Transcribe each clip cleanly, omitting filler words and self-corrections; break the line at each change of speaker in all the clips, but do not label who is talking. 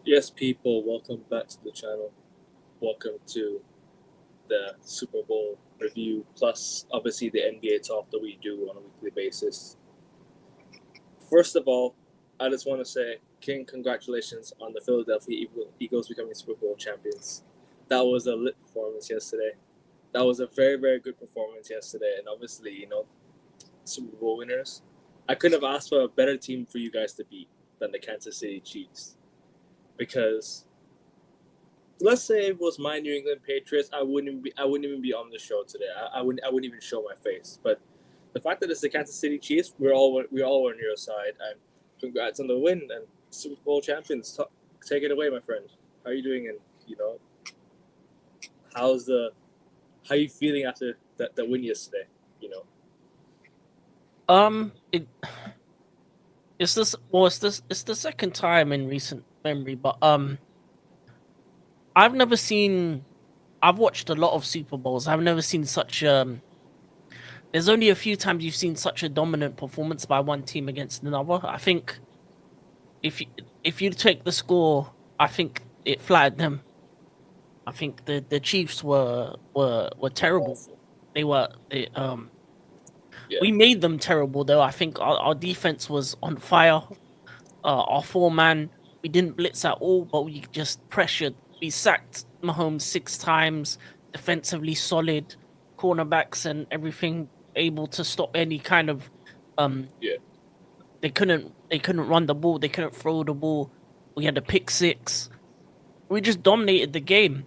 Yes, people, welcome back to the channel. Welcome to the Super Bowl review, plus obviously the NBA talk that we do on a weekly basis. First of all, I just want to say, King, congratulations on the Philadelphia Eagles becoming Super Bowl champions. That was a lit performance yesterday. That was a very, very good performance yesterday, and obviously, Super Bowl winners. I couldn't have asked for a better team for you guys to beat than the Kansas City Chiefs, because let's say it was my New England Patriots, I wouldn't even be on the show today. I wouldn't even show my face. But the fact that it's the Kansas City Chiefs, we're all on your side, and congrats on the win and Super Bowl champions. Take it away, my friend. How are you doing? And how's the how are you feeling after that win yesterday? You know,
It it's it's the second time in recent memory, but I've never seen. I've watched a lot of Super Bowls. I've never seen such There's only a few times you've seen such a dominant performance by one team against another. I think if you, if you take the score, I think it flattered them. I think the Chiefs were terrible.
awful. Yeah,
We made them terrible though. I think our defense was on fire. Our four-man, we didn't blitz at all, but we just pressured. We sacked Mahomes 6 times, defensively solid, cornerbacks and everything able to stop any kind of
yeah.
they couldn't run the ball, they couldn't throw the ball. We had a pick six. We just dominated the game.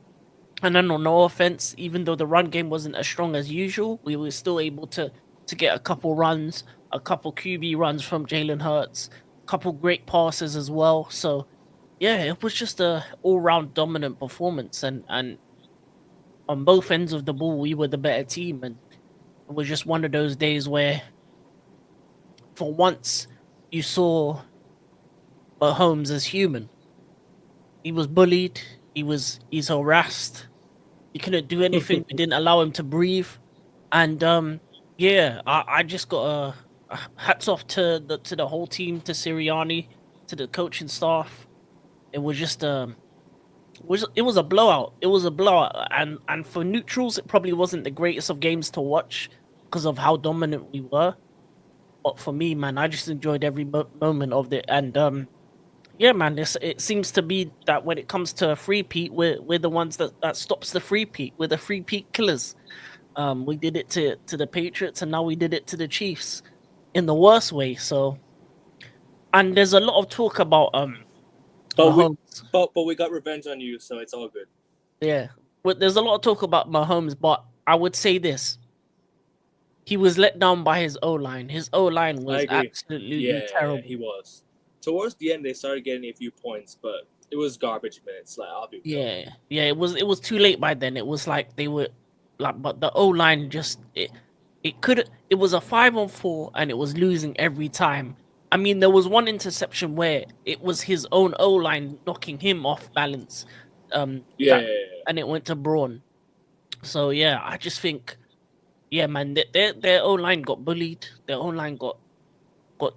And then on no offense, even though the run game wasn't as strong as usual, we were still able to get a couple runs, a couple QB runs from Jalen Hurts, a couple great passes as well. So yeah, it was just a all round dominant performance, and on both ends of the ball, we were the better team, and it was just one of those days where, for once, you saw Mahomes as human. He was bullied, he's harassed, he couldn't do anything. We didn't allow him to breathe. And yeah, I just got a hats off to the whole team, to Sirianni, to the coaching staff. It was just it was a blowout. It was a blowout, and for neutrals, it probably wasn't the greatest of games to watch because of how dominant we were. But for me, man, I just enjoyed every moment of it. And yeah, man, it seems to be that when it comes to a free peat, we're the ones that stops the free peat. We're the free peat killers. We did it to the Patriots, and now we did it to the Chiefs in the worst way. So, and there's a lot of talk about
But we
Mahomes.
but we got revenge on you, so it's all good.
Yeah, but there's a lot of talk about Mahomes, but I would say this: he was let down by his O line. His O line
I
was
agree.
absolutely
Yeah, he
terrible.
was. Towards the end, they started getting a few points, but it was garbage minutes. Like, I'll be real.
Yeah, yeah, it was too late by then. It was like they were like, but the O line just it was a 5-on-4 and it was losing every time. I mean, there was one interception where it was his own O line knocking him off balance.
Yeah,
That
yeah, yeah.
and it went to Braun. So yeah, I just think, yeah, man, their O line got bullied. Their O line got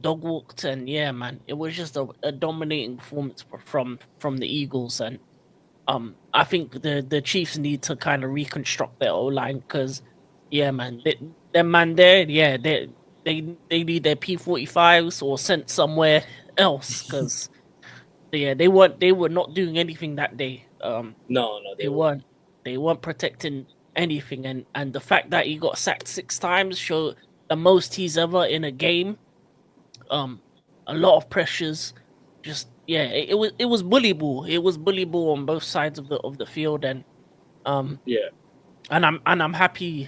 dog walked, and yeah, man, it was just a dominating performance from the Eagles. And I think the Chiefs need to kind of reconstruct their O line because, yeah, man, their man there, yeah, they need their P45s or sent somewhere else because yeah, they were not doing anything that day.
No, no, they
They
weren't.
weren't protecting anything, and the fact that he got sacked 6 times show the most he's ever in a game. Um, a lot of pressures. Just yeah, it was bully ball. It was bully ball on both sides of the field, um
Yeah,
I'm happy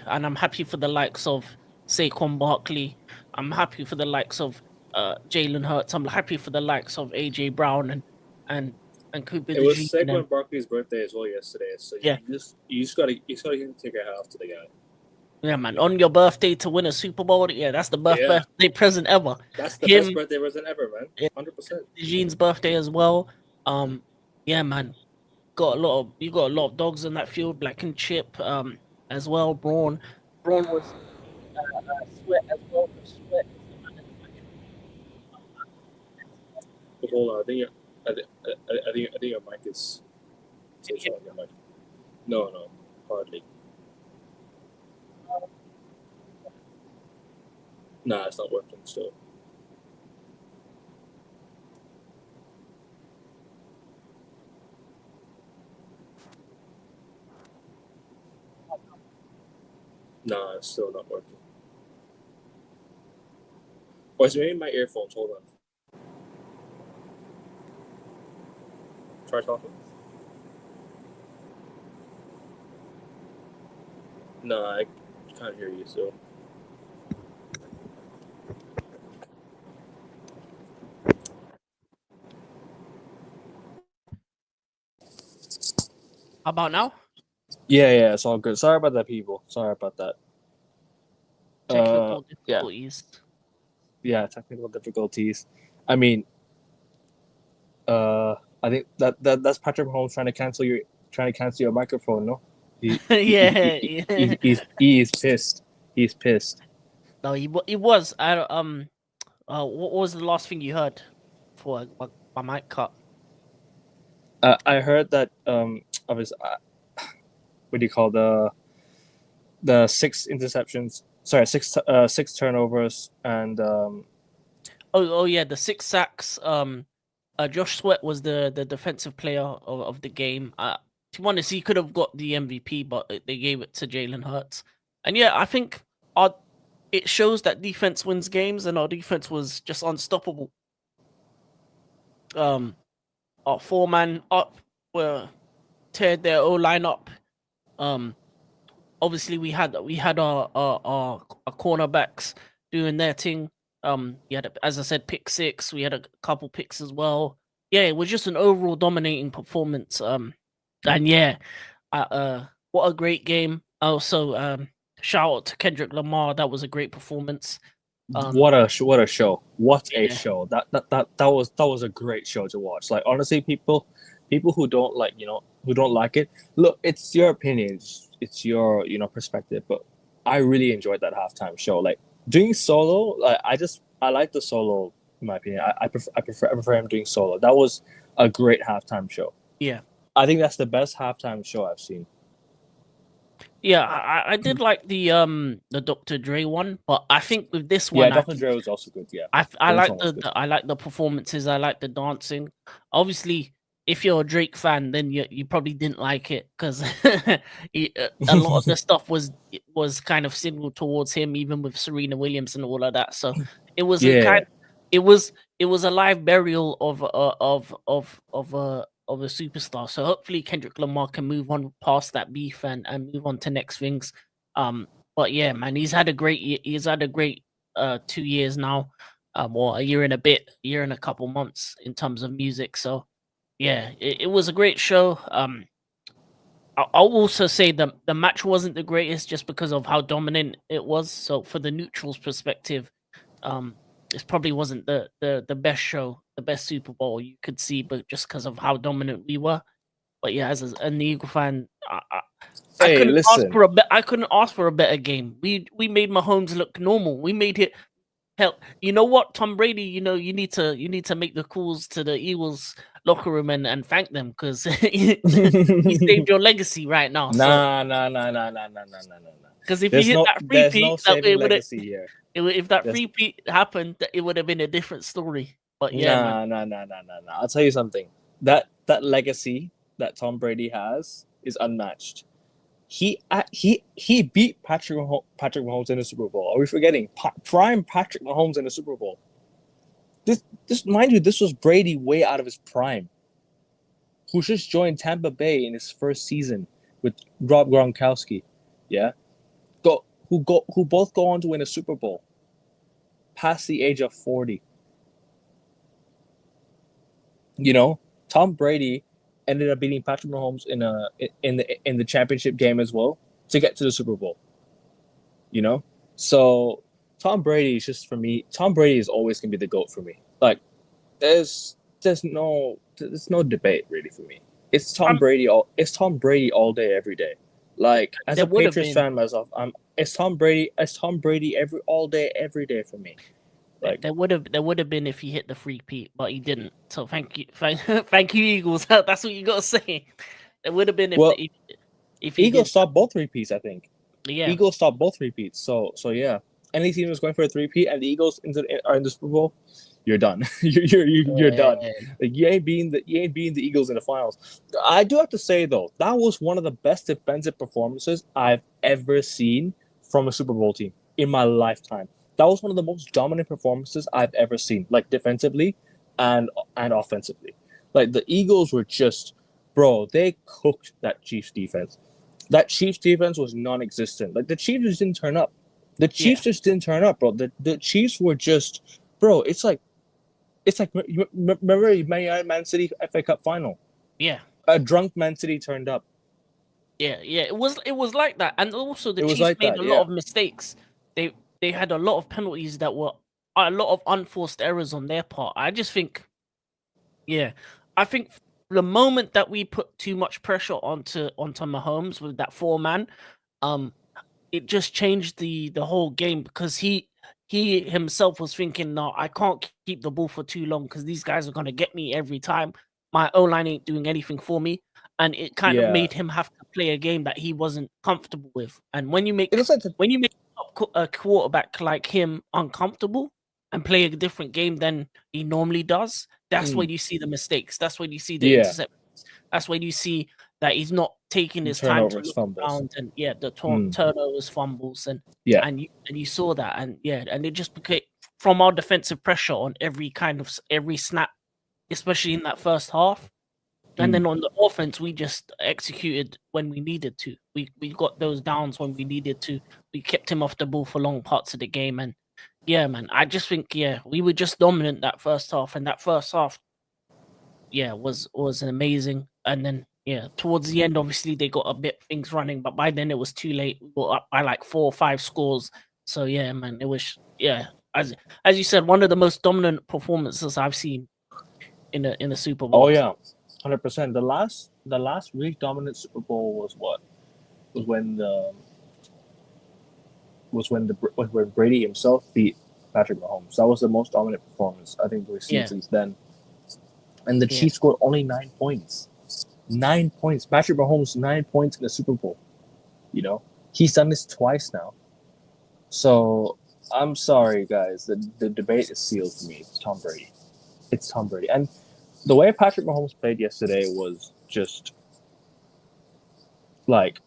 for the likes of Saquon Barkley. I'm happy for the likes of Jalen Hurts. I'm happy for the likes of AJ Brown and and Cooper
it was
DeJean. And
Saquon Barkley's birthday as well yesterday, so
yeah,
you just gotta take your hat off to the guy.
yeah, man. On your birthday to win a Super Bowl, yeah, that's the
Yeah,
birthday present ever.
that's the best
Him,
birthday present ever, man.
yeah,
100%.
DeJean's birthday as well. Um, yeah, man. You got a lot of dogs in that field, Black and Chip, as well. Braun was Sweat as well. Sweat is the man of the match.
But hold on, I think your mic is. It's not your mic. No, hardly. Nah, it's not working still. Nah, it's still not working. Or it's maybe my earphones. Hold on. Try talking. No, I can't hear you. So
How about now?
yeah, it's all good. Sorry about that, people. Sorry about that.
Technical
Yeah,
difficulties.
technical difficulties. I mean, I think that's Patrick Mahomes trying to cancel your microphone. No, he's pissed. He's pissed.
No, he was. What was the last thing you heard? For my mic cut.
I heard that of his what do you call the 6 interceptions? Sorry, six turnovers and
Oh yeah, the 6 sacks. Josh Sweat was the defensive player of the game. To be honest, he could have got the MVP, but they gave it to Jalen Hurts. And yeah, I think it shows that defense wins games, and our defense was just unstoppable. Our 4-man up were teared their O line up. Obviously we had our cornerbacks doing their thing. We had, as I said, pick 6. We had a couple picks as well. Yeah, it was just an overall dominating performance. And yeah, what a great game. Also, shout out to Kendrick Lamar. That was a great performance.
what a show! What a show! What a
Yeah.
show! That was a great show to watch. Like honestly, people who don't like who don't like it, look, it's your opinion, it's your perspective. But I really enjoyed that halftime show. Like doing solo, like I like the solo. In my opinion, I prefer him doing solo. That was a great halftime show.
Yeah.
I think that's the best halftime show I've seen.
Yeah, I did like the Dr. Dre one, but I think with this one,
Yeah, Dr. Dre was also good. Yeah,
I
this
like
one was good.
I like the performances. I like the dancing. Obviously, if you're a Drake fan, then you probably didn't like it because a lot of the stuff was kind of signaled towards him, even with Serena Williams and all of that. So it was
Yeah.
it was a live burial of a superstar. So hopefully Kendrick Lamar can move on past that beef and move on to next things. But yeah, man, he's had a great 2 years now. Or a year and a couple months in terms of music. So yeah, it was a great show. I'll also say the match wasn't the greatest just because of how dominant it was. So for the neutrals perspective, this probably wasn't the best show, the best Super Bowl you could see, but just because of how dominant we were. But yeah, as an Eagle fan, I couldn't ask for a better game. We made Mahomes look normal. We made it. Hell, you know what, Tom Brady? You need to make the calls to the Eagles locker room and thank them because he saved your legacy right now.
Nah.
Because if you hit that
there's
repeat,
no saving legacy here.
If that repeat happened, it would have been a different story. But yeah,
Nah. I'll tell you something. That legacy that Tom Brady has is unmatched. He beat Patrick Mahomes in the Super Bowl. Are we forgetting prime Patrick Mahomes in the Super Bowl? This mind you, this was Brady way out of his prime, who just joined Tampa Bay in his first season with Rob Gronkowski. Yeah, who both go on to win a Super Bowl past the age of 40. Tom Brady ended up beating Patrick Mahomes in the championship game as well to get to the Super Bowl. So Tom Brady is just, for me, Tom Brady is always gonna be the GOAT for me. Like there's no debate really for me. It's Tom Brady all day every day. Like as a Patriots fan myself, it's Tom Brady all day every day for me. Like,
There would have been if he hit the free peat, but he didn't. So thank you, Eagles. That's what you gotta say. There would have been
well,
if he
Eagles
did.
stopped both repeats, I think.
Yeah,
Eagles stopped both repeats. So yeah, any team that's going for a three-peat and the Eagles are in the Super Bowl, you're done. You're done. Like, you ain't beating the Eagles in the finals. I do have to say though, that was one of the best defensive performances I've ever seen from a Super Bowl team in my lifetime. That was one of the most dominant performances I've ever seen, like defensively and offensively. Like the Eagles were just, bro, they cooked that Chiefs defense. That Chiefs defense was non-existent. Like the Chiefs just didn't turn up. The Chiefs just didn't turn up, bro. The Chiefs were just, bro. It's like remember Man City FA Cup final.
yeah,
A drunk Man City turned up.
yeah. It was like that, and also the
It was
Chiefs
like
made
that,
a
yeah.
lot of mistakes. They had a lot of penalties that were a lot of unforced errors on their part. I just think, yeah, I think the moment that we put too much pressure onto Mahomes with that 4-man, it just changed the whole game because he himself was thinking, no, I can't keep the ball for too long because these guys are gonna get me every time. My O line ain't doing anything for me, and it kind of
Yeah.
made him have to play a game that he wasn't comfortable with. And when you make
It was like
a quarterback like him uncomfortable and play a different game than he normally does, that's when you see the mistakes. That's when you see the interceptions. That's when you see that he's not taking his time to
turnovers,
look
fumbles.
around and the turnovers, fumbles, and you saw that, and it just became from our defensive pressure on every snap, especially in that first half. And then on the offense, we just executed when we needed to. We got those downs when we needed to. We kept him off the ball for long parts of the game. And yeah, man, I just think we were just dominant that first half. And that first half, was amazing. And then towards the end, obviously they got a bit things running, but by then it was too late. We got up by like 4 or 5 scores. So yeah, man, it was as you said, one of the most dominant performances I've seen in a Super Bowl.
Oh yeah, 100%. The last really dominant Super Bowl was what? Was when Brady himself beat Patrick Mahomes. That was the most dominant performance I think we've seen since then. And the Chiefs scored only 9 points. 9 points. Patrick Mahomes 9 points in the Super Bowl. You know, he's done this twice now. So I'm sorry, guys. The debate is sealed for me. It's Tom Brady. It's Tom Brady. And the way Patrick Mahomes played yesterday was just like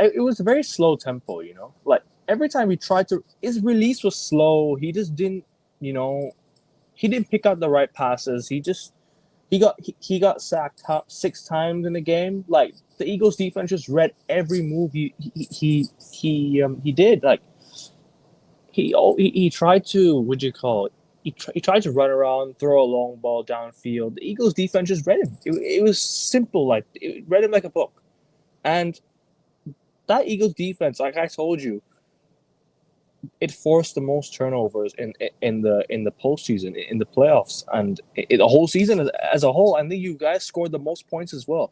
it was a very slow tempo, you know. Like every time he tried to, his release was slow. He just didn't, he didn't pick out the right passes. He got sacked 6 times in the game. Like the Eagles defense just read every move he did. Like he tried to, what'd you call it? He tried to run around, throw a long ball downfield. The Eagles defense just read him. It was simple, like it read him like a book. And that Eagles defense, like I told you, it forced the most turnovers in the postseason, in the playoffs, and the whole season as a whole. I think you guys scored the most points as well.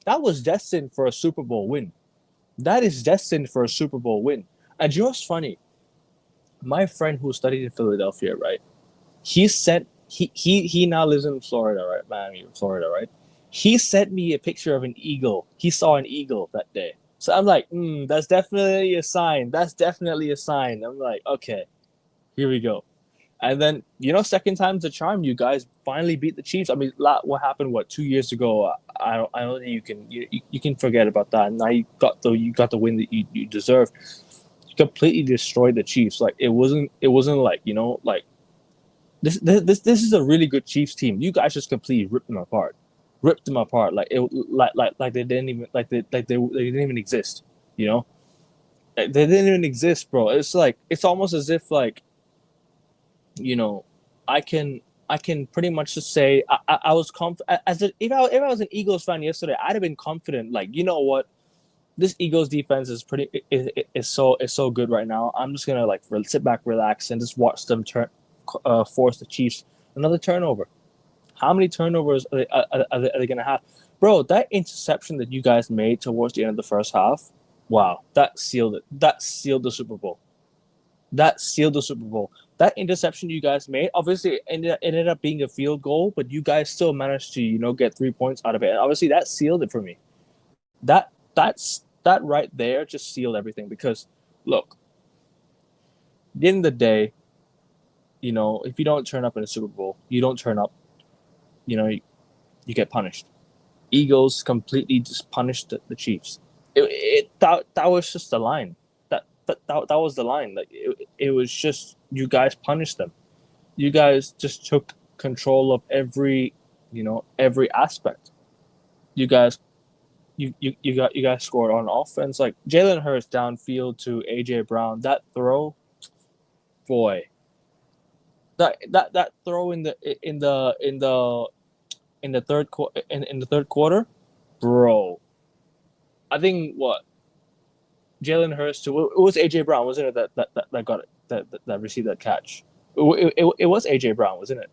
That was destined for a Super Bowl win. That is destined for a Super Bowl win. And you know what's funny? My friend who studied in Philadelphia, right? He now lives in Florida, right? Miami, Florida, right? He sent me a picture of an eagle. He saw an eagle that day. So I'm like, that's definitely a sign. That's definitely a sign. I'm like, okay, here we go. And then, second time's the charm. You guys finally beat the Chiefs. I mean, what happened, 2 years ago? I don't think you can forget about that. Now you got the win that you deserve. You completely destroyed the Chiefs. Like it wasn't like, like this is a really good Chiefs team. You guys just completely ripped them apart. Like they didn't even they didn't even exist. They didn't even exist, bro. It's like it's almost as if like, I can pretty much just say I was confident. If I was an Eagles fan yesterday, I'd have been confident. Like, you know what, this Eagles defense is so good right now. I'm just gonna like sit back, relax, and just watch them force the Chiefs another turnover. How many turnovers are they going to have? Bro, that interception that you guys made towards the end of the first half, wow, that sealed it. That sealed the Super Bowl. That that interception you guys made, obviously it ended up being a field goal, but you guys still managed to get 3 points out of it. And obviously that sealed it for me. That right there just sealed everything because look, at the end of the day, if you don't turn up in a Super Bowl, you don't turn up, you get punished. Eagles completely just punished the Chiefs. That was just the line. That was the line. Like it was just you guys punished them. You guys just took control of every aspect. You guys scored on offense. Like Jalen Hurts downfield to AJ Brown. That throw, boy. That throw in the third quarter, bro. I think what Jalen Hurts to it was AJ Brown, wasn't it? That got it that received that catch. It was AJ Brown, wasn't it?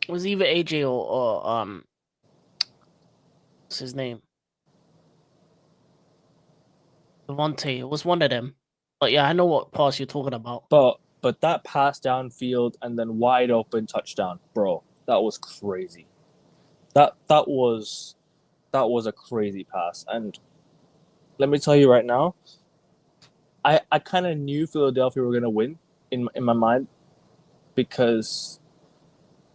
It was either AJ or what's his name? Devontae. It was one of them. But yeah, I know what pass you're talking about.
But that pass downfield and then wide open touchdown, bro, that was crazy. That was a crazy pass. And let me tell you right now, I kind of knew Philadelphia were gonna win in my mind because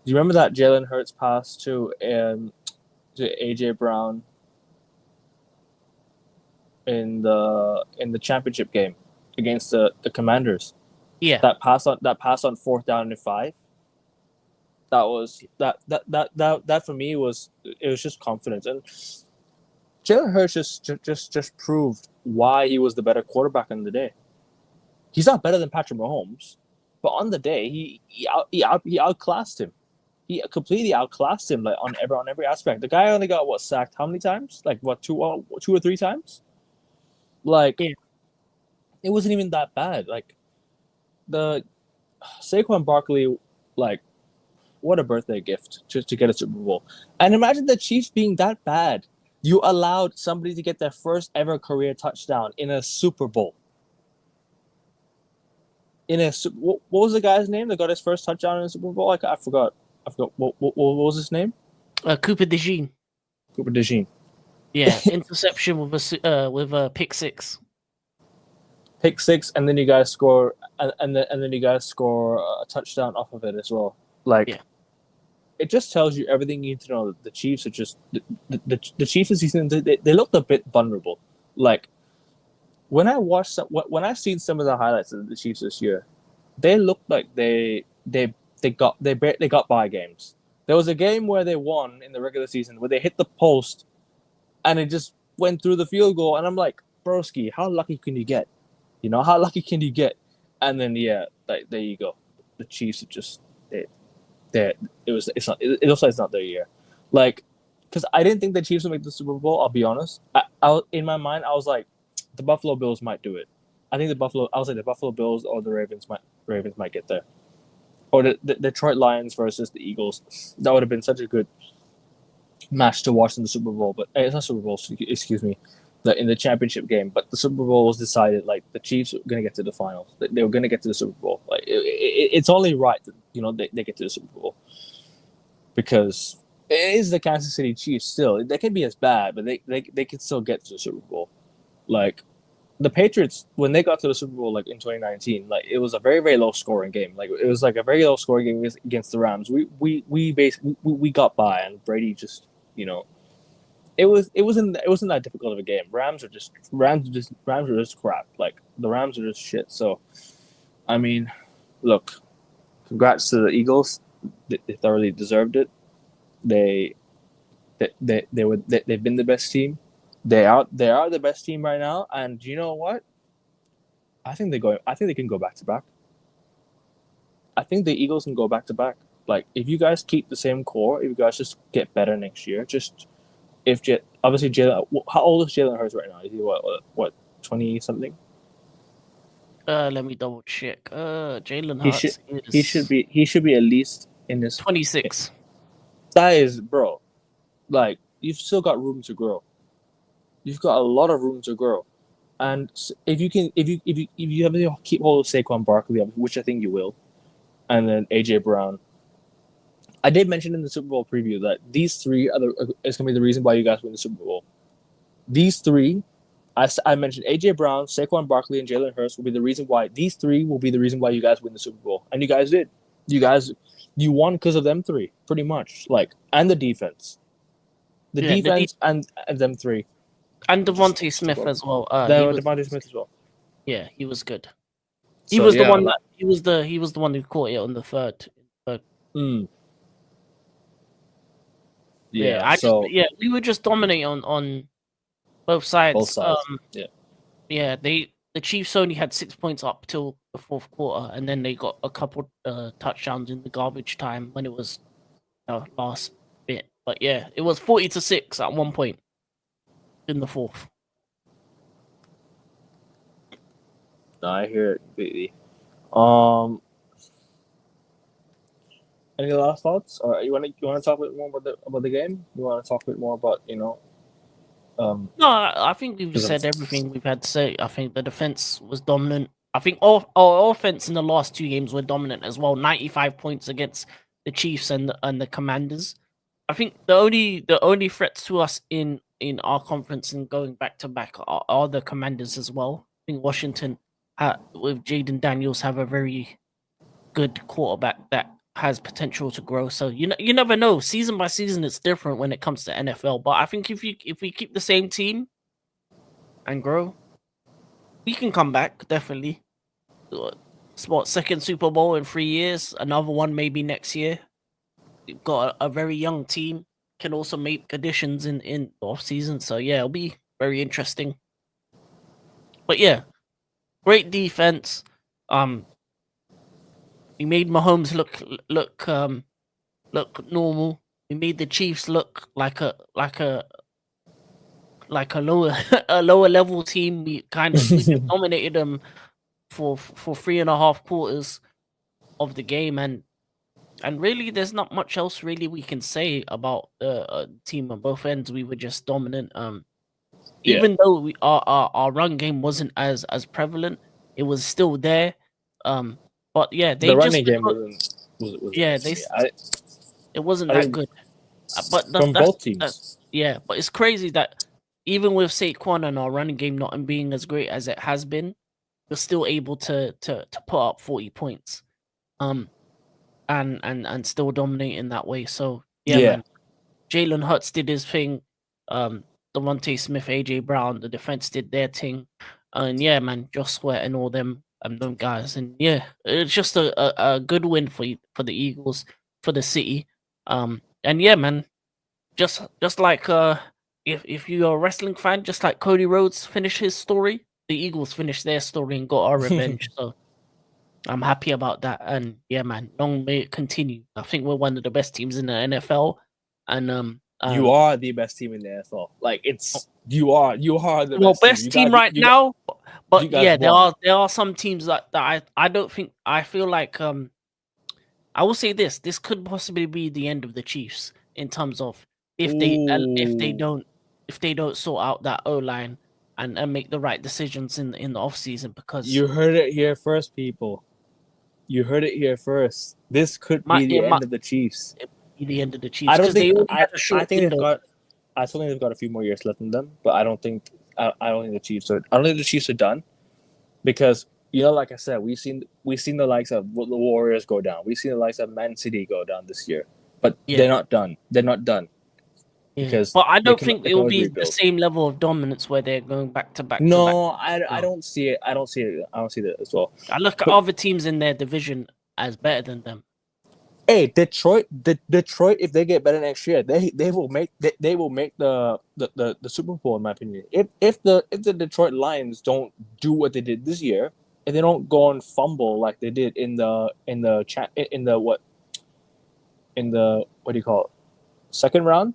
do you remember that Jalen Hurts pass to AJ Brown in the championship game against the Commanders?
Yeah.
That pass on 4th down and 5. That was that for me was just confidence, and Jalen Hurts just proved why he was the better quarterback in the day. He's not better than Patrick Mahomes, but on the day he outclassed him. He completely outclassed him on every aspect. The guy only got sacked how many times? Like two or three times? Like
Yeah.
It wasn't even that bad. Like the Saquon Barkley, like what a birthday gift to get a Super Bowl. And imagine the Chiefs being that bad. You allowed somebody to get their first ever career touchdown in a Super Bowl. What was the guy's name that got his first touchdown in a Super Bowl? I forgot. What was his name?
Cooper DeJean.
Cooper DeJean.
Yeah, interception with a pick six.
Pick six, and then you guys score, and then you guys score a touchdown off of it as well. Like,
yeah.
It just tells you everything you need to know. The Chiefs are just the Chiefs this season. They looked a bit vulnerable. Like when I've seen some of the highlights of the Chiefs this year, they looked like they got by games. There was a game where they won in the regular season where they hit the post, and it just went through the field goal. And I'm like, broski, how lucky can you get? How lucky can you get? And then there you go. The Chiefs are just it looks like it's not their year. Like, because I didn't think the Chiefs would make the Super Bowl. I'll be honest. I in my mind I was like, the Buffalo Bills might do it. I think the Buffalo Bills or the Ravens might get there, or the Detroit Lions versus the Eagles. That would have been such a good match to watch in the Super Bowl. But it's not Super Bowl. Excuse me. In the championship game, but the Super Bowl was decided. Like the Chiefs were going to get to the finals. They were going to get to the Super Bowl. Like it's only right that they get to the Super Bowl because it is the Kansas City Chiefs. Still, they can be as bad, but they can still get to the Super Bowl. Like the Patriots, when they got to the Super Bowl, like in 2019, like it was a very very low scoring game. Like it was like a very low scoring game against the Rams. We basically got by, and Brady just It wasn't that difficult of a game. Rams were just crap. Like the Rams are just shit. So, I mean, look, congrats to the Eagles. They thoroughly deserved it. They've been the best team. They are the best team right now. And you know what? I think they can go back to back. I think the Eagles can go back to back. Like if you guys keep the same core, if you guys just get better next year, obviously Jalen, how old is Jalen Hurts right now? Is he what 20 something?
Let me double check. Jalen Hurts
he should be at least in his
26.
That is, bro. Like you've still got room to grow. You've got a lot of room to grow, and if you have to keep hold of Saquon Barkley, which I think you will, and then AJ Brown. I did mention in the Super Bowl preview that these three is going to be the reason why you guys win the Super Bowl. These three, I mentioned AJ Brown, Saquon Barkley, and Jalen Hurts will be the reason why. These three will be the reason why you guys win the Super Bowl, and you guys did. You won because of them three, pretty much. And the defense, defense, and them three,
and Devontae Smith as well.
Devontae Smith as well.
Yeah, he was good. He was the one who caught it on the third.
Yeah,
we were just dominating on both sides.
Both sides.
The Chiefs only had 6 points up till the fourth quarter, and then they got a couple touchdowns in the garbage time when it was last bit. But yeah, it was 40-6 at one point in the fourth.
No, I hear it completely. Any last thoughts? Or you want to talk a bit more about the game? You want to talk a bit more about
No, I think we've said everything we've had to say. I think the defense was dominant. I think our offense in the last two games were dominant as well. 95 points against the Chiefs and the Commanders. I think the only threats to us in our conference and going back to back are the Commanders as well. I think Washington with Jaden Daniels have a very good quarterback that has potential to grow. So you never know. Season by season, it's different when it comes to NFL. But I think if we keep the same team and grow, we can come back definitely. Second Super Bowl in 3 years, another one maybe next year. We've got a very young team. Can also make additions in the off season. So yeah, it'll be very interesting. But yeah, great defense. We made Mahomes look normal. We made the Chiefs look like a lower lower level team. We dominated them for 3.5 quarters of the game, and really, there's not much else really we can say about the team on both ends. We were just dominant. Even though our run game wasn't as prevalent, it was still there. But yeah,
the running game
it wasn't that good. But
from both teams.
But it's crazy that even with Saquon and our running game not being as great as it has been, we're still able to put up 40 points, and still dominate in that way. So man, Jalen Hurts did his thing. Devontae Smith, AJ Brown, the defense did their thing, and yeah, man, Josh Sweat and all them guys, and yeah, it's just a good win for the Eagles, for the city, and yeah, man, just like if you're a wrestling fan, just like Cody Rhodes finished his story, the Eagles finished their story and got our revenge. So I'm happy about that, and yeah, man, long may it continue. I think we're one of the best teams in the NFL, and
you are the best team in the NFL. Like you are the
best team right now. But yeah, there are some teams that I don't think. I feel like I will say this could possibly be the end of the Chiefs in terms of if they don't sort out that O-line and make the right decisions in the off season, because
you heard it here first, people. You heard it here first. This could be the end of the Chiefs.
The end of the Chiefs.
I don't think. I think they've got a few more years left in them, but I don't think the Chiefs are. I don't think the Chiefs are done, because like I said, we've seen the likes of the Warriors go down. We've seen the likes of Man City go down this year, but they're not done. They're not done.
Yeah. Because but I don't think it will be the same level of dominance where they're going back to back.
No, I don't see it. I don't see that as well.
I look at other teams in their division as better than them.
Hey, Detroit! If they get better next year, they will make the Super Bowl, in my opinion. If the Detroit Lions don't do what they did this year, if they don't go and fumble like they did in the what do you call it, second round?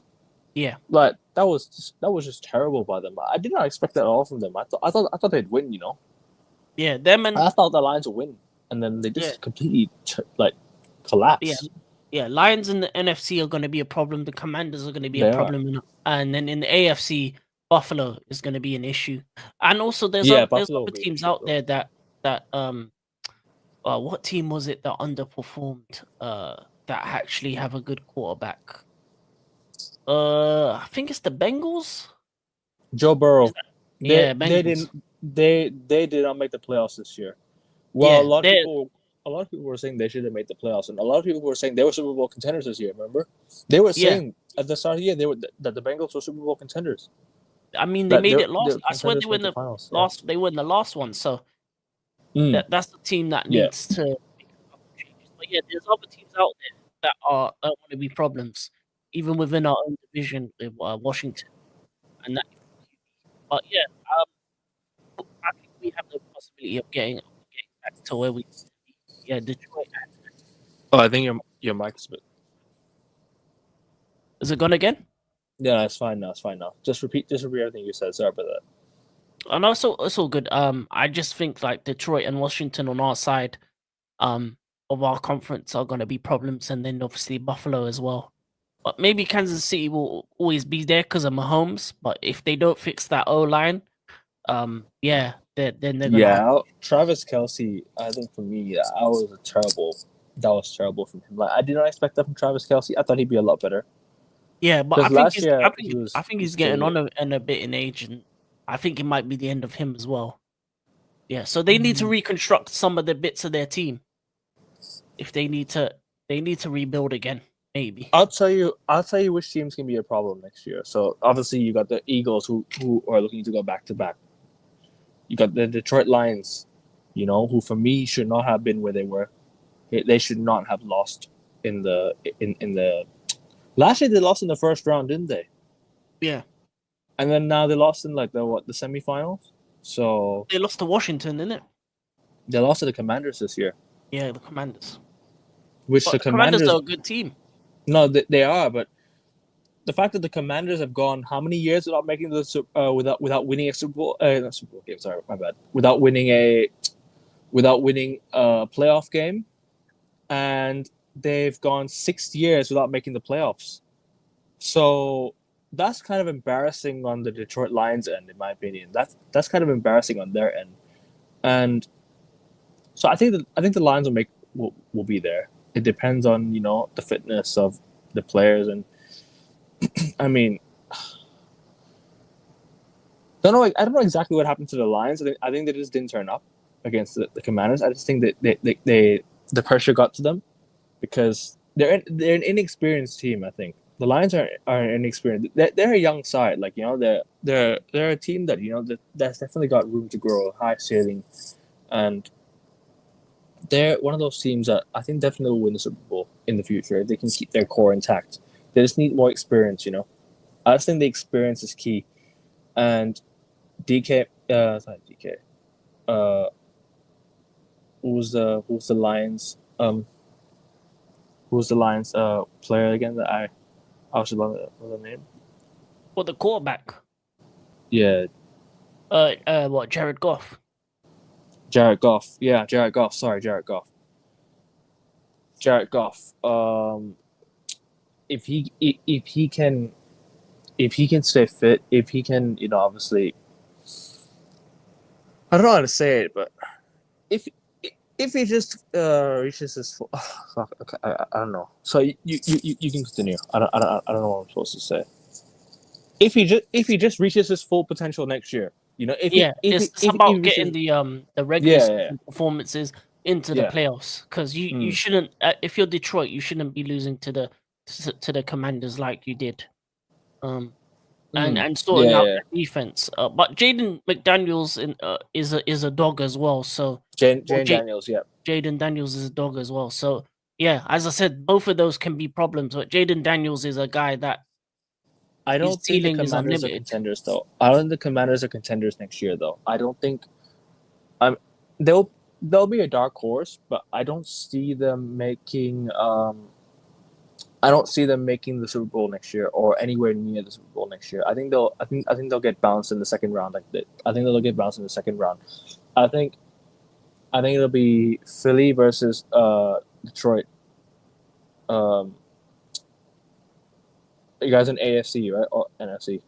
Yeah,
like that was just terrible by them. I did not expect that at all from them. I thought they'd win.
Yeah, them and
I thought the Lions would win, and then they just completely collapse.
Yeah. Lions in the NFC are going to be a problem. The Commanders are going to be a problem, and then in the AFC, Buffalo is going to be an issue. And also, there's other teams out there that what team was it that underperformed? That actually have a good quarterback. I think it's the Bengals.
Joe Burrow.
Is that- Yeah,
They
Bengals.
didn't they did not make the playoffs this year. Well,
Yeah, they.
a lot of people were saying they should have made the playoffs, and a lot of people were saying they were Super Bowl contenders this year. Remember, they were
Yeah,
saying at the start of the year that the Bengals were Super Bowl contenders.
I mean they
That
made it
they're
last. I swear they
contenders
were
make
in
the
the
finals. Yeah.
last. They were in the last one. So
Mm,
that's the team that
yeah.
needs to make a couple changes. But yeah, there's other teams out there that want to be problems, even within our own division with Washington. And that. But yeah, I think we have the possibility of getting back to where we used to be. Yeah, Detroit.
Oh, I think your mic is.
Is it gone again?
Yeah, it's fine now. It's fine now. Just repeat everything you said. Sorry about that.
I know it's all good. I just think like Detroit and Washington on our side, of our conference are gonna be problems, and then obviously Buffalo as well. But maybe Kansas City will always be there because of Mahomes. But if they don't fix that O line, yeah, then they're gonna have.
Yeah, Travis Kelsey. I think for me, that was a terrible. That was terrible from him. Like I did not expect that from Travis Kelsey. I thought he'd be a lot better.
Yeah, but
Because last year
I think
he's
he's
still
getting
good.
on a bit in age, and I think it might be the end of him as well. Yeah, so they need to reconstruct some of the bits of their team. If they need to rebuild again. Maybe.
I'll tell you which teams can be a problem next year. So obviously you got the Eagles who are looking to go back to back. You got the Detroit Lions, who for me should not have been where they were. They should not have lost in the last year. They lost in the first round, didn't they?
Yeah,
And then now they lost in like the semifinals. So
they lost to Washington, didn't it?
they lost to the Commanders this year,
Yeah, the Commanders.
which
But
the
the Commanders
Commanders
are a good team.
no they are, but the fact that the Commanders have gone how many years without making without winning a Super Bowl not Super Bowl game, sorry, my bad, without winning a playoff game, and they've gone 6 years without making the playoffs. So that's kind of embarrassing on the Detroit Lions end, in my opinion. That's kind of embarrassing on their end, and so I think the Lions will be there. It depends on the fitness of the players, and I mean, I don't know exactly what happened to the Lions. I think they just didn't turn up against the Commanders. I just think that the pressure got to them because they're an inexperienced team. I think the Lions are inexperienced. They're a young side. Like they're a team that that's definitely got room to grow, high ceiling, and they're one of those teams that I think definitely will win the Super Bowl in the future if they can keep their core intact. They just need more experience. I just think the experience is key, and DK, it's not DK. Who's the Lions? Who's the Lions player again that I was about the name?
Well, the quarterback.
Yeah,
What Jared Goff?
Jared Goff. Yeah, Jared Goff. Sorry, Jared Goff. Jared Goff. If he can stay fit, if he can, obviously, I don't know how to say it, but if he just reaches his full, I don't know. So you can continue. I don't know what I'm supposed to say. If he just reaches his full potential next year,
It's about getting the regular season performances into the
Yeah.
playoffs because you shouldn't if you're Detroit you shouldn't be losing to the Commanders like you did, and sorting out the defense. But Jaden McDaniels is a dog as well. So
Daniels, yeah.
Jaden Daniels is a dog as well. So yeah, as I said, both of those can be problems. But Jaden Daniels is a guy that
I don't think the
ceiling is
Commanders are
unlimited.
contenders though. I don't think the Commanders are contenders next year though. I don't think they'll be a dark horse, but I don't see them making the Super Bowl next year or anywhere near the Super Bowl next year. I think they'll get bounced in the second round. I think they'll get bounced in the second round. I think it'll be Philly versus Detroit. You guys in AFC, right? Or NFC?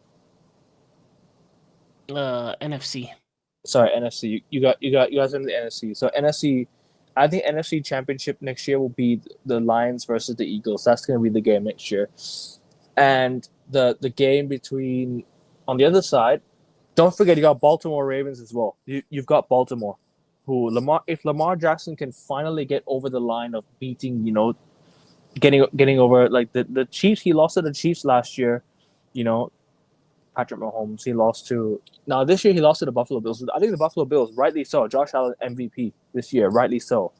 NFC.
Sorry, NFC. You guys in the NFC. So NFC, I think NFC Championship next year will be the Lions versus the Eagles. That's going to be the game next year. And the game between on the other side, don't forget you got Baltimore Ravens as well. You've got Baltimore, who if Lamar Jackson can finally get over the line of beating, getting over like the Chiefs. He lost to the Chiefs last year, you know, Patrick Mahomes. He lost to now this year. He lost to the Buffalo Bills. I think the Buffalo Bills, rightly so. Josh Allen MVP this year, rightly so.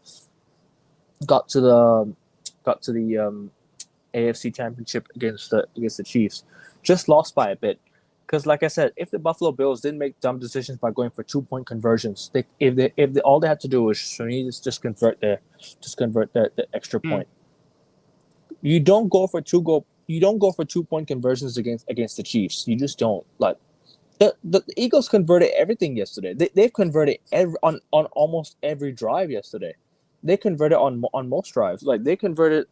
Got to the AFC Championship against the Chiefs. Just lost by a bit. Because, like I said, if the Buffalo Bills didn't make dumb decisions by going for 2-point conversions, all they had to do was just convert the extra point. You don't go for 2-point conversions against the Chiefs. You just don't. Like the Eagles converted everything yesterday. They've converted on almost every drive yesterday. They converted on most drives. Like they converted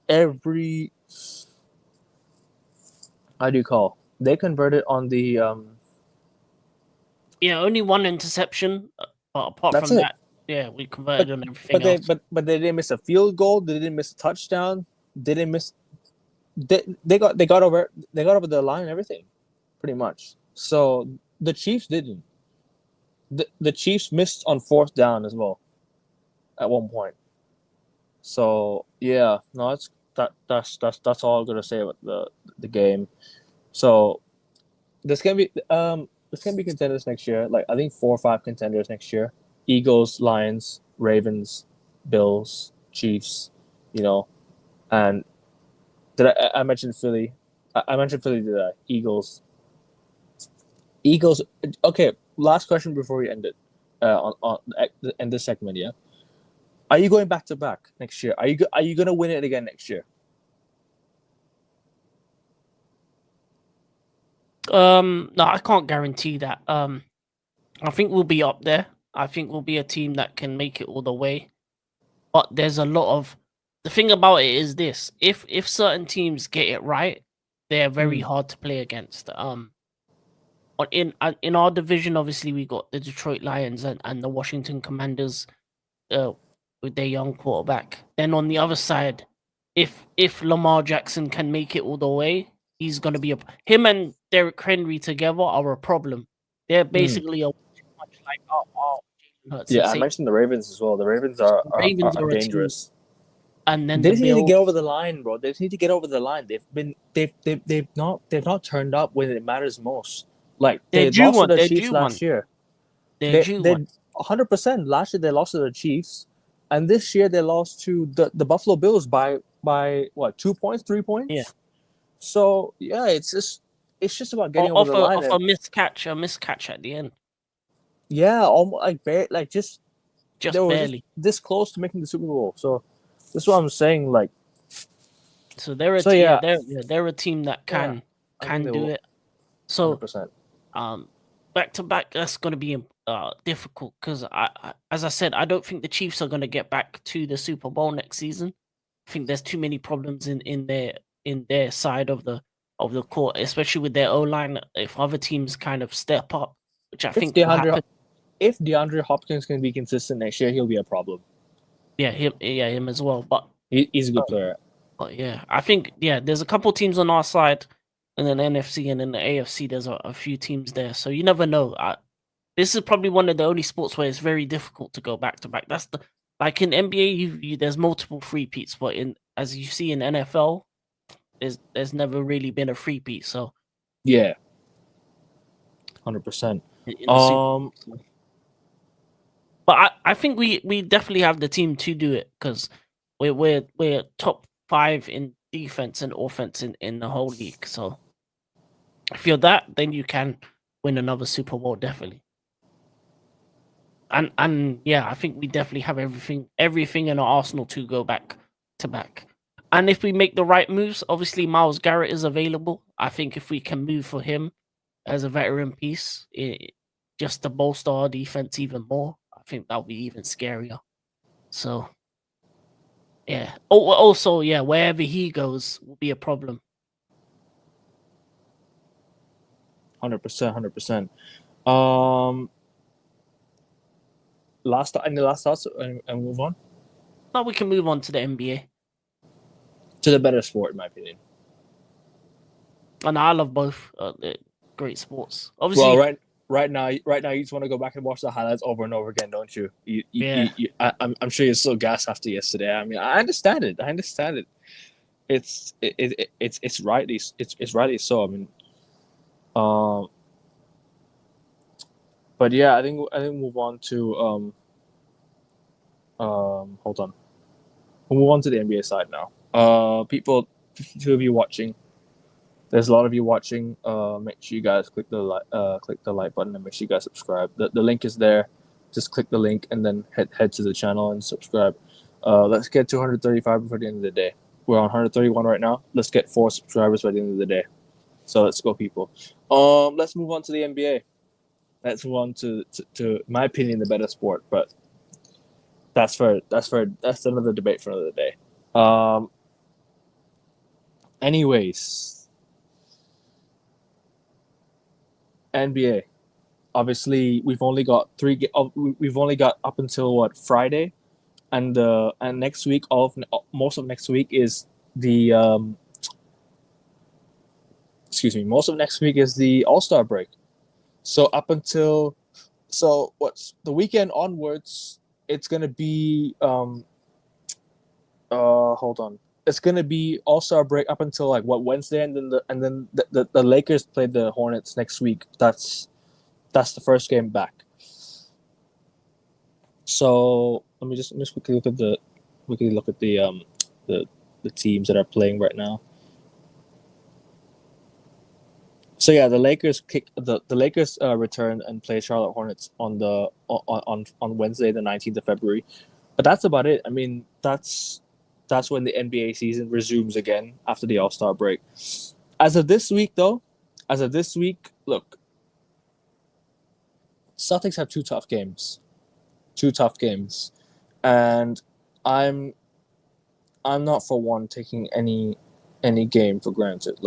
every. How do you call? They converted on the.
Only one interception. But apart
That's
from
it.
that, we converted on everything else.
But they didn't miss a field goal. They didn't miss a touchdown. They didn't miss. They got over the line and everything, pretty much. So the Chiefs didn't. The Chiefs missed on 4th down as well. At one point. So yeah, no, that's all I'm gonna say about the game. So there's gonna be contenders next year. Like I think 4 or 5 contenders next year. Eagles, Lions, Ravens, Bills, Chiefs, and did I mention Philly? I mentioned Philly, did I? Eagles. Okay, last question before we end it. On end this segment, yeah. Are you going back to back next year? Are you gonna win it again next year?
No, I can't guarantee that. I think we'll be up there. I think we'll be a team that can make it all the way. But there's a lot of the thing about it is this: if certain teams get it right, they're very hard to play against. In our division, obviously we got the Detroit Lions and the Washington Commanders, with their young quarterback. Then on the other side, if Lamar Jackson can make it all the way, he's gonna be him and Derrick Henry together are a problem. They're basically too much like our Jalen Hurts.
Yeah, I mentioned the Ravens as well. The Ravens are dangerous.
And then
they need to get over the line, bro. They need to get over the line. They've not turned up when it matters most. Like they lost to the Chiefs last year. They 100%. Last year they lost to the Chiefs, and this year they lost to the Buffalo Bills by what, 2 points, 3 points?
Yeah.
So yeah, it's just about getting over the line.
A miscatch at the end.
Yeah, almost just
barely
this close to making the Super Bowl. So that's what I'm saying. Like,
so they're a team that can do it. So
100%.
Back to back, that's going to be difficult because as I said, I don't think the Chiefs are going to get back to the Super Bowl next season. I think there's too many problems in their side of the court, especially with their O-line. If other teams kind of step up, which I think will happen.
If DeAndre Hopkins can be consistent next year, he'll be a problem.
Yeah, him as well. But
he's a good player.
But yeah, I think there's a couple teams on our side, and then NFC and then the AFC. There's a few teams there, so you never know. This is probably one of the only sports where it's very difficult to go back to back. That's like in NBA, there's multiple three-peats, but as you see in NFL, there's never really been a three-peat. So
yeah, 100%.
But I think we definitely have the team to do it because we're top 5 in defense and offense in the whole league. So if you're that, then you can win another Super Bowl, definitely. And yeah, I think we definitely have everything in our arsenal to go back to back. And if we make the right moves, obviously Myles Garrett is available. I think if we can move for him as a veteran piece, just to bolster our defense even more, I think that'll be even scarier. So, yeah. Also, yeah, wherever he goes will be a problem.
100%. Last thoughts and move on.
Now we can move on to the NBA.
To the better sport, in my opinion.
And I love both. They're great sports. Obviously,
Well, right now, you just want to go back and watch the highlights over and over again, don't you?
Yeah.
I'm sure you're still gassed after yesterday. I mean, I understand it. It's rightly so. I mean, but yeah, I think move on to hold on. We'll move on to the NBA side now. People, 52 of you watching. There's a lot of you watching. Make sure you guys click the like button and make sure you guys subscribe. The link is there. Just click the link and then head to the channel and subscribe. Let's get to 135 before the end of the day. We're on 131 right now. Let's get 4 subscribers by the end of the day. So let's go, people. Let's move on to the NBA. Let's move on to my opinion, the better sport, but that's another debate for another day. Anyways, NBA. Obviously, we've only got up until Friday, and next week, most of next week is the most of next week is the All-Star break. So up until what's the weekend onwards, it's gonna be hold on. It's gonna be All-Star break up until Wednesday, and then the Lakers play the Hornets next week. That's the first game back. So let me just quickly look at the teams that are playing right now. So yeah, the Lakers return and play Charlotte Hornets on Wednesday, the 19th of February. But that's about it. I mean, that's when the NBA season resumes again after the All-Star break. As of this week, look, Celtics have two tough games, and I'm not for one taking any game for granted.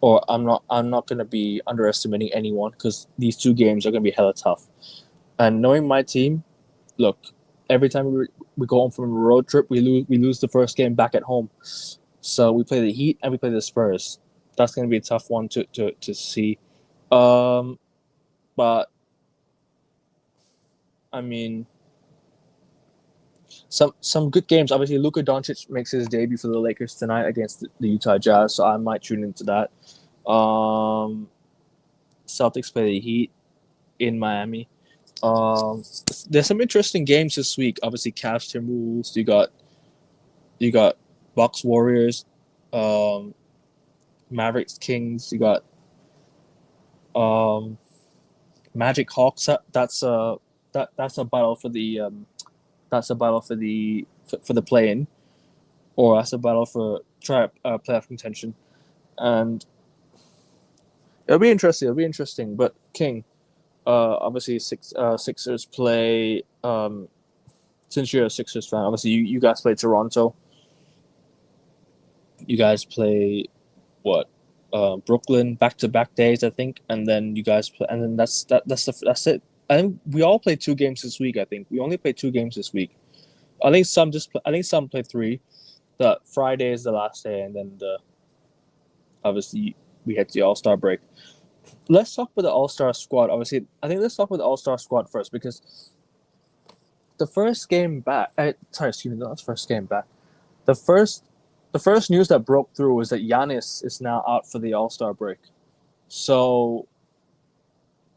Or I'm not going to be underestimating anyone, because these two games are going to be hella tough. And knowing my team, look, every time we go home from a road trip, we lose the first game back at home. So we play the Heat and we play the Spurs. That's going to be a tough one to see. But I mean, some good games. Obviously, Luka Doncic makes his debut for the Lakers tonight against the Utah Jazz, so I might tune into that. Celtics play the Heat in Miami. There's some interesting games this week. Obviously, Cavs Timberwolves. You got Bucks Warriors, Mavericks Kings. You got Magic Hawks. That's a battle for the play-in, or that's a battle for playoff contention, and it'll be interesting. But King, obviously Sixers play. Since you're a Sixers fan, obviously you guys play Toronto. You guys play Brooklyn back-to-back days, I think, and then you guys play, and then that's it. I think we all played 2 games this week. I think we only played 2 games this week. I think some play 3. The Friday is the last day, and then obviously we had the All-Star break. Let's talk about the All-Star squad. Obviously, I think let's talk about the All-Star squad first, because the first game back. Not the first game back. The first news that broke through was that Giannis is now out for the All-Star break. So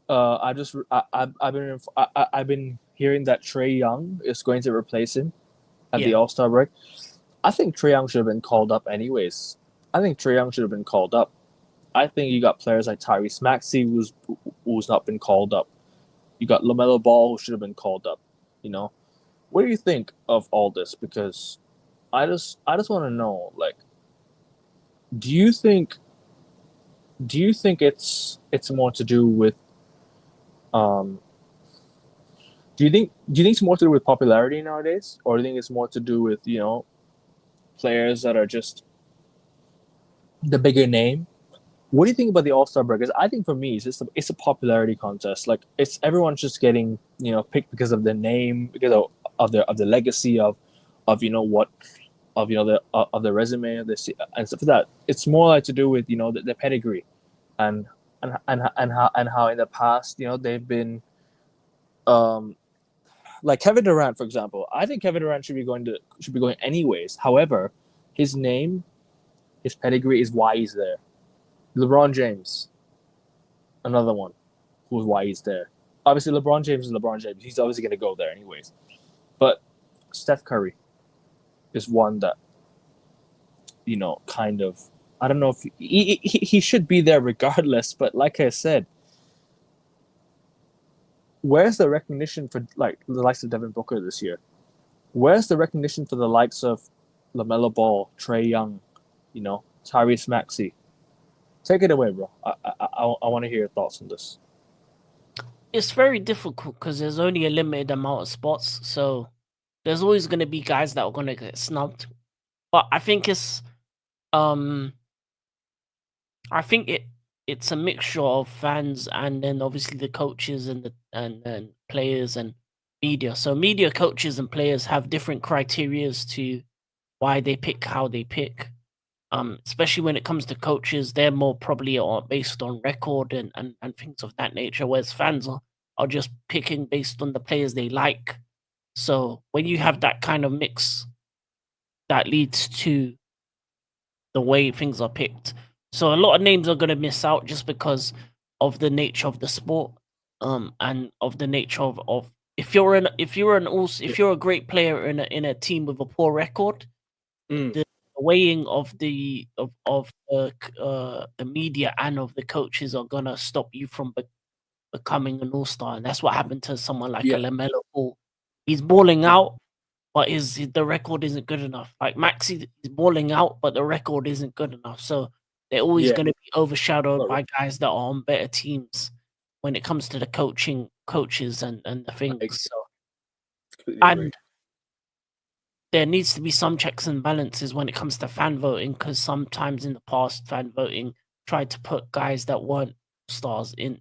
I've been hearing that Trae Young is going to replace him at the All-Star break. I think Trae Young should have been called up anyways. I think you got players like Tyrese Maxey who's not been called up. You got LaMelo Ball, who should have been called up. You know, what do you think of all this? Because I just want to know, do you think it's more to do with do you think it's more to do with popularity nowadays, or do you think it's more to do with players that are just the bigger name? What do you think about the All-Star break? Because I think for me, it's a popularity contest. Everyone's just getting picked because of their name, because of the legacy of of what of the of the resume of this and stuff like that. It's more like to do with the pedigree, and how in the past they've been like Kevin Durant, for example. I think Kevin Durant should be going anyways. However, his name, his pedigree is why he's there. LeBron James, another one, who's why he's there. Obviously, LeBron James is LeBron James. He's obviously going to go there anyways. But Steph Curry is one that, kind of, I don't know if he should be there regardless. But like I said, where's the recognition for like the likes of Devin Booker this year? Where's the recognition for the likes of LaMelo Ball, Trae Young, Tyrese Maxey? Take it away, bro. I want to hear your thoughts on this.
It's very difficult because there's only a limited amount of spots, so there's always going to be guys that are going to get snubbed. But I think it's it's a mixture of fans and then obviously the coaches and players and media. So media, coaches, and players have different criterias to why they pick how they pick. Especially when it comes to coaches, they're more probably based on record and things of that nature, whereas fans are just picking based on the players they like. So when you have that kind of mix, that leads to the way things are picked. So a lot of names are going to miss out just because of the nature of the sport, and of the nature of if you're a great player in a team with a poor record, the weighing of the media and of the coaches are gonna stop you from becoming an all-star, and that's what happened to someone like a LaMelo Ball. He's balling out, but the record isn't good enough. Like Maxey is balling out, but the record isn't good enough. So they're always going to be overshadowed by guys that are on better teams when it comes to the coaches and the things. So, and there needs to be some checks and balances when it comes to fan voting, because sometimes in the past, fan voting tried to put guys that weren't stars in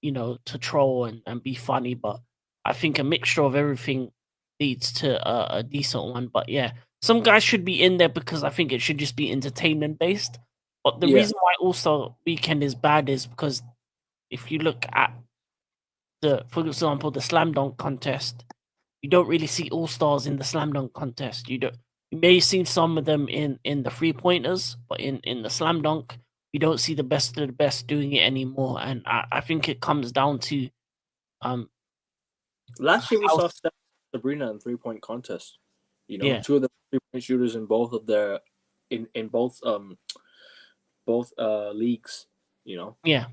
to troll and be funny. But I think a mixture of everything leads to a decent one. But yeah, some guys should be in there because I think it should just be entertainment based. But the reason why All-Star Weekend is bad is because if you look at for example, the slam dunk contest, you don't really see all-stars in the slam dunk contest. You may see some of them in the 3-pointers, but in the slam dunk, you don't see the best of the best doing it anymore. And I think it comes down to
last year we saw Sabrina in 3-point contest. Two of the 3-point shooters in both of their in both leagues.
Yeah,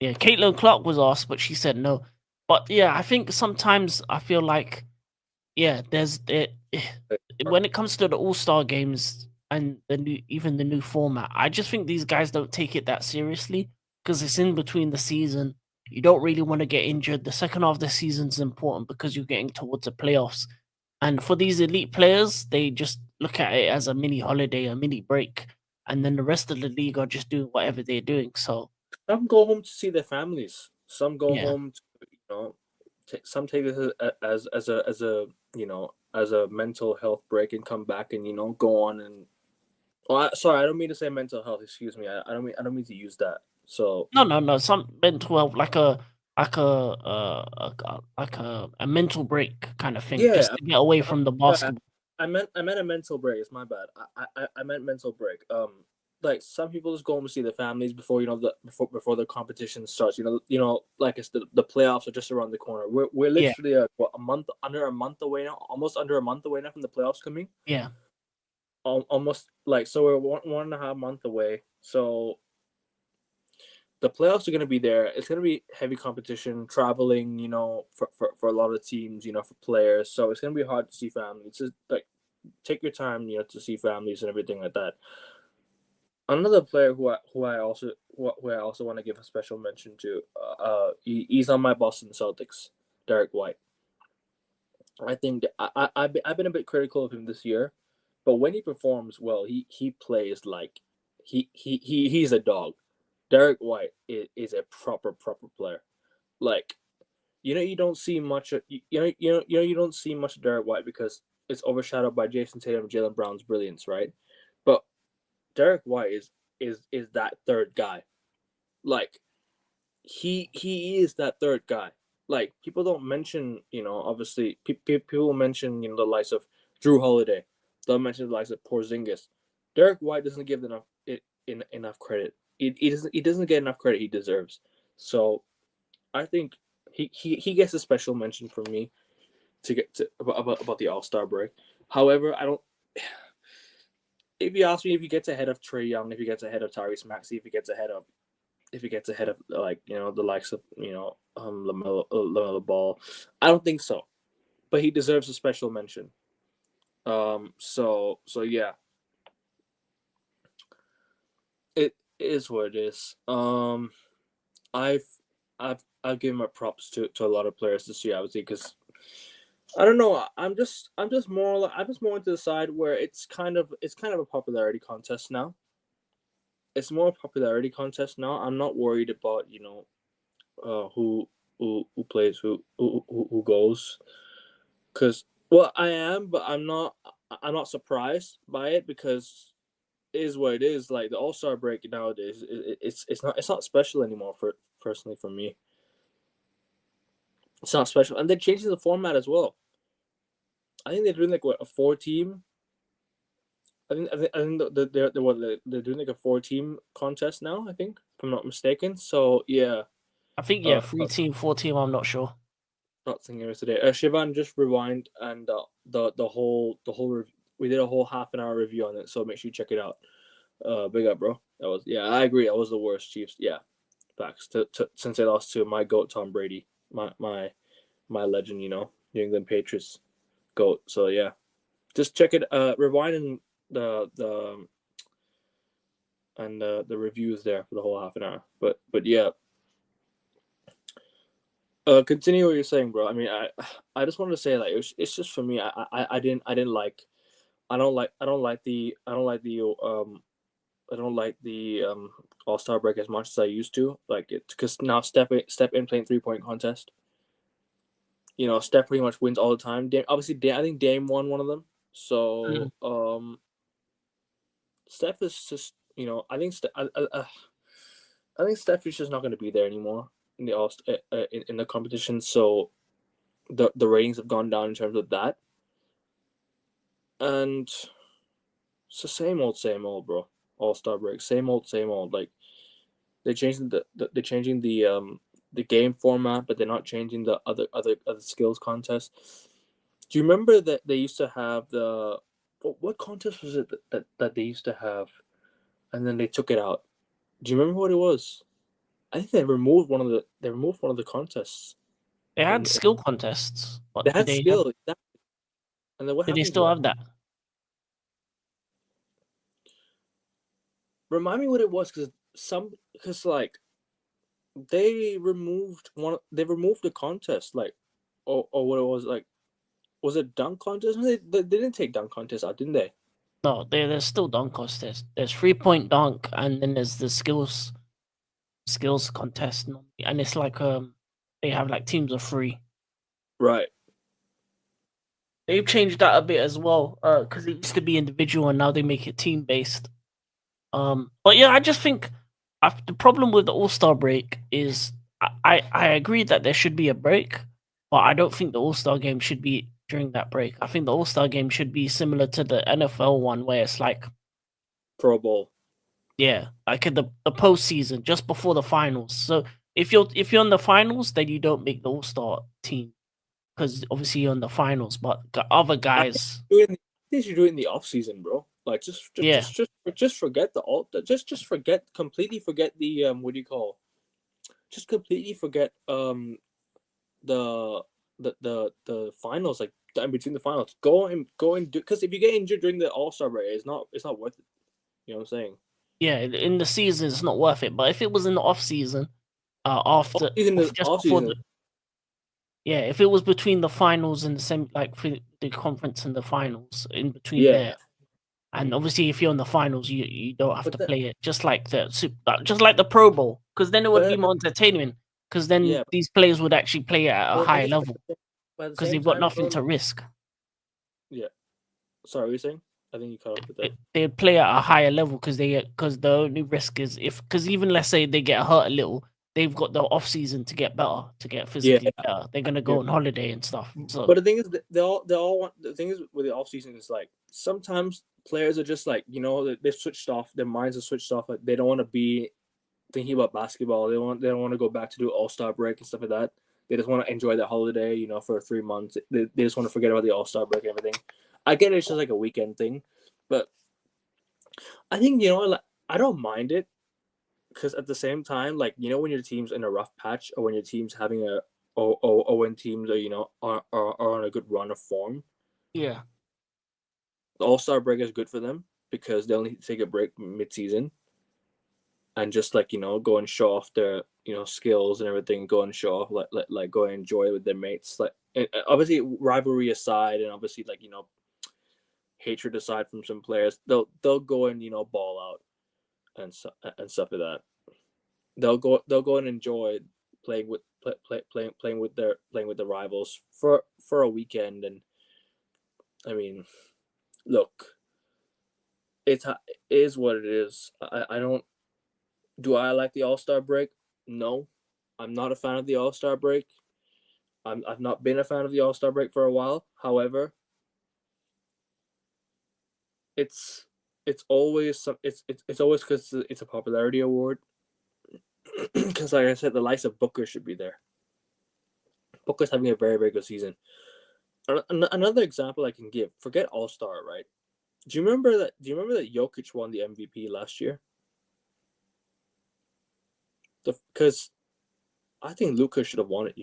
Caitlin Clark was asked, but she said no. But yeah, I think sometimes I feel like, there's when it comes to the All-Star games and even the new format, I just think these guys don't take it that seriously because it's in between the season. You don't really want to get injured. The second half of the season is important because you're getting towards the playoffs. And for these elite players, they just look at it as a mini holiday, a mini break, and then the rest of the league are just doing whatever they're doing. So
some go home to see their families. Some go home to, some take it as a mental health break and come back and go on and. Oh, sorry, I don't mean to say mental health. Excuse me. I don't mean to use that. So
no. Some mental health, like a mental break kind of thing, just to get away from the basketball.
I meant a mental break. It's my bad. I meant mental break. Like some people just go home to see their families before before the competition starts. Like it's the playoffs are just around the corner. We're literally under a month away now, almost under a month away now from the playoffs coming.
Yeah.
Almost so we're 1.5 months away. So the playoffs are going to be there. It's going to be heavy competition, traveling, for a lot of teams, for players. So it's going to be hard to see families. Just like take your time, to see families and everything like that. Another player who I also want to give a special mention to, he's on my Boston Celtics, Derek White. I think I've been a bit critical of him this year, but when he performs well, he plays like he's a dog. Derek White is a proper player. Like, you don't see much. You don't see much of Derek White because it's overshadowed by Jason Tatum and Jaylen Brown's brilliance, right? But Derek White is that third guy. Like he is that third guy. Like people don't mention, obviously people mention, the likes of Drew Holiday. They'll mention the likes of Porzingis. Derek White doesn't give enough credit. He doesn't get enough credit he deserves. So I think he gets a special mention from me to get to about the All-Star break. However, I don't. If you ask me if he gets ahead of Trae Young, if he gets ahead of Tyrese Maxey, if he gets ahead of like the likes of LaMelo Ball, I don't think so. But he deserves a special mention. So yeah. It is what it is. I've given my props to a lot of players this year, obviously, because I don't know. I'm just more into the side where it's kind of a popularity contest now. It's more a popularity contest now. I'm not worried about who plays who goes, because I am, but I'm not surprised by it because it is what it is. Like the All-Star break nowadays, it's not special anymore personally for me. It's not special, and they're changing the format as well. I think they're doing like a 4-team. I think they're doing like a 4-team contest now. I think, if I'm not mistaken. So yeah,
I think 3-team, 4-team. I'm not sure.
Not thinking of it today. Shivan, just rewind and the whole we did a whole half-an-hour review on it. So make sure you check it out. Big up, bro. That was I agree. That was the worst Chiefs. Yeah, facts. Since they lost to my GOAT Tom Brady, my legend, New England Patriots GOAT. So yeah, just check it. Rewind and the reviews there for the whole half an hour. But yeah. Continue what you're saying, bro. I mean, I just wanted to say like it's just for me. I don't like the All-Star break as much as I used to. Like it because now Steph in playing 3-point contest. Steph pretty much wins all the time. Obviously, I think Dame won one of them. So Steph is just I think Steph is just not going to be there anymore in the in the competition. So the ratings have gone down in terms of that, and it's the same old, bro. All-Star break, same old. Like they're changing the game format, but they're not changing the other skills contests. Do you remember that they used to have what contest was it that they used to have, and then they took it out? Do you remember what it was? I think they removed one of the contests.
They had skill contests. But
they had skill. And then what
did they still have that?
Remind me what it was, because like they removed the contest, like or what it was, like was it dunk contest? They didn't take dunk contest out, didn't they?
No, there's still dunk contest. There's 3-point dunk, and then there's the skills contest, and it's like they have like teams of 3.
Right.
They've changed that a bit as well, because it used to be individual, and now they make it team based. But yeah, I just think the problem with the All-Star break is I agree that there should be a break, but I don't think the All-Star game should be during that break. I think the All-Star game should be similar to the NFL one, where it's like
Pro Bowl.
Yeah, like in the postseason, just before the finals. So if you're in the finals, then you don't make the All-Star team because obviously you're in the finals. But other guys,
I think you should do it in the off season, bro. Like just forget completely forget the what do you call? Just completely forget the finals, like in between the finals. Go and do, because if you get injured during the All-Star break, it's not worth it. You know what I'm saying?
Yeah, in the season it's not worth it. But if it was in the off season, after if it was between the finals and the conference and the finals, in between there, and obviously if you're in the finals, you don't have to play it, just like the Pro Bowl, because then it would be more entertainment. Because then these players would actually play at a higher level because they've got nothing to risk.
Yeah, Sorry, what were you saying? I think you cut off with that.
They play at a higher level because the only risk is because even let's say they get hurt a little, they've got the off season to get better, to get physically better. They're gonna go on holiday and stuff. So,
but the thing is, they all want. The thing is with the off season is like sometimes players are just like they've switched off. Their minds are switched off. Like, they don't want to be thinking about basketball. They don't want to go back to do All-Star break and stuff like that. They just want to enjoy their holiday, for 3 months. They just want to forget about the All-Star break and everything. I get it's just like a weekend thing, but I think I don't mind it because at the same time, like when your team's in a rough patch or when your team's having a or when teams are on a good run of form,
yeah,
the All-Star break is good for them because they'll need to take a break mid-season and just go and show off their skills and everything, go and show off like go and enjoy with their mates, like obviously rivalry aside and obviously hatred aside from some players, they'll go and ball out and stuff like that. They'll go and enjoy playing with the rivals for a weekend. And I mean, look, it is what it is. I don't. Do I like the All-Star break? No, I'm not a fan of the All-Star break. I've not been a fan of the All-Star break for a while. However, it's always because it's a popularity award. Because like I said, the likes of Booker should be there. Booker's having a very, very good season. Another example I can give. Forget All-Star, right? Do you remember that Jokic won the MVP last year? Because I think Luka should have won it,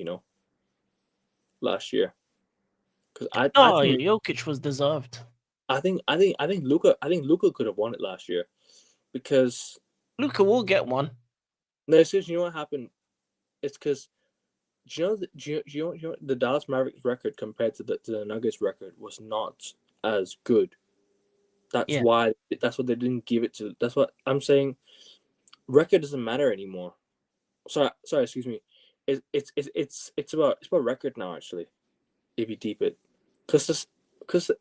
last year. Because I think
Jokic was deserved.
I think Luka could have won it last year, because
Luka will get one.
No, it's because you know what happened. It's because the Dallas Mavericks record compared to the Nuggets record was not as good. That's why. That's what they didn't give it to. That's what I'm saying. Record doesn't matter anymore. Sorry. Excuse me. It's about record now, actually. If you deep it, because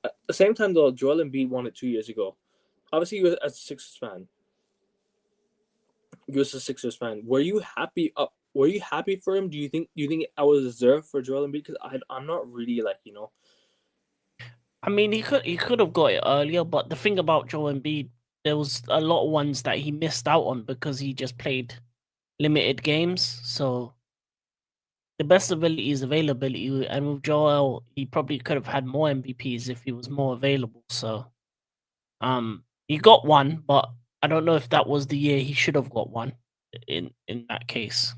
at the same time though, Joel Embiid won it 2 years ago. Obviously, you as a Sixers fan. You as a Sixers fan, were you happy? Were you happy for him? Do you think I was deserved for Joel Embiid? Because I'm not really
I mean, he could have got it earlier, but the thing about Joel Embiid, there was a lot of ones that he missed out on because he just played limited games. So the best ability is availability, and with Joel, he probably could have had more MVPs if he was more available. So, he got one, but I don't know if that was the year he should have got one. In that case,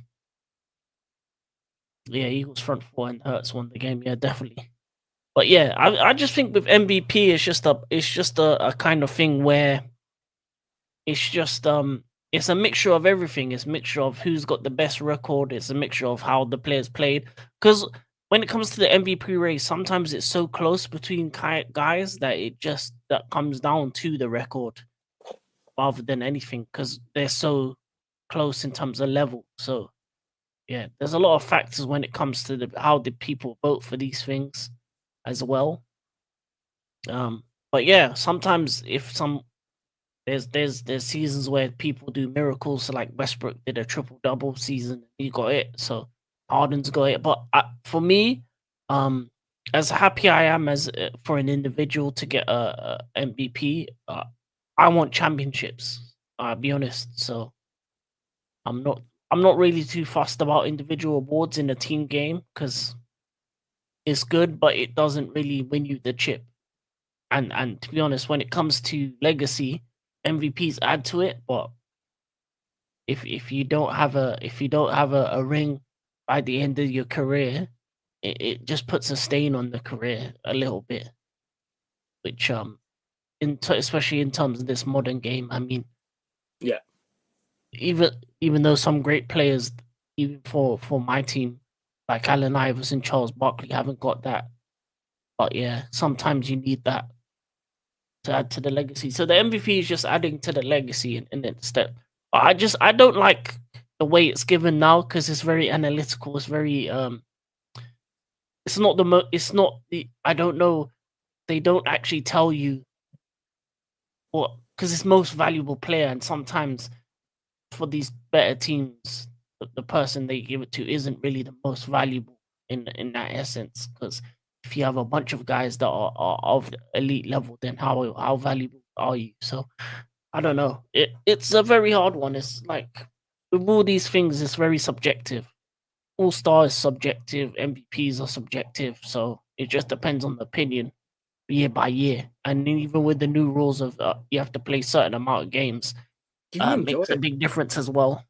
yeah, Eagles front four and Hurts won the game. Yeah, definitely. But yeah, I just think with MVP, it's just a kind of thing where it's just it's a mixture of everything. It's a mixture of who's got the best record. It's a mixture of how the players played. Because when it comes to the MVP race, sometimes it's so close between guys that that comes down to the record rather than anything, because they're so close in terms of level. So yeah, there's a lot of factors when it comes to how the people vote for these things as well. But yeah, sometimes if there's seasons where people do miracles. So like Westbrook did a triple double season, he got it. So Harden's got it. But for me, as happy I am as for an individual to get a MVP, I want championships. I'll be honest. So I'm not really too fussed about individual awards in a team game because it's good, but it doesn't really win you the chip. And to be honest, when it comes to legacy, MVPs add to it, but if you don't have a ring by the end of your career, it just puts a stain on the career a little bit. Which especially in terms of this modern game, I mean,
yeah,
even though some great players, even for my team, like Allen Iverson, Charles Barkley, haven't got that. But yeah, sometimes you need that to add to the legacy. So the MVP is just adding to the legacy in that step. I don't like the way it's given now because it's very analytical. It's very it's not the I don't know they don't actually tell you what, because it's most valuable player, and sometimes for these better teams, the person they give it to isn't really the most valuable in that essence. Because if you have a bunch of guys that are of the elite level, then how valuable are you? So I don't know. It's a very hard one. It's like with all these things, it's very subjective. All star is subjective, MVPs are subjective, so it just depends on the opinion year by year. And then even with the new rules of you have to play certain amount of games,
Do you enjoy
makes a
it?
big difference as well.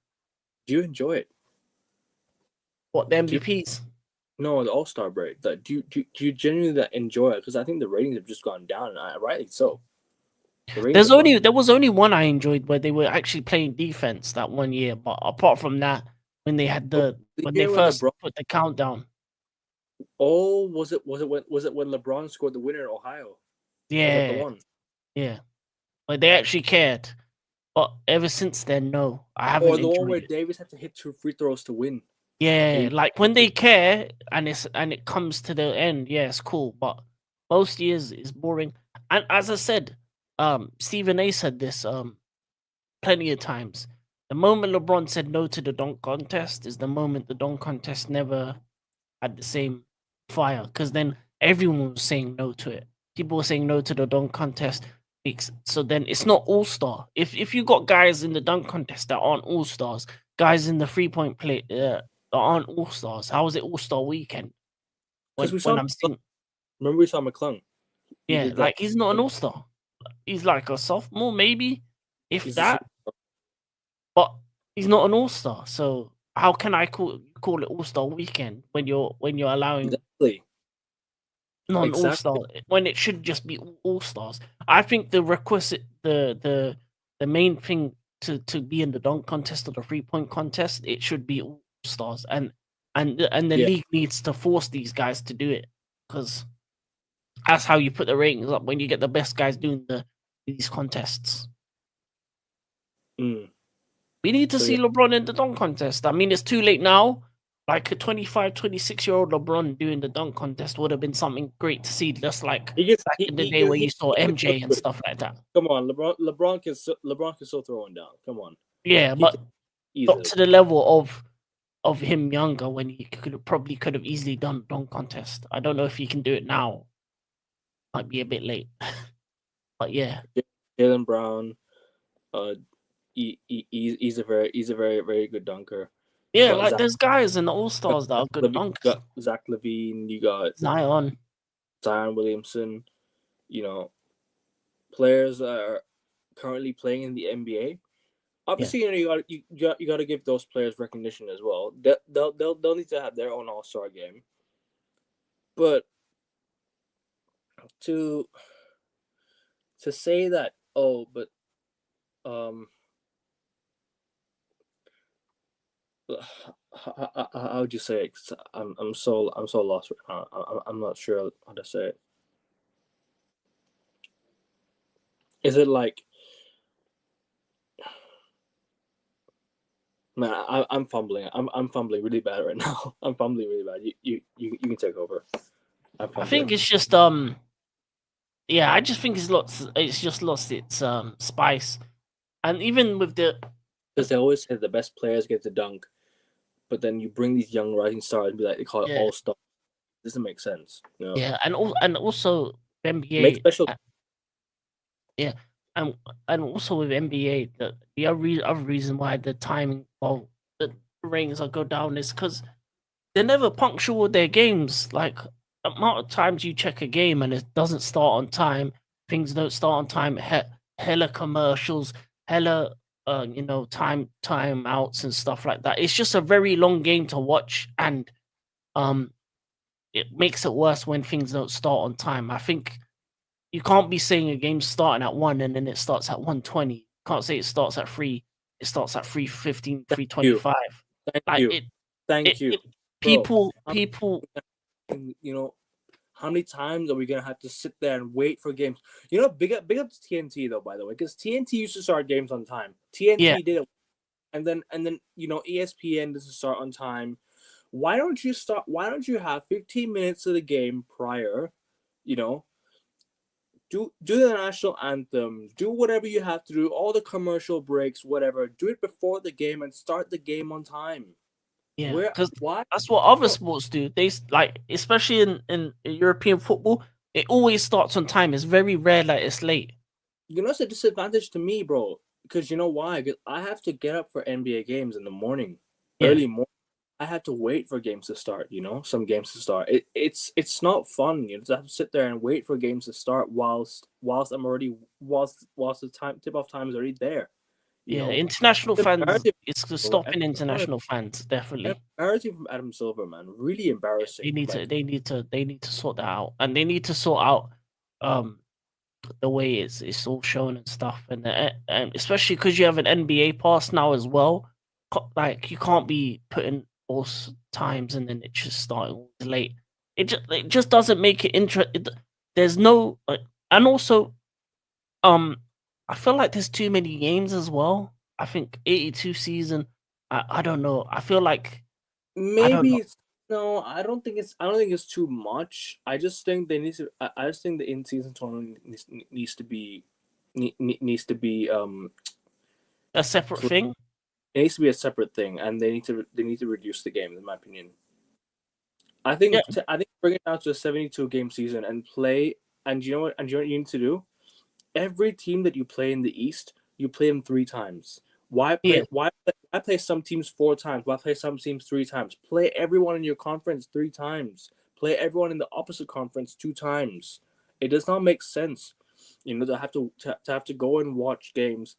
Do you enjoy it?
What the
Do you
MVPs?
No, the All Star break. Do you genuinely enjoy it? Because I think the ratings have just gone down, and rightly so. The ratings have gone.
There was only one I enjoyed where they were actually playing defense that one year, but apart from that, when they had
The
when they
year when
first
LeBron.
put the countdown,
Oh, was it when LeBron scored the winner in Ohio? Was that the
yeah,
one?
yeah, like they actually cared. But ever since then, no, I
Or
haven't
the one
enjoyed
where
it.
Davis had to hit 2 free throws to win?
Yeah,
And
like when they care and it comes to the end, yeah, it's cool. But most years is boring. And as I said, Stephen A said this plenty of times. The moment LeBron said no to the dunk contest is the moment the dunk contest never had the same fire. Because then everyone was saying no to it. People were saying no to the dunk contest. So then it's not all star. If you got guys in the dunk contest that aren't all stars, guys in the 3 point play that aren't all stars, how is it all star weekend?
because we
When
saw,
I'm seeing,
remember we saw McClung. He
yeah,
did that.
like he's not an all star. He's like a sophomore, maybe, if
He's a
that.
super.
But he's not an all star. So how can I call it all star weekend when you're allowing
Exactly.
non all
Exactly.
star when it should just be all stars? I think the requisite the main thing to be in the dunk contest or the 3 point contest, it should be all stars, and the
Yeah.
league needs to force these guys to do it because that's how you put the ratings up when you get the best guys doing these contests.
Mm.
We need to
So yeah,
see LeBron in the dunk contest. I mean, it's too late now. Like a 25, 26-year-old LeBron doing the dunk contest would have been something great to see, just like
he gets
back
he
in the
he
day
gets
where
he,
you saw
he
MJ and stuff like that.
Come on, LeBron can still throw him down. Come on,
Yeah,
he can
but not
easily.
to the level of him younger when he could have easily done dunk contest. I don't know if he can do it now. Might be a bit late. But yeah.
Jalen Brown, uh, he's a very very good dunker. You
Yeah,
got
like there's guys in the All Stars that are good
You
dunkers.
got Zach Levine, you got
Zion.
Zion Williamson. You know, players that are currently playing in the NBA.
Yeah.
Obviously, you got to give those players recognition as well. They'll need to have their own All-Star game. But to say that, oh, but um, how would you say it? 'Cause I'm so lost right now. I'm not sure how to say it. Is it like, man? I'm fumbling. I'm fumbling really bad right now. I'm fumbling really bad. You can take over. I'm
I think
fumbling.
it's just yeah, I just think it's just lost its spice. And even with the
Because they always say the best players get to dunk, but then you bring these young rising stars and be like, they call it
yeah,
all star. Doesn't make sense. You know,
yeah, and also
make
NBA
special.
yeah, and also with NBA the other reason why the timing well the ratings are go down is because they're never punctual with their games. Like the amount of times you check a game and it doesn't start on time, things don't start on time, hella commercials, hella time outs and stuff like that. It's just a very long game to watch, and um it makes it worse when things don't start on time. I think you can't be saying a game's starting at 1 and then it starts at 1:20. Can't say it starts at 3. It starts at 3:15,
Thank you.
3:25.
Thank
Like
you. Thank
it
you, bro.
people
You know, how many times are we gonna have to sit there and wait for games? You know, big up to TNT though, by the way, because TNT used to start games on time.
yeah.
TNT did it, and then ESPN doesn't start on time. Why don't you have 15 minutes of the game prior? You know, do the national anthem, do whatever you have to do, all the commercial breaks, whatever. Do it before the game and start the game on time.
Yeah,
Where
because
why?
that's what other
Bro,
sports do. Like, especially in European football, it always starts on time. It's very rare that it's late.
you know it's a disadvantage to me, bro. Because you know why? 'Cause I have to get up for NBA games in the morning,
Yeah,
early morning. I have to wait for games to start. Some games to start. It's not fun. To have to sit there and wait for games to start whilst I'm already whilst the tip off time is already there. You
yeah.
know,
International
it's
fans,
embarrassing,
it's the
bro.
stopping international fans definitely.
Embarrassing from Adam Silver, man. Really embarrassing.
They need to,
Like,
they need to sort that out, and they need to sort out um the way it's all shown and stuff, and especially because you have an NBA pass now as well. Like you can't be putting false times and then it just starting all late. It just doesn't make it interesting. There's no and also I feel like there's too many games as well. I think 82 season. I don't know. I feel like I don't
maybe
know.
it's no. I don't think it's too much. I just think they need to. I just think the in season tournament needs to be needs to be
A separate
pl-
thing.
it needs to be a separate thing, and they need to reduce the game, in my opinion.
Yeah,
I think bring it down to a 72 game season and play. And you know what you need to do? Every team that you play in the East, you play them 3 times. Why
yeah,
play? Why play some teams 4 times? Why play some teams 3 times? Play everyone in your conference 3 times. Play everyone in the opposite conference 2 times. It does not make sense, to have to go and watch games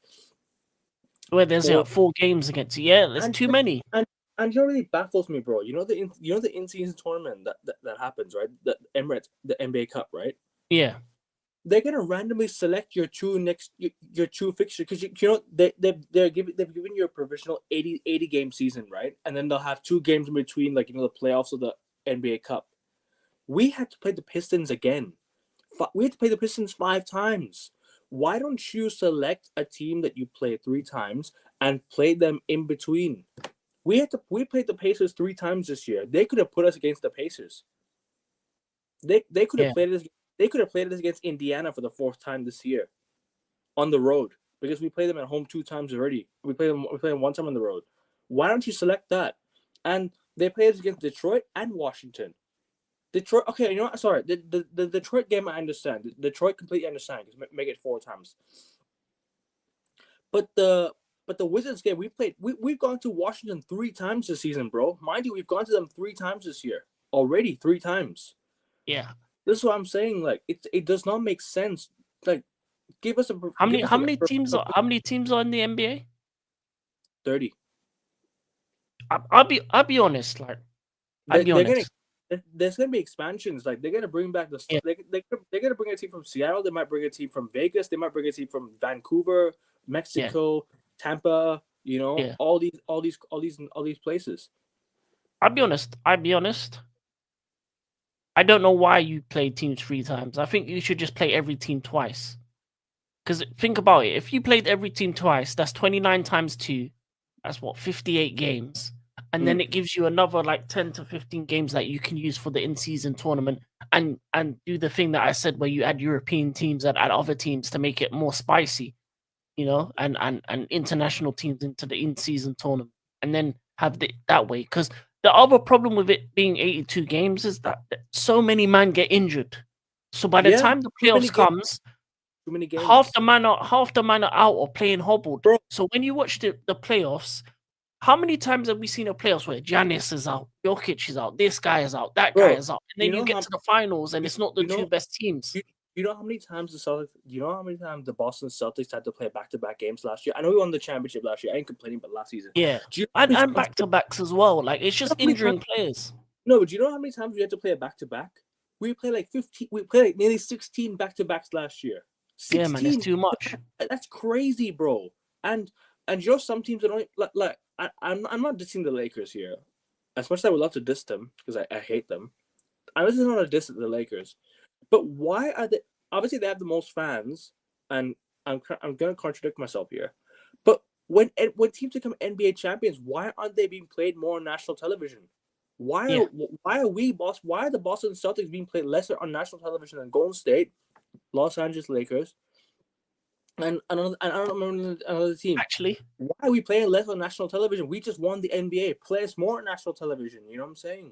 where there's
for
four games against you. Yeah, there's
and
too many.
and and you know what really baffles me, bro. The in season tournament that happens, right? The Emirates, the NBA Cup, right?
Yeah,
They're gonna randomly select your two fixtures because they've given you a provisional 80 game season, right? And then they'll have 2 games in between, like the playoffs of the NBA Cup. We had to play the Pistons again. We had to play the Pistons 5 times. Why don't you select a team that you play 3 times and play them in between? We played the Pacers 3 times this year. They could have put us against the Pacers. They could have
yeah.
played us. They could have played us against Indiana for the 4th time this year on the road because we played them at home 2 times already. We played them 1 time on the road. Why don't you select that? And they played us against Detroit and Washington. Detroit. Okay, you know what? Sorry, the Detroit game I understand. Detroit completely understand because make it 4 times. But the Wizards game we've gone to Washington 3 times this season, bro. Mind you, we've gone to them 3 times this year already. 3 times.
Yeah.
This is what I'm saying. Like it does not make sense. Like give us a
How
give
many
us
how
like
many teams
a
are how many teams are in the NBA?
30.
I'll be honest, like I'll be
They're gonna
honest.
there's gonna be expansions. Like they're gonna bring back the
Yeah,
they're gonna bring a team from Seattle. They might bring a team from Vegas. They might bring a team from Vancouver,
yeah,
Mexico, Tampa.
yeah.
All these places.
I'll be honest. I'll be honest. I don't know why you play teams 3 times. I think you should just play every team twice. Because think about it. If you played every team twice, that's 29 times 2. That's what, 58 games. And then
Mm.
it gives you another like 10 to 15 games that you can use for the in-season tournament and do the thing that I said where you add European teams and add other teams to make it more spicy, and international teams into the in-season tournament. And then have that way. Because the other problem with it being 82 games is that so many men get injured. So by the
Yeah,
time the
too many
playoffs
games.
comes,
Too many
half
games,
the man are out or playing hobbled.
bro.
So when you watch the playoffs, how many times have we seen a playoffs where Giannis is out, Jokic is out, this guy is out, that guy
Bro,
is out, and
you
then you
know
get
how
to the finals and
you,
it's not the
you
two
know
best teams?
you, you know how many times the Celtics you know how many times the Boston Celtics had to play back-to-back games last year? I know we won the championship last year. I ain't complaining, but last season.
Yeah,
Do you know how
and
many
back to backs as well. Like it's just
times
injuring players.
No, but do you know how many times we had to play a back-to-back? We played like 15 we played like nearly 16 back-to-backs last year.
Yeah, man, it's
16.
too much.
That's crazy, bro. And some teams that don't like I'm not dissing the Lakers here. As much as I would love to diss them because I hate them. I'm just not a diss at the Lakers. But why are they? Obviously, they have the most fans, and I'm gonna contradict myself here. But when teams become NBA champions, why aren't they being played more on national television? Why
Yeah,
are why are we boss? Why are the Boston Celtics being played lesser on national television than Golden State, Los Angeles Lakers, and I don't remember another team.
Actually,
Why are we playing less on national television? We just won the NBA. Play us more on national television. You know what I'm saying?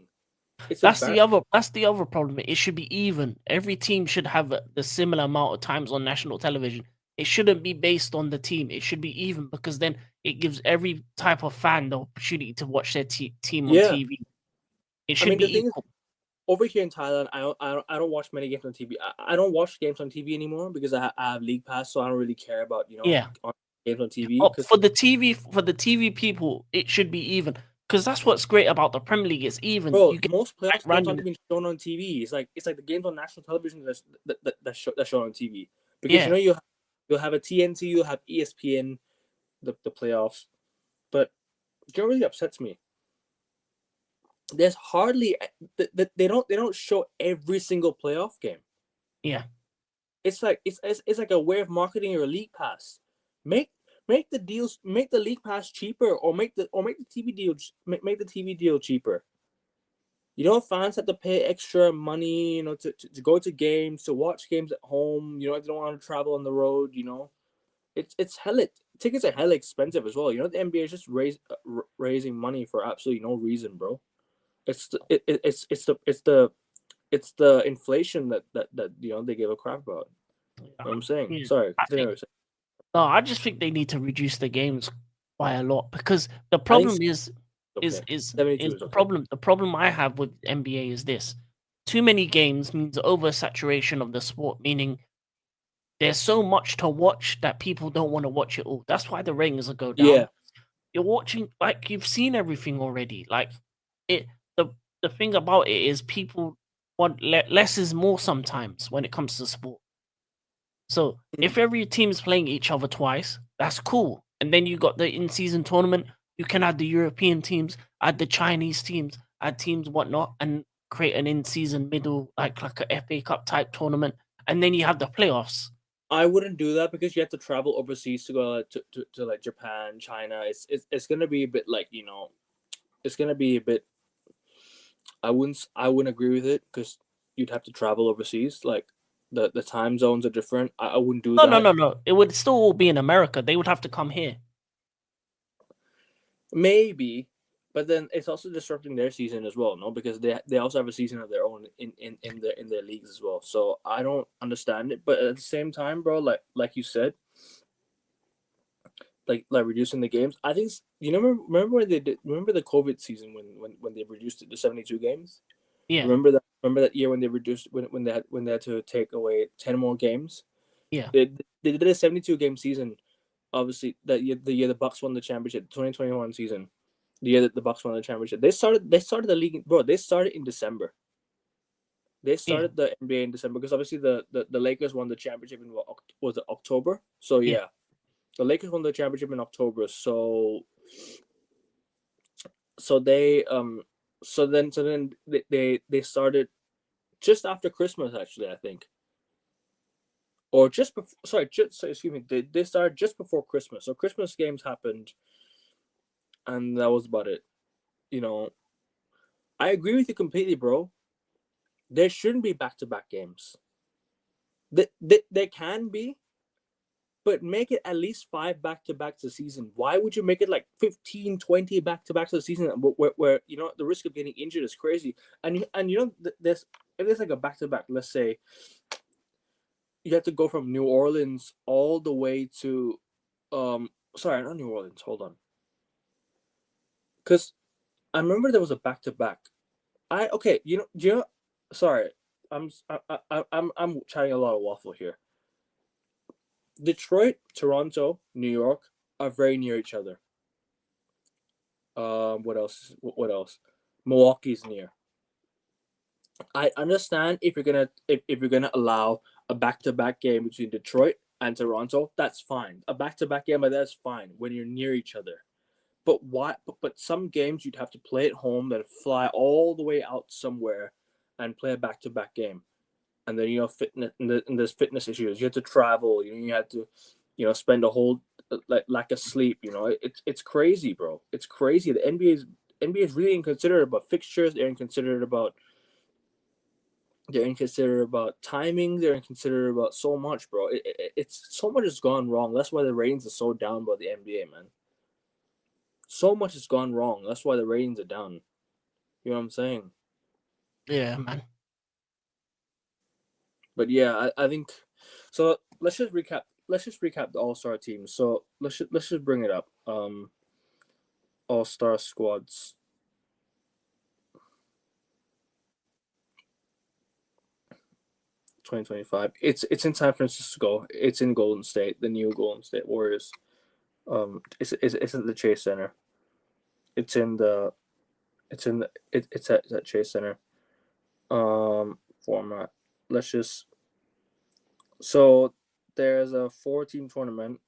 It's
that's the
embarrassing.
other problem. It should be even. Every team should have the similar amount of times on national television. It shouldn't be based on the team. It should be even because then it gives every type of fan the opportunity to watch their team on
Yeah,
TV. It
I
should
mean the
be
thing is,
equal.
over here in Thailand, I don't watch many games on TV. I don't watch games on TV anymore because I have League Pass, so I don't really care about
Yeah.
games on TV.
Oh,
Because
for the TV people, it should be even because that's what's great about the Premier League. It's even.
bro,
You get
most
like
playoffs games aren't
random.
even shown on TV. It's like the games on national television that's shown on TV because
Yeah.
you'll have a TNT, you'll have ESPN, the playoffs, but it really upsets me. There's hardly they don't show every single playoff game.
Yeah.
It's like it's like a way of marketing your league pass. Make the deals, make the league pass cheaper, or make the TV deal make the TV deal cheaper. You know, fans have to pay extra money, you know, to go to games, to watch games at home. You know, they don't want to travel on the road. You know, it's hella tickets are hella expensive as well. You know, the NBA is just raising money for absolutely no reason, bro. It's the inflation that you know they give a crap about. You know what I'm saying?
Yeah.
Sorry,
I
continue.
think no. I just think they need to reduce the games by a lot because the
I think
problem
okay. 72
is
is
the
okay.
problem. The problem I have with NBA is this: too many games means oversaturation of the sport, meaning there's so much to watch that people don't want to watch it all. That's why the ratings will go
Yeah,
down. You're watching like you've seen everything already. Like it the the thing about it is people want less is more sometimes when it comes to sport. So if every team is playing each other twice, that's cool. And then you got the in-season tournament. You can add the European teams, add the Chinese teams, add teams whatnot, and create an in-season middle like a FA Cup type tournament. And then you have the playoffs.
I wouldn't do that because you have to travel overseas to go to like Japan, China. It's gonna be a bit like, you know, it's gonna be a bit. I wouldn't agree with it because you'd have to travel overseas. Like the time zones are different. I wouldn't do
No, no,
that.
no, no. It would still all be in America. They would have to come here.
Maybe, but then it's also disrupting their season as well, no? Because they also have a season of their own in their leagues as well. So I don't understand it, but at the same time, bro, like you said, like reducing the games. I think you remember when they did remember the COVID season when they reduced it to 72 games.
Yeah,
Remember that year when they reduced when they had to take away 10 more games.
yeah,
They did a 72 game season. Obviously, the year the Bucks won the championship, 2021 season, the year that the Bucks won the championship. They started the league, bro. They started in December. They
yeah,
started the NBA in December because obviously the Lakers won the championship in was it October? So
yeah,
yeah, the Lakers won the championship in October. So they so then they started just after Christmas, actually, I think, or just before. Excuse me. They started just before Christmas. So Christmas games happened, and that was about it. You know, I agree with you completely, bro. There shouldn't be back to back games. They can be, but make it at least 5 back to backs a season. Why would you make it like 15, 20 back to backs a season where you know the risk of getting injured is crazy? And you know there's if there's like a back to back, let's say you have to go from New Orleans all the way to sorry, not New Orleans, hold on. Cuz I remember there was a back to back. I okay, you know sorry. I'm chatting a lot of waffle here. Detroit, Toronto, New York are very near each other. What else? What else? Milwaukee's near. I understand if you're gonna allow a back to back game between Detroit and Toronto, that's fine. A back to back game, that's fine when you're near each other. But why? But some games you'd have to play at home, then fly all the way out somewhere, and play a back to back game. And then fitness and there's fitness issues. You have to travel. You have to, spend a whole lack of sleep. It's crazy, bro. It's crazy. The NBA is really inconsiderate about fixtures. They're inconsiderate about They're inconsiderate about timing. They're inconsiderate about so much, bro. It's so much has gone wrong. That's why the ratings are so down by the NBA, man. So much has gone wrong. That's why the ratings are down. You know what I'm saying?
Yeah, man.
But yeah, I think so. Let's just recap. Let's just recap the All Star team. So let's just bring it up. All Star squads. 2025. It's in San Francisco. It's in Golden State, the new Golden State Warriors. It's at the Chase Center. It's in the it's at Chase Center. Format. Let's just so there's a 4-team tournament.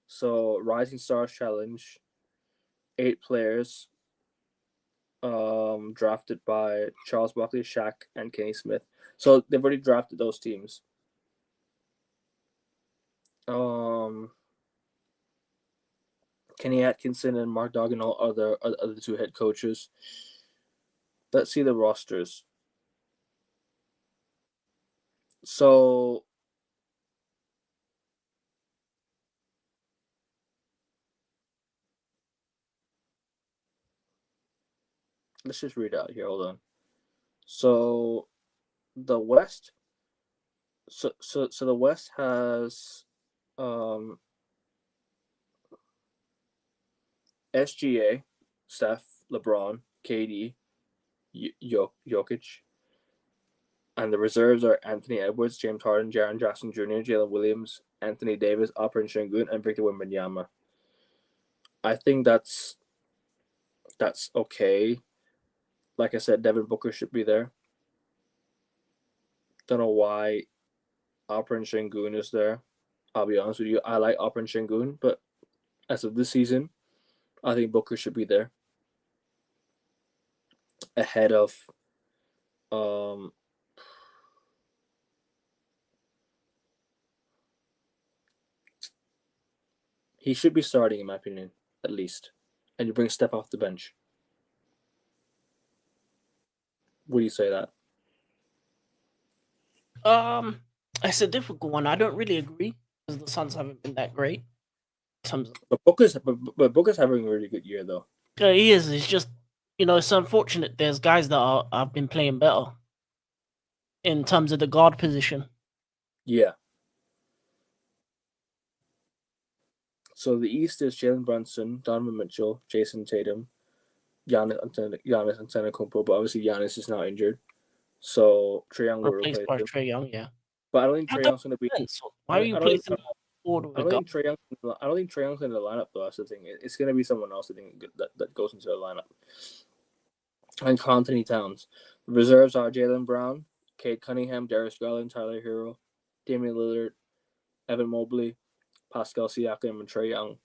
So Rising Stars Challenge, 8 players. Drafted by Charles Barkley, Shaq, and Kenny Smith. So they've already drafted those teams. Kenny Atkinson and Mark Dagnall are the 2 head coaches. Let's see the rosters. So let's just read out here. Hold on. So the West. So the West has SGA, Steph, LeBron, KD, Jokic. And the reserves are Anthony Edwards, James Harden, Jaren Jackson Jr., Jalen Williams, Anthony Davis, Alperen Sengun, and Victor Wembanyama. I think that's okay. Like I said, Devin Booker should be there. Don't know why Alperen Sengun is there. I'll be honest with you. I like Alperen Sengun, but as of this season, I think Booker should be there ahead of he should be starting, in my opinion, at least. And you bring Steph off the bench. Would you say that?
It's a difficult one. I don't really agree because the Suns haven't been that great. In terms of,
But Booker's having a really good year though.
yeah, he is. It's just it's unfortunate. There's guys that have been playing better in terms of the guard position.
Yeah. So the East is Jalen Brunson, Donovan Mitchell, Jason Tatum, Giannis Antetokounmpo, but obviously Giannis is now injured, so Trae Young will
Replaced
replace
by
him.
Trae Young, yeah.
But I don't think
How
Trae
that
Young's going to be.
makes sense. Why are you
I don't think
placing him forward with
I
a
don't
guard?
think Trae Young. I don't think Trae Young's in the lineup though. That's the thing. It's going to be someone else. I think that goes into the lineup. And Anthony Towns. The reserves are Jaylen Brown, Cade Cunningham, Darius Garland, Tyler Hero, Damian Lillard, Evan Mobley, Pascal Siakam, and Trae Young.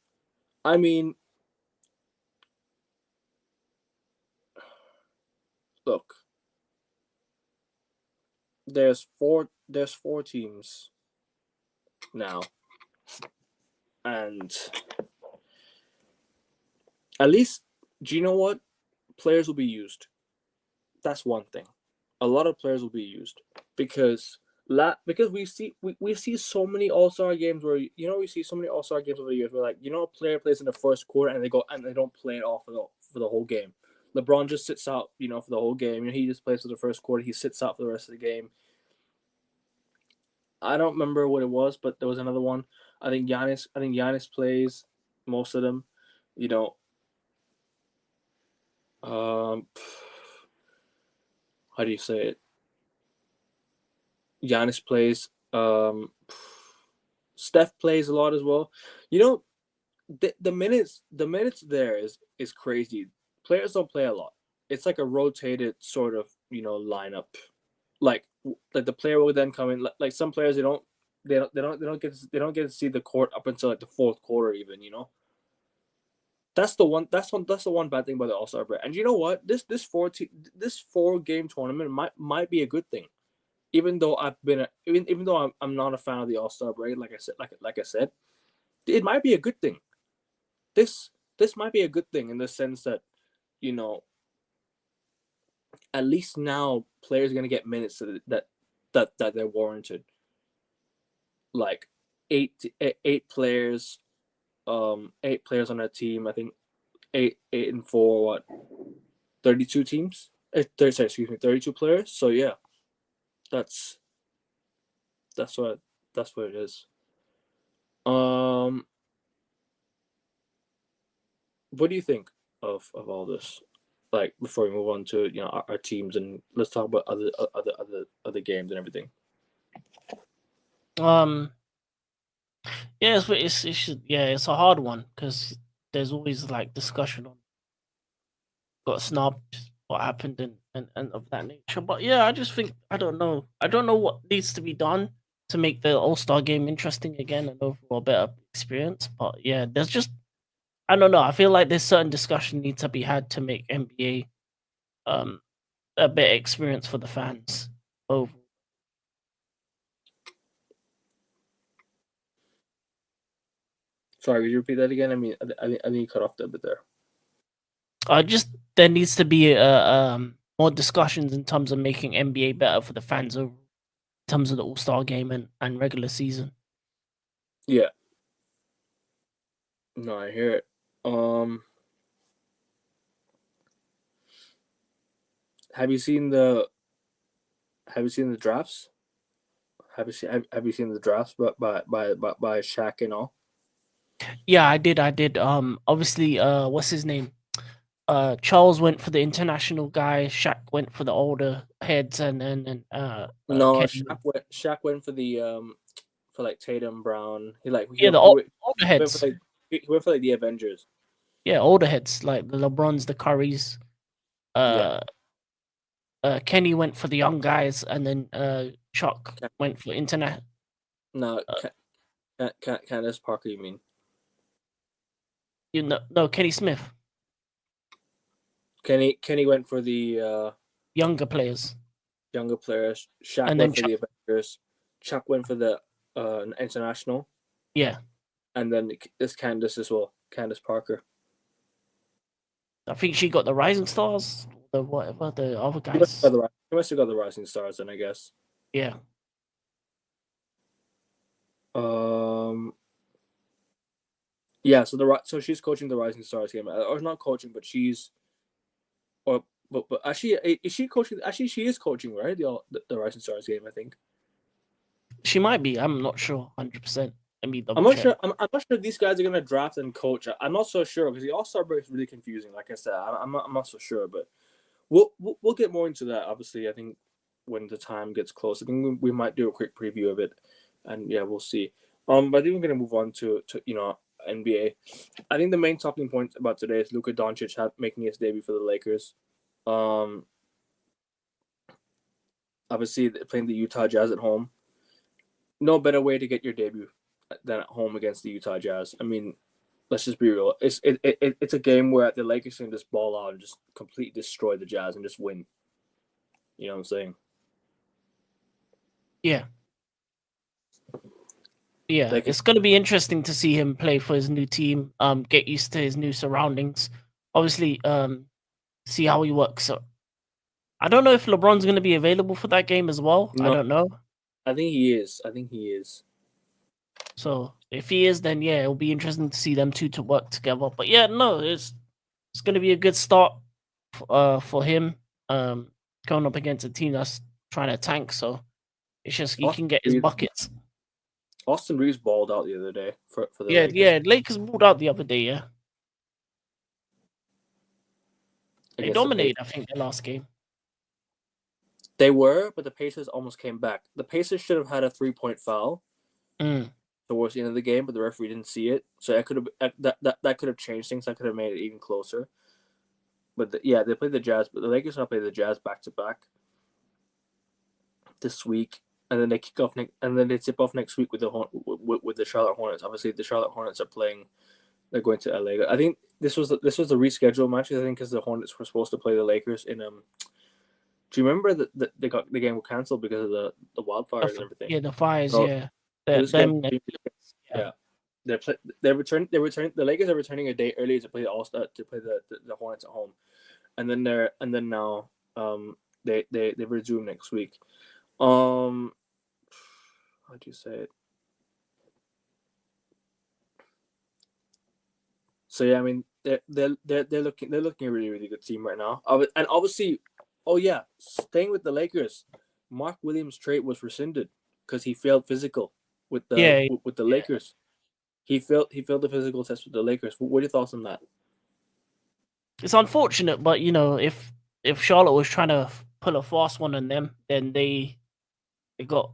I mean, look, there's four teams now, and at least, do you know what? Players will be used. That's one thing. A lot of players will be used because we see so many All-Star games where we see so many All-Star games over the years where a player plays in the first quarter and they don't play it off for the whole game. LeBron just sits out for the whole game. He just plays for the first quarter. He sits out for the rest of the game. I don't remember what it was, but there was another one. I think Giannis plays most of them. How do you say it? Giannis plays. Steph plays a lot as well. The minutes there is crazy. Players don't play a lot. It's like a rotated sort of lineup. Like the player will then come in. Like some players they don't get to see the court up until like the fourth quarter even. That's the one bad thing about the All-Star break. And you know what? This 4-game tournament might be a good thing. Even though even though I'm not a fan of the All-Star break, like I said, it might be a good thing. This might be a good thing in the sense that at least now players are gonna get minutes that they're warranted. Like eight players, 8 players on a team. I think eight and four. What 32 teams? 32 players. So yeah, that's that's what it is. What do you think of all this? Like before we move on to our teams, and let's talk about other games and everything.
Um, yeah, it's a hard one because there's always like discussion on got snubbed, what happened, and of that nature. But yeah, I just think I don't know. I don't know what needs to be done to make the All Star game interesting again and overall better experience. But yeah, there's just I don't know. I feel like there's certain discussion needs to be had to make NBA a better experience for the fans. Over.
Sorry, could you repeat that again? I mean, I think you cut off a bit there.
Just there needs to be more discussions in terms of making NBA better for the fans over in terms of the All Star game and regular season.
Yeah. No, I hear it. Have you seen the drafts? Have you seen the drafts by Shaq and all?
Yeah, I did. Obviously, what's his name? Charles went for the international guy. Shaq went for the older heads, and
No,
Kenny.
Shaq went for the for like Tatum, Brown. He like
Yeah, the older heads.
He went for like the Avengers.
Yeah, older heads like the LeBrons, the Currys. Kenny went for the young guys, and then Chuck went for internet.
No, Candace Parker. You mean?
No, Kenny Smith.
Kenny went for the
Younger players.
Younger players. Shaq
And
went
then
for the Avengers. Chuck went for the international.
Yeah.
And then there's Candace as well. Candace Parker.
I think she got the Rising Stars, the whatever, the other
He must
guys.
have got the Rising Stars then, I guess.
Yeah.
Yeah, so she's coaching the Rising Stars game. Or not coaching, but she's but actually is she coaching? Actually, she is coaching, right? The Rising Stars game, I think.
She might be. I'm not sure 100%.
I'm not sure. I'm not sure these guys are gonna draft and coach. I'm not so sure because the All Star break is really confusing. Like I said, I'm not so sure, but we'll get more into that. Obviously, I think when the time gets close, I think we might do a quick preview of it, and yeah, we'll see. But I think we're gonna move on to NBA. I think the main talking point about today is Luka Doncic making his debut for the Lakers. Obviously playing the Utah Jazz at home. No better way to get your debut than at home against the Utah Jazz. I mean, let's just be real. It's a game where the Lakers can just ball out and just completely destroy the Jazz and just win. You know what I'm saying?
Yeah. Yeah, it's going to be interesting to see him play for his new team, get used to his new surroundings. Obviously, see how he works. So, I don't know if LeBron's going to be available for that game as well. No, I don't know.
I think he is.
So, if he is, then yeah, it'll be interesting to see them two to work together. But yeah, no, it's going to be a good start for him going up against a team that's trying to tank. So, it's just he can get his buckets.
Austin Reeves balled out the other day for the Lakers.
Yeah, Lakers balled out the other day, yeah. They dominated, I think, the last game.
They were, but the Pacers almost came back. The Pacers should have had a 3-point foul towards the end of the game, but the referee didn't see it. So that could have changed things. That could have made it even closer. But they played the Jazz, but the Lakers now play the Jazz back to back this week. And then they kick off and then they tip off next week with the Charlotte Hornets. Obviously, the Charlotte Hornets are playing. They're going to LA. I think this was the rescheduled match. I think because the Hornets were supposed to play the Lakers in Do you remember that the game was canceled because of the wildfires and everything?
Yeah, the fires.
So,
yeah.
Yeah. They're returning. The Lakers are returning a day early to play the All-Star to play the Hornets at home, and then now They resume next week. How do you say it? So yeah, I mean they're looking a really really good team right now. And obviously, oh yeah, staying with the Lakers, Mark Williams' trade was rescinded because he failed physical with
Yeah,
the Lakers. He failed the physical test with the Lakers. What are your thoughts on that?
it's unfortunate, but if Charlotte was trying to pull a fast one on them, then they got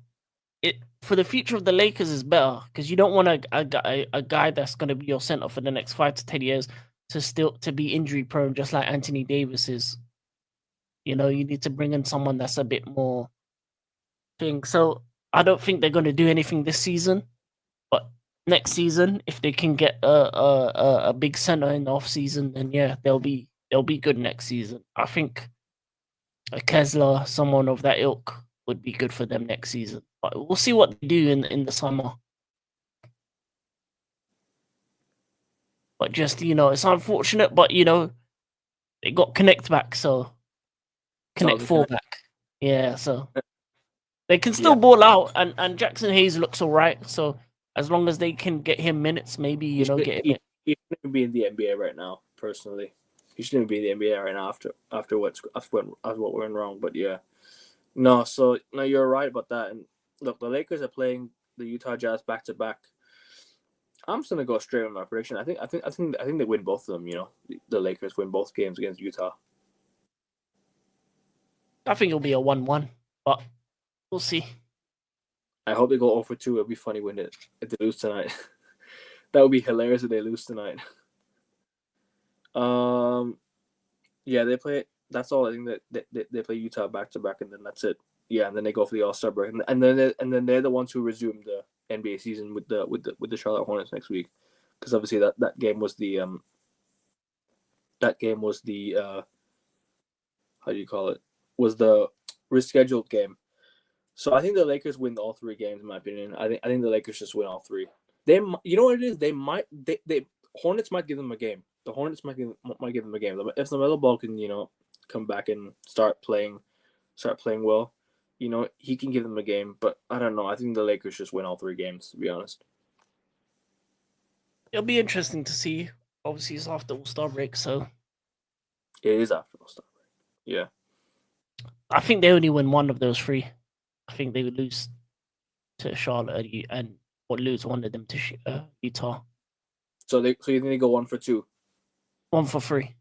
it for the future of the Lakers is better because you don't want a guy that's going to be your center for the next 5 to 10 years to be injury prone, just like Anthony Davis is. You know, you need to bring in someone that's a bit more thing. So I don't think they're going to do anything this season, but next season, if they can get a big center in the off season, then yeah, they'll be good next season. I think a Kessler, someone of that ilk, would be good for them next season. But we'll see what they do in the summer. But just it's unfortunate, but they got Connect back, so Connect
Dalvin
4
Connect.
back. Yeah, so they can still
Yeah,
ball out, and Jackson Hayes looks all right. So as long as they can get him minutes, maybe
he should
get him.
he shouldn't be in the NBA right now. Personally, he shouldn't be in the NBA right now after what went wrong. But yeah, no. So no, you're right about that. And look, the Lakers are playing the Utah Jazz back to back. I'm just gonna go straight on my prediction. I think they win both of them. The Lakers win both games against Utah.
I think it'll be a 1-1, but we'll see.
I hope they go 0 for 2. It'll be funny if they lose tonight. That would be hilarious if they lose tonight. Yeah, they play. That's all. I think that they play Utah back to back, and then that's it. Yeah, and then they go for the All-Star break, and then they're the ones who resume the NBA season with the Charlotte Hornets next week, because obviously that game was the how do you call it, was the rescheduled game. So I think the Lakers win all 3 games in my opinion. I think the Lakers just win all 3. You know what it is? They Hornets might give them a game. The Hornets might give them a game. If LaMelo Ball can come back and start playing well, he can give them a game. But I don't know. I think the Lakers just win all 3 games, to be honest.
It'll be interesting to see. Obviously, it's after All-Star break, so
It is after All-Star break. Yeah.
I think they only win one of those 3. I think they would lose to Charlotte and or lose one of them to Utah.
So you think they go 1 for 2?
1 for 3.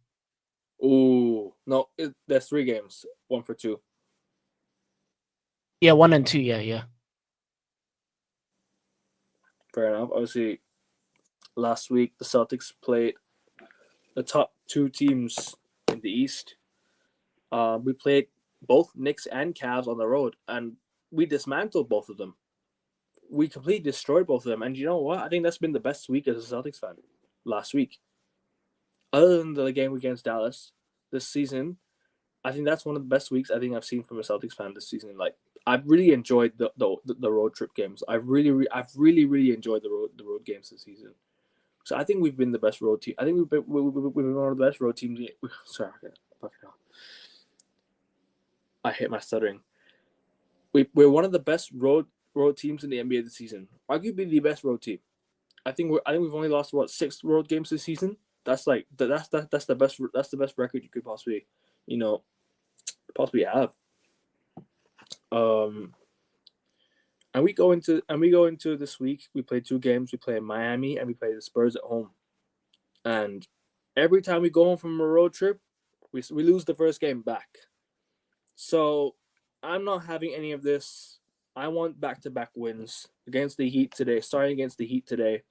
Ooh, no, there's 3 games. 1 for 2.
Yeah, 1 and 2. Yeah.
Fair enough. Obviously, last week the Celtics played the top 2 teams in the East. We played both Knicks and Cavs on the road, and we dismantled both of them. We completely destroyed both of them, and you know what? I think that's been the best week as a Celtics fan last week. Other than the game against Dallas this season, I think that's one of the best weeks I think I've seen from a Celtics fan this season. Like, I've really enjoyed the road trip games. I've really enjoyed the road games this season. So I think we've been the best road team. I think we've been one of the best road teams. Sorry, I hate my stuttering. We're one of the best road teams in the NBA this season. Arguably the best road team. I think we've only lost 6 road games this season. That's the best record you could possibly have. And we go into this week. We play 2 games. We play Miami and we play the Spurs at home. And every time we go home from a road trip, we lose the first game back. So I'm not having any of this. I want back-to-back wins against the Heat today. Starting against the Heat today.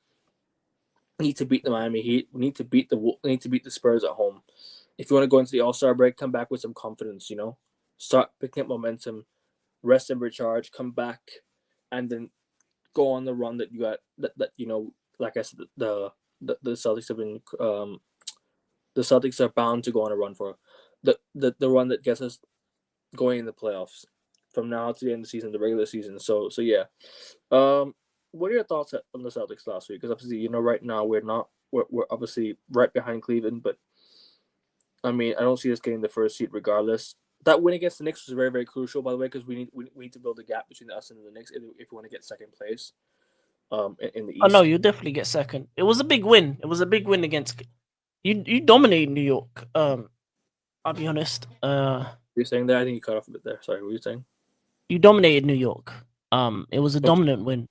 We need to beat the Miami Heat. We need to beat the Spurs at home. If you want to go into the All-Star break, come back with some confidence. Start picking up momentum, rest and recharge, come back, and then go on the run that you got. That like I said, the Celtics have been. The Celtics are bound to go on a run for the run that gets us going in the playoffs from now to the end of the season, the regular season. So yeah. What are your thoughts on the Celtics last week? Because obviously, right now we're obviously right behind Cleveland, but I mean, I don't see us getting the first seed regardless. that win against the Knicks was very, very crucial, by the way, because we need to build a gap between us and the Knicks if we want to get second place. In the East.
Oh no, you definitely get second. It was a big win. It was a big win against you. You dominated New York. I'll be honest.
You're saying that? I think you cut off a bit there. Sorry, what were you saying?
You dominated New York. It was a dominant win.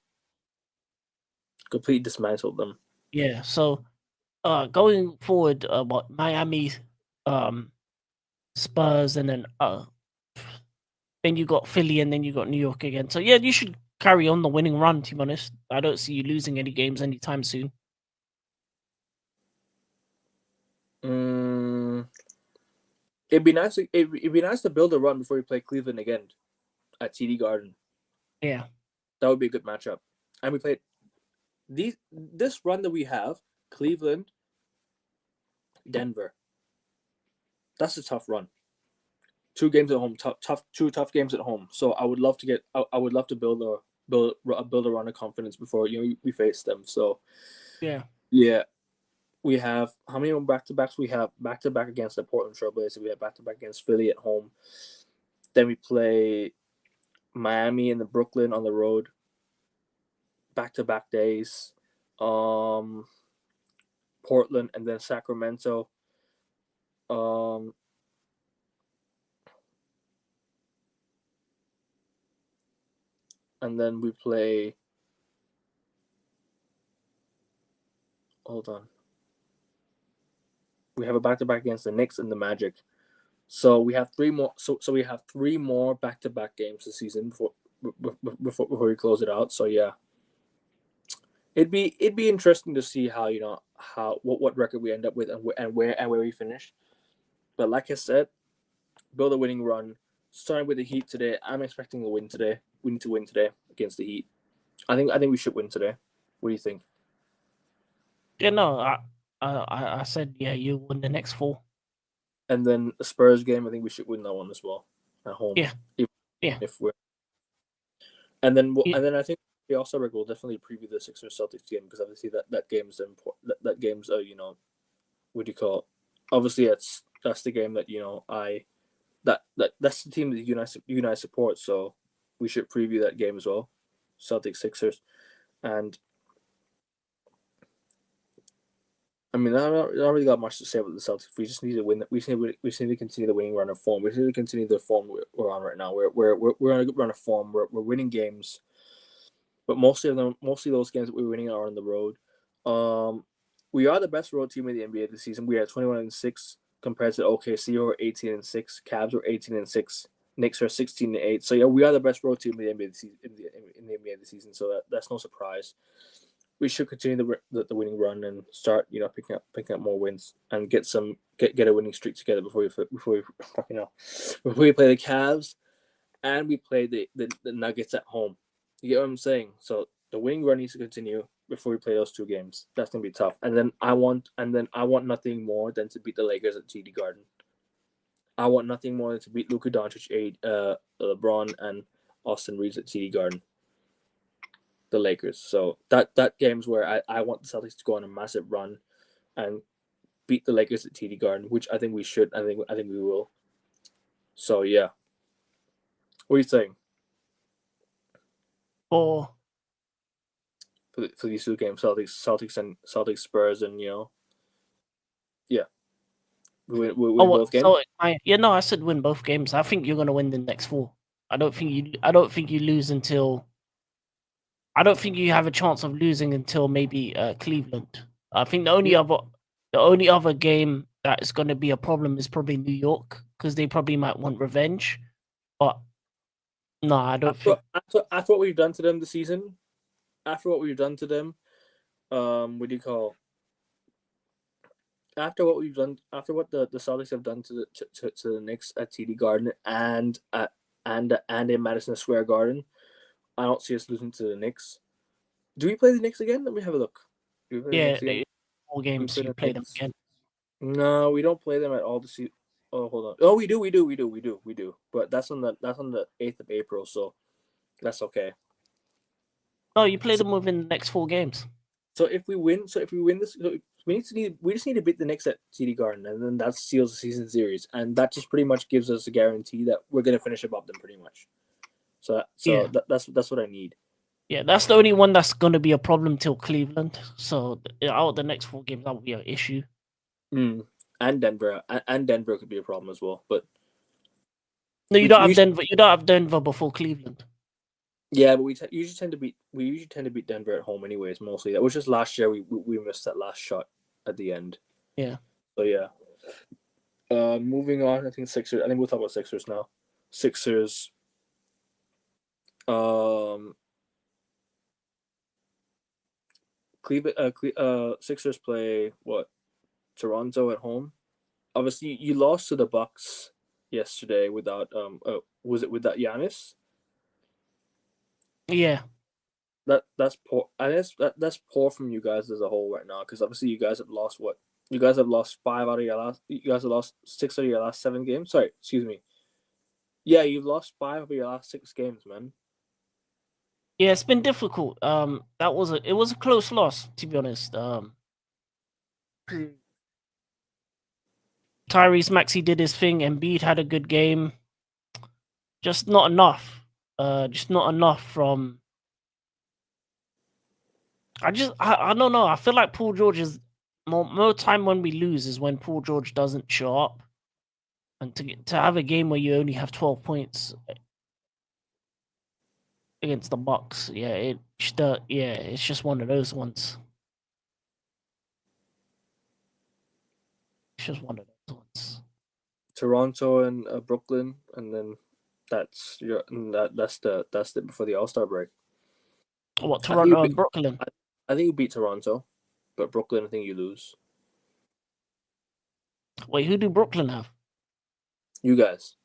Completely dismantled them.
Yeah. So, going forward, what Miami, Spurs, and then you got Philly, and then you got New York again. So yeah, you should carry on the winning run. To be honest, I don't see you losing any games anytime soon.
It'd be nice. It'd be nice to build a run before you play Cleveland again at TD Garden.
Yeah,
that would be a good matchup. And we played this run that we have: Cleveland, Denver. That's a tough run. 2 games at home, two tough games at home. So I would love to get. I would love to build a run of confidence before we face them. So
yeah.
We have how many back-to-backs? We have back-to-back against the Portland Trailblazers. We have back-to-back against Philly at home. Then we play Miami and the Brooklyn on the road. Back-to-back days. Portland and then Sacramento. And then we play. Hold on. We have a back-to-back against the Knicks and the Magic. So we have 3 more. So we have 3 more back-to-back games this season before we close it out. So yeah, it'd be interesting to see how what record we end up with and where we finish. But like I said, build a winning run. Starting with the Heat today, I'm expecting a win today. We need to win today against the Heat. I think we should win today. What do you think?
Yeah, no, I said yeah, you win the next 4.
And then the Spurs game, I think we should win that one as well at home.
Yeah,
If we're, and then I think we also will definitely preview the Sixers Celtics game because obviously that game's important. That game's what do you call it? Obviously that's the game that that's the team that you guys support. So we should preview that game as well, Celtics Sixers, and. I mean, I don't really got much to say about the Celtics. We just need to win. We just need to continue the winning run of form. We just need to continue the form we're on right now. We're on a good run of form. We're winning games, but mostly those games that we're winning are on the road. We are the best road team in the NBA this season. We are 21-6 compared to OKC, who are 18-6. Cavs are 18-6. Knicks are 16-8. So yeah, we are the best road team in the NBA this season. In the NBA this season. So that's no surprise. We should continue the winning run and start, picking up more wins and get a winning streak together before we play the Cavs and we play the Nuggets at home. You get what I'm saying? So the winning run needs to continue before we play those 2 games. That's gonna be tough. And then I want nothing more than to beat the Lakers at TD Garden. I want nothing more than to beat Luka Doncic, LeBron, and Austin Reeves at TD Garden. The Lakers. So that game's where I want the Celtics to go on a massive run and beat the Lakers at TD Garden, which I think we should. I think we will. So yeah. What are you saying?
For
these 2 games, Celtics Spurs, and yeah. We both games.
I said win both games. I think you're gonna win the next 4. I don't think you lose until. I don't think you have a chance of losing until maybe Cleveland. I think the only other game that is going to be a problem is probably New York because they probably might want revenge. But no, I don't think.
After what we've done to them this season, after what we've done to them, what do you call? After what we've done, after what the Celtics have done to the Knicks at TD Garden and in Madison Square Garden. I don't see us losing to the Knicks. Do we play the Knicks again? Let me have a look.
Yeah, 4 games you play them again.
No, we don't play them at all. Oh, hold on. Oh, we do. But that's on the 8th of April, so that's okay.
No, you play them within the next 4 games.
So if we win this, so we just need to beat the Knicks at TD Garden, and then that seals the season series, and that just pretty much gives us a guarantee that we're gonna finish above them, pretty much. So
Yeah.
that's what I need.
Yeah, that's the only one that's going to be a problem till Cleveland. So out of the next 4 games, that will be an issue.
And Denver could be a problem as well. But
No, you
we
don't have
usually-
Denver. You don't have Denver before Cleveland.
yeah, but we usually tend to beat Denver at home, anyways. Mostly that was just last year. We missed that last shot at the end.
Yeah.
So yeah. Moving on, I think Sixers. I think we'll talk about Sixers now. Sixers. Sixers play what? Toronto at home. Obviously, you lost to the Bucks yesterday without was it without Giannis?
Yeah.
That's poor. I guess that's poor from you guys as a whole right now, because obviously you guys have lost what? You guys have lost 5 out of your last. You guys have lost 6 out of your last 7 games. Sorry, excuse me. Yeah, you've lost 5 of your last 6 games, man.
Yeah, it's been difficult. It was a close loss, to be honest. Tyrese Maxey did his thing. Embiid had a good game. Just not enough. Just not enough from. I don't know. I feel like Paul George is more time when we lose is when Paul George doesn't show up, and to have a game where you only have 12 points against the Bucks, it's just one of those ones. It's just one of those ones.
Toronto and Brooklyn, and then that's it before the All-Star break.
What, Toronto and Brooklyn?
I think you beat Toronto, but Brooklyn, I think you lose.
Wait, who do Brooklyn have?
You guys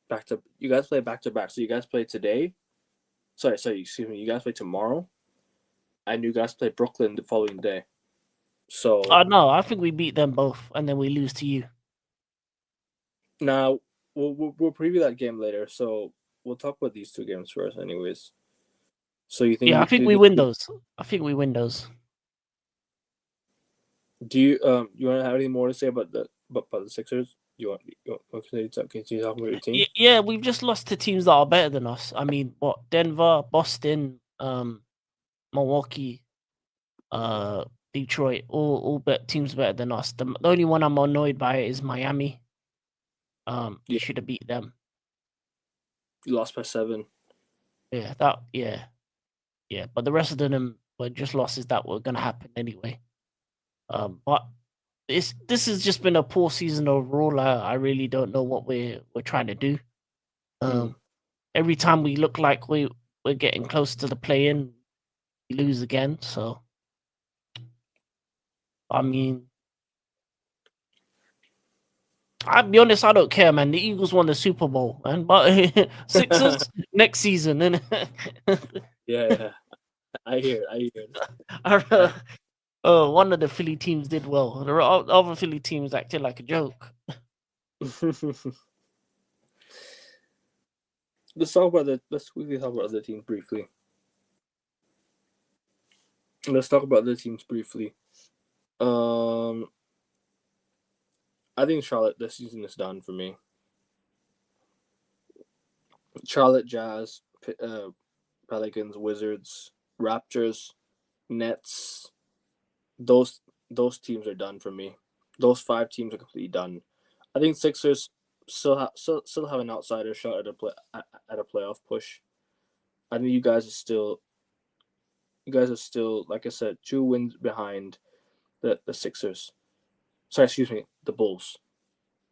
play back to back. So you guys play today. Sorry, excuse me. You guys play tomorrow, and you guys play Brooklyn the following day. So
No, I think we beat them both, and then we lose to you.
Now we'll preview that game later. So we'll talk about these 2 games first, anyways. So you think?
Yeah, I think we win those. I think we win those.
Do you you want to have any more to say about the Sixers? Can you talk about your team?
Yeah, we've just lost to teams that are better than us. I mean, what, Denver, Boston, Milwaukee, Detroit, all teams better than us. The only one I'm annoyed by is Miami. You should have beat them.
You lost by 7.
Yeah, but the rest of them were just losses that were gonna happen anyway. But this has just been a poor season overall. I really don't know what we're trying to do. Every time we look like we're getting close to the play-in, we lose again. So, I mean, I'll be honest, I don't care, man. The Eagles won the Super Bowl, man. But Sixers next season, and
yeah, I hear it.
One of the Philly teams did well. The other Philly teams acted like a joke.
Let's quickly talk about other teams briefly. I think Charlotte this season is done for me. Charlotte, Jazz, Pelicans, Wizards, Raptors, Nets. Those teams are done for me. Those 5 teams are completely done. I think Sixers still have an outsider shot at a playoff push. I think you guys are still, like I said, 2 wins behind the Sixers. Sorry, excuse me, the Bulls.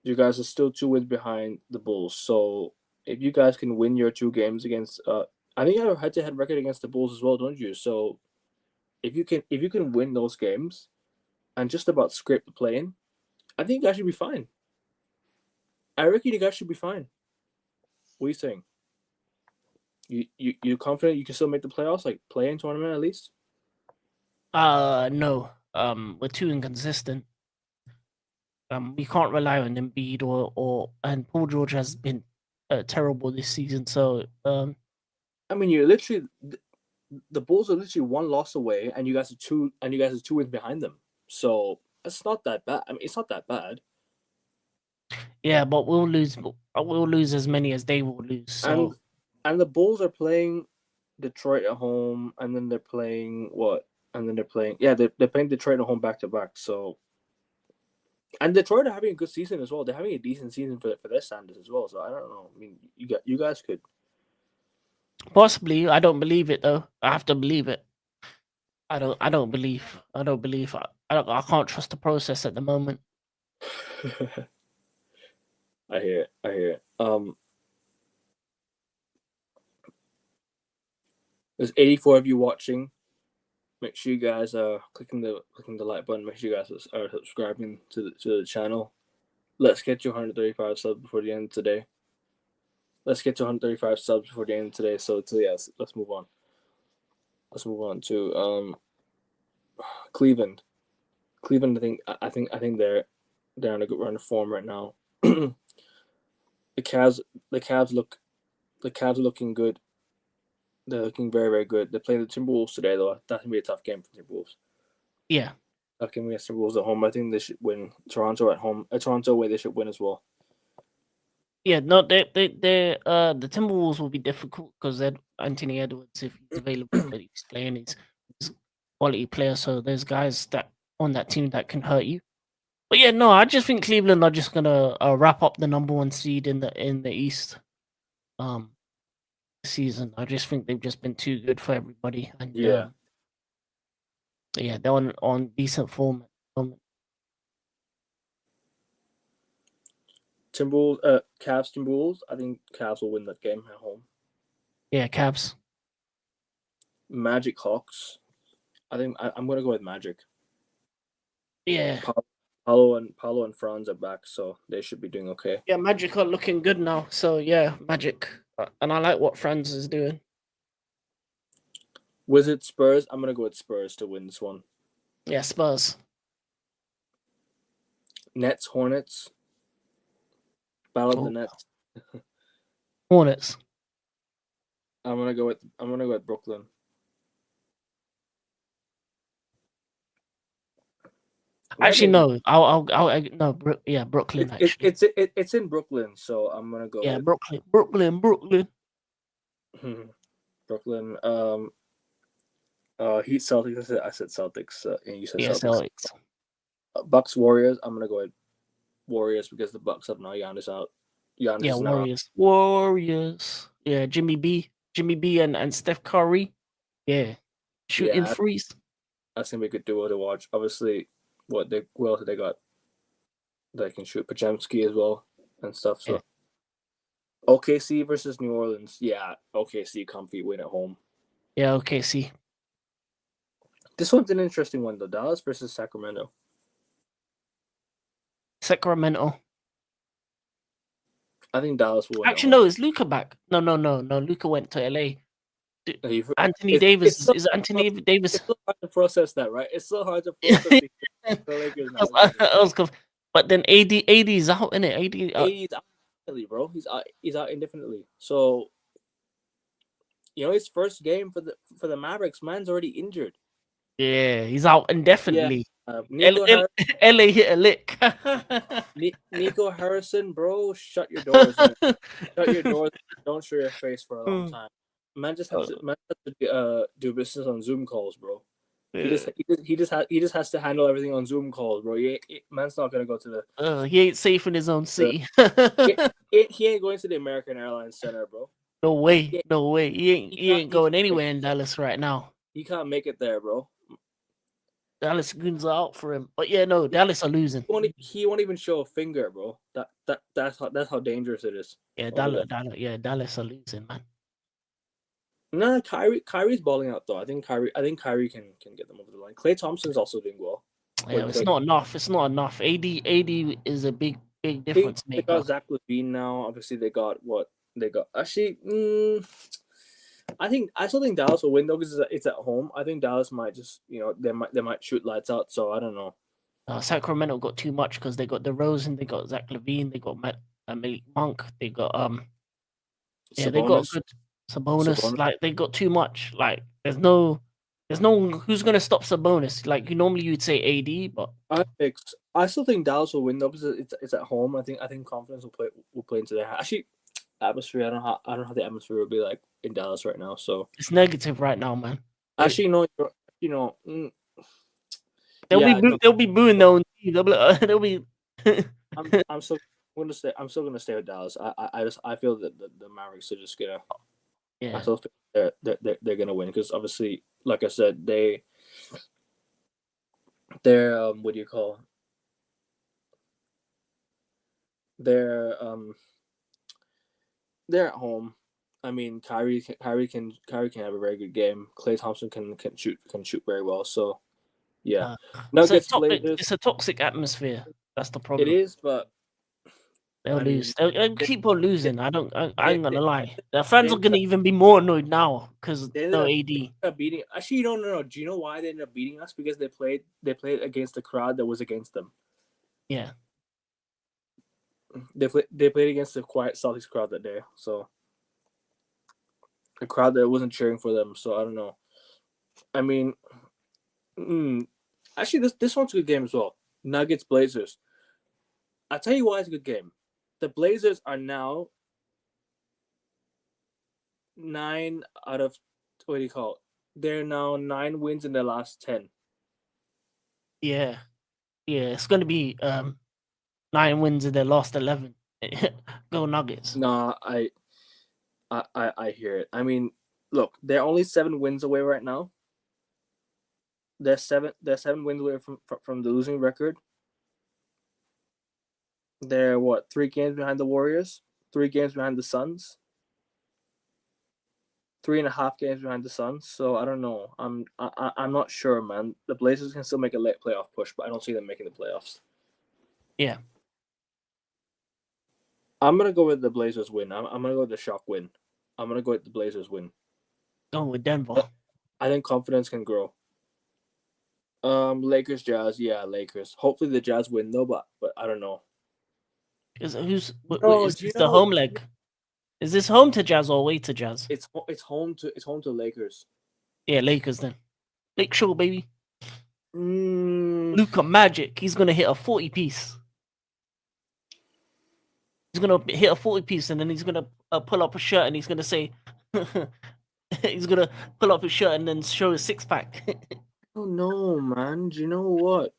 You guys are still 2 wins behind the Bulls. So if you guys can win your 2 games against, I think you have a head-to-head record against the Bulls as well, don't you? So if you can win those games and just about scrape the play-in, I think you guys should be fine. I reckon you guys should be fine. What are you saying? You confident you can still make the playoffs, like play-in tournament at least?
No. We're too inconsistent. We can't rely on Embiid and Paul George has been terrible this season. So
I mean, you're literally the Bulls are literally one loss away, and you guys are two wins behind them. So it's not that bad. I mean, it's not that bad.
Yeah, but we'll lose. We'll lose as many as they will lose. So
And the Bulls are playing Detroit at home, and then they're playing what? And then they're playing they're playing Detroit at home back to back. So and Detroit are having a good season as well. They're having a decent season for their standards as well. So I don't know. I mean, you guys could.
possibly, I don't believe it though. I have to believe it. I don't believe. I can't trust the process at the moment.
I hear it. There's 84 of you watching. Make sure you guys are clicking the like button. Make sure you guys are subscribing to the channel. Let's get to 135 subs before the end of today. Let's get to 135 subs before the end of today. So yes, let's move on. Let's move on to Cleveland. Cleveland, I think they're on a good run of form right now. The Cavs are looking good. They're looking very, very good. They're playing the Timberwolves today, though. That's gonna be a tough game for Timberwolves.
Yeah.
Tough game against Timberwolves at home. I think they should win. Toronto at home. Toronto away, they should win as well.
Yeah, no, the Timberwolves will be difficult because Anthony Edwards, if he's available, but he's playing, he's a quality player. So there's guys that on that team that can hurt you. But yeah, no, I just think Cleveland are just gonna wrap up the number 1 seed in the East. Season. I just think they've just been too good for everybody. And
Yeah.
Yeah, they're on decent form.
Timberwolves, Cavs, Timberwolves. I think Cavs will win that game at home.
Yeah, Cavs.
Magic, Hawks. I think I'm gonna go with Magic.
Yeah.
Paolo and Franz are back, so they should be doing okay.
Yeah, Magic are looking good now. So yeah, Magic, and I like what Franz is doing.
Wizards, Spurs. I'm gonna go with Spurs to win this one.
Yeah, Spurs.
Nets, Hornets. Battle of the Nets.
Hornets.
I'm gonna go with Brooklyn.
Actually, no. I'll no. Yeah, Brooklyn. Actually,
it's in Brooklyn, so I'm gonna go.
Yeah,
with
Brooklyn.
Brooklyn. Heat, Celtics. I said Celtics, and you said
Celtics.
Bucks, Warriors. I'm gonna go with Warriors because the Bucks have now Giannis out.
Giannis Warriors. Yeah, Jimmy B and Steph Curry. Yeah, shooting threes.
That's gonna be a good duo to watch. Obviously, who else they got? They can shoot Podziemski as well and stuff. So, OKC versus New Orleans. Yeah, OKC comfy win at home.
Yeah, OKC.
This one's an interesting one though. Dallas versus Sacramento.
Sacramento.
I think Dallas will win.
Actually, no. Is Luka back? No. Luka went to LA. Anthony Davis is Anthony Davis.
It's so hard to process that, right? It's so hard to process the Lakers now.
But then AD is out, innit? AD's
out indefinitely, bro. He's out indefinitely. So his first game for the Mavericks, man's already injured.
Yeah, he's out indefinitely.
Yeah.
LA hit a lick.
Nico Harrison, bro, shut your doors. Man. Shut your doors. Don't show your face for a long time. Man just has to do business on Zoom calls, bro. Yeah. He just has to handle everything on Zoom calls, bro. Man's not gonna go to the.
He ain't safe in his own city.
He ain't going to the American Airlines Center, bro.
No way. He ain't going anywhere in Dallas right now.
He can't make it there, bro.
Dallas goons are out for him, but yeah, no, Dallas are losing.
He won't even show a finger, bro. That's how dangerous it is.
Yeah, Dallas are losing, man.
No, Kyrie's balling out though. I think Kyrie can get them over the line. Klay Thompson's also doing well.
Yeah, it's not enough. AD is a big difference maker.
They got Zach LaVine now. Obviously, they got what they got. Actually, I still think Dallas will win though because it's at home. I think Dallas might just they might shoot lights out. So I don't know.
Sacramento got too much because they got DeRozan, they got Zach LaVine, they got Malik Monk, they got
Sabonis.
they got good Sabonis. Like they got too much. Like There's no one who's gonna stop Sabonis. Like normally you'd say AD, but
I still think Dallas will win though because it's at home. I think confidence will play into their hand. Actually, atmosphere. I don't know how the atmosphere will be like in Dallas right now. So
it's negative right now, man.
actually, no,
They'll
yeah, no,
they'll be booing their own team. They'll be
I'm still gonna stay with Dallas. I feel that the Mavericks are just gonna. I
yeah.
still think they're gonna win because obviously, like I said, they're what do you call? They're they're at home. I mean, Kyrie can have a very good game. Klay Thompson can shoot very well. So yeah,
Uh,
Nuggets Blazers.
it's a toxic atmosphere. That's the
It
problem.
is, but
They'll
I mean,
lose. They'll keep on losing. I
they
ain't
they,
gonna lie. The fans
they
are
ended
gonna
up
even be more annoyed now because
they ended
no
up
AD.
beating. Actually, no. Do you know why they ended up beating us? Because they played against the crowd that was against them.
Yeah.
They played against the quiet Celtics crowd that day. So a crowd that wasn't cheering for them. So I don't know. I mean, actually, this one's a good game as well. Nuggets Blazers. I'll tell you why it's a good game. The Blazers are now 9 out of what do you call it? They're now 9 wins in their last 10.
Yeah. Yeah. It's gonna be 9 wins in their last 11. Go Nuggets.
Nah, I hear it. I mean, look, they're only 7 wins away right now. They're 7 wins away from the losing record. They're what, 3 games behind the Warriors, 3 games behind the Suns, 3.5 games behind the Suns. So I don't know. I'm not sure, man. The Blazers can still make a late playoff push, but I don't see them making the playoffs.
Yeah.
I'm gonna go with the Blazers win. I'm gonna go with the shock win. I'm gonna go with the Blazers win.
Going with Denver.
I think confidence can grow. Lakers Jazz, yeah, Lakers. Hopefully the Jazz win though, but I don't know.
Is
Oh, do you
this the
know
home leg? Is this home to Jazz or away to Jazz?
it's home to Lakers.
Yeah, Lakers then. Make sure, baby.
Mm,
Luca Magic. He's gonna hit a 40 piece. He's gonna hit a 40 piece and then he's gonna pull up a shirt and he's gonna say, he's gonna pull up his shirt and then show his 6-pack.
oh no, man. Do you know what?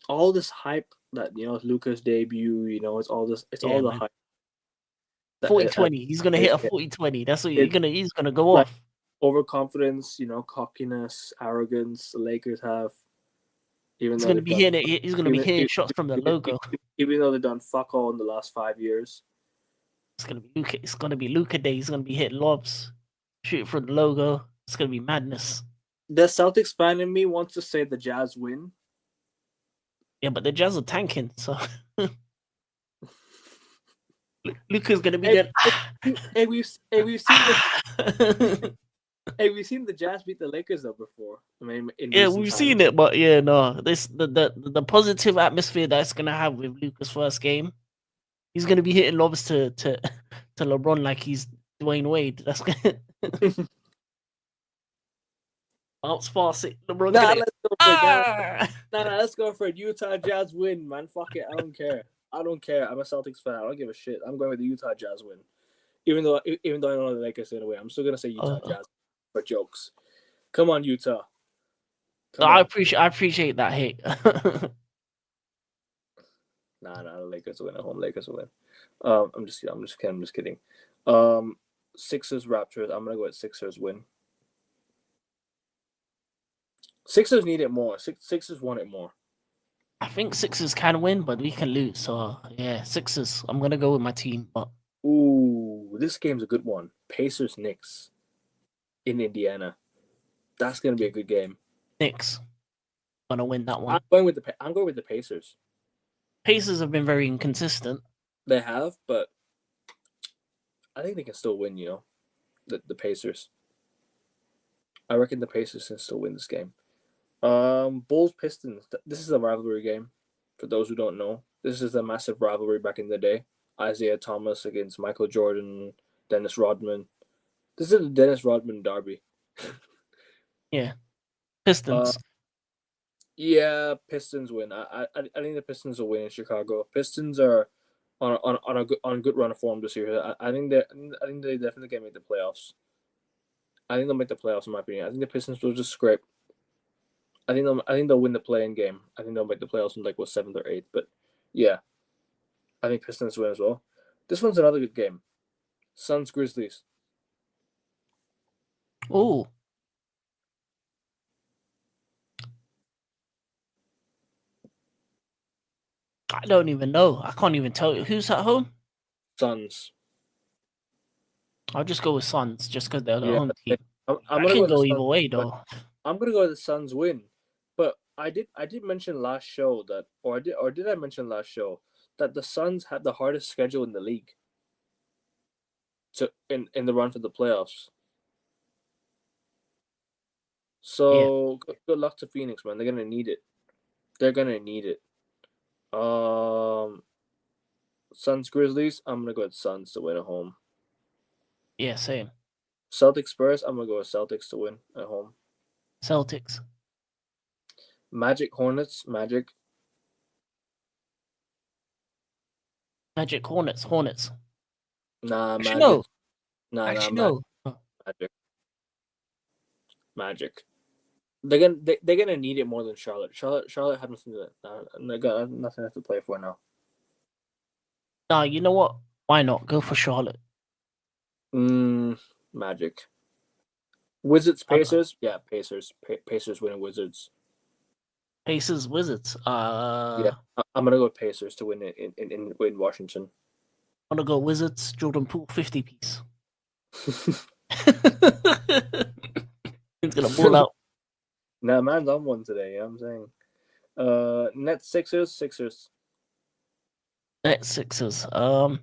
All this hype that Luca's debut, it's all this. It's all the
man.
hype.
40-20. He's gonna hit a 40-20. That's what he's gonna go
like,
off.
Overconfidence, cockiness, arrogance. The Lakers have.
He's gonna be hitting it. He's gonna be hitting shots from the logo.
Even though they've done fuck all in the last 5 years.
It's gonna be Luca. It's gonna be Luca Day. He's gonna be hitting lobs, shooting from the logo. It's gonna be madness.
The Celtics fan in me wants to say the Jazz win.
Yeah, but the Jazz are tanking, so Luca's gonna be there.
Hey, we've seen we've seen the Jazz beat the Lakers though before. I mean,
we've seen it, but yeah, no. This the positive atmosphere that's gonna have with Luca's first game. He's gonna be hitting lobs to LeBron like he's Dwayne Wade. That's gonna outspace it. LeBron.
Let's go for it. Utah Jazz win, man. Fuck it. I don't care. I'm a Celtics fan. I don't give a shit. I'm going with the Utah Jazz win. Even though I know the Lakers in a way, I'm still gonna say Utah Jazz for jokes. Come on, Utah.
I appreciate that hate.
Nah, the Lakers will win at home. Lakers will win. I'm just kidding. Sixers Raptors. I'm gonna go with Sixers win. Sixers need it more. Sixers want it more.
I think Sixers can win, but we can lose. So yeah, Sixers. I'm gonna go with my team. But
this game's a good one. Pacers Knicks in Indiana. That's gonna be a good game.
Knicks gonna win that one.
I'm going with the Pacers.
Pacers have been very inconsistent.
They have, but I think they can still win. The Pacers. I reckon the Pacers can still win this game. Bulls Pistons. This is a rivalry game. For those who don't know, this is a massive rivalry back in the day. Isaiah Thomas against Michael Jordan, Dennis Rodman. This is the Dennis Rodman derby.
Yeah, Pistons.
Yeah, Pistons win. I think the Pistons will win in Chicago. Pistons are on a good run of form this year. I think they definitely can make the playoffs. I think they'll make the playoffs in my opinion. I think the Pistons will just scrape. I think they'll win the play-in game. I think they'll make the playoffs in like what 7th or 8th. But yeah, I think Pistons win as well. This one's another good game. Suns Grizzlies.
Oh, I don't even know. I can't even tell you who's at home.
Suns.
I'll just go with Suns, just because they're the
Yeah,
home team.
I'm
I
gonna go
can
with the
go
Suns.
either way
But
though.
I'm gonna go with the Suns win. But I did mention last show that, or did I mention last show that the Suns had the hardest schedule in the league to in the run for the playoffs.
Yeah,
So good luck to Phoenix, man. They're gonna need it. They're gonna need it. Um, Suns Grizzlies. I'm gonna go with Suns to win at home.
yeah, same.
Celtics Spurs. I'm gonna go with Celtics to win at home.
Celtics,
Magic Hornets. Magic.
Magic, Hornets, Hornets.
Nah,
Actually,
Magic.
no.
Nah,
Actually,
Magic.
no. Oh,
Magic. Magic. They're gonna need it more than Charlotte. Charlotte have nothing they got nothing to play for now.
nah, you know what? Why not go for Charlotte?
Magic. Wizards
Uh,
Pacers. Yeah, Pacers. Pacers winning Wizards.
Pacers, Wizards.
Yeah, I'm gonna go with Pacers to win it in Washington.
I'm gonna go Wizards. Jordan Poole, 50 piece. He's gonna ball out.
Nah, man's on one today. You know what I'm saying. Nets Sixers.
Net Sixers. I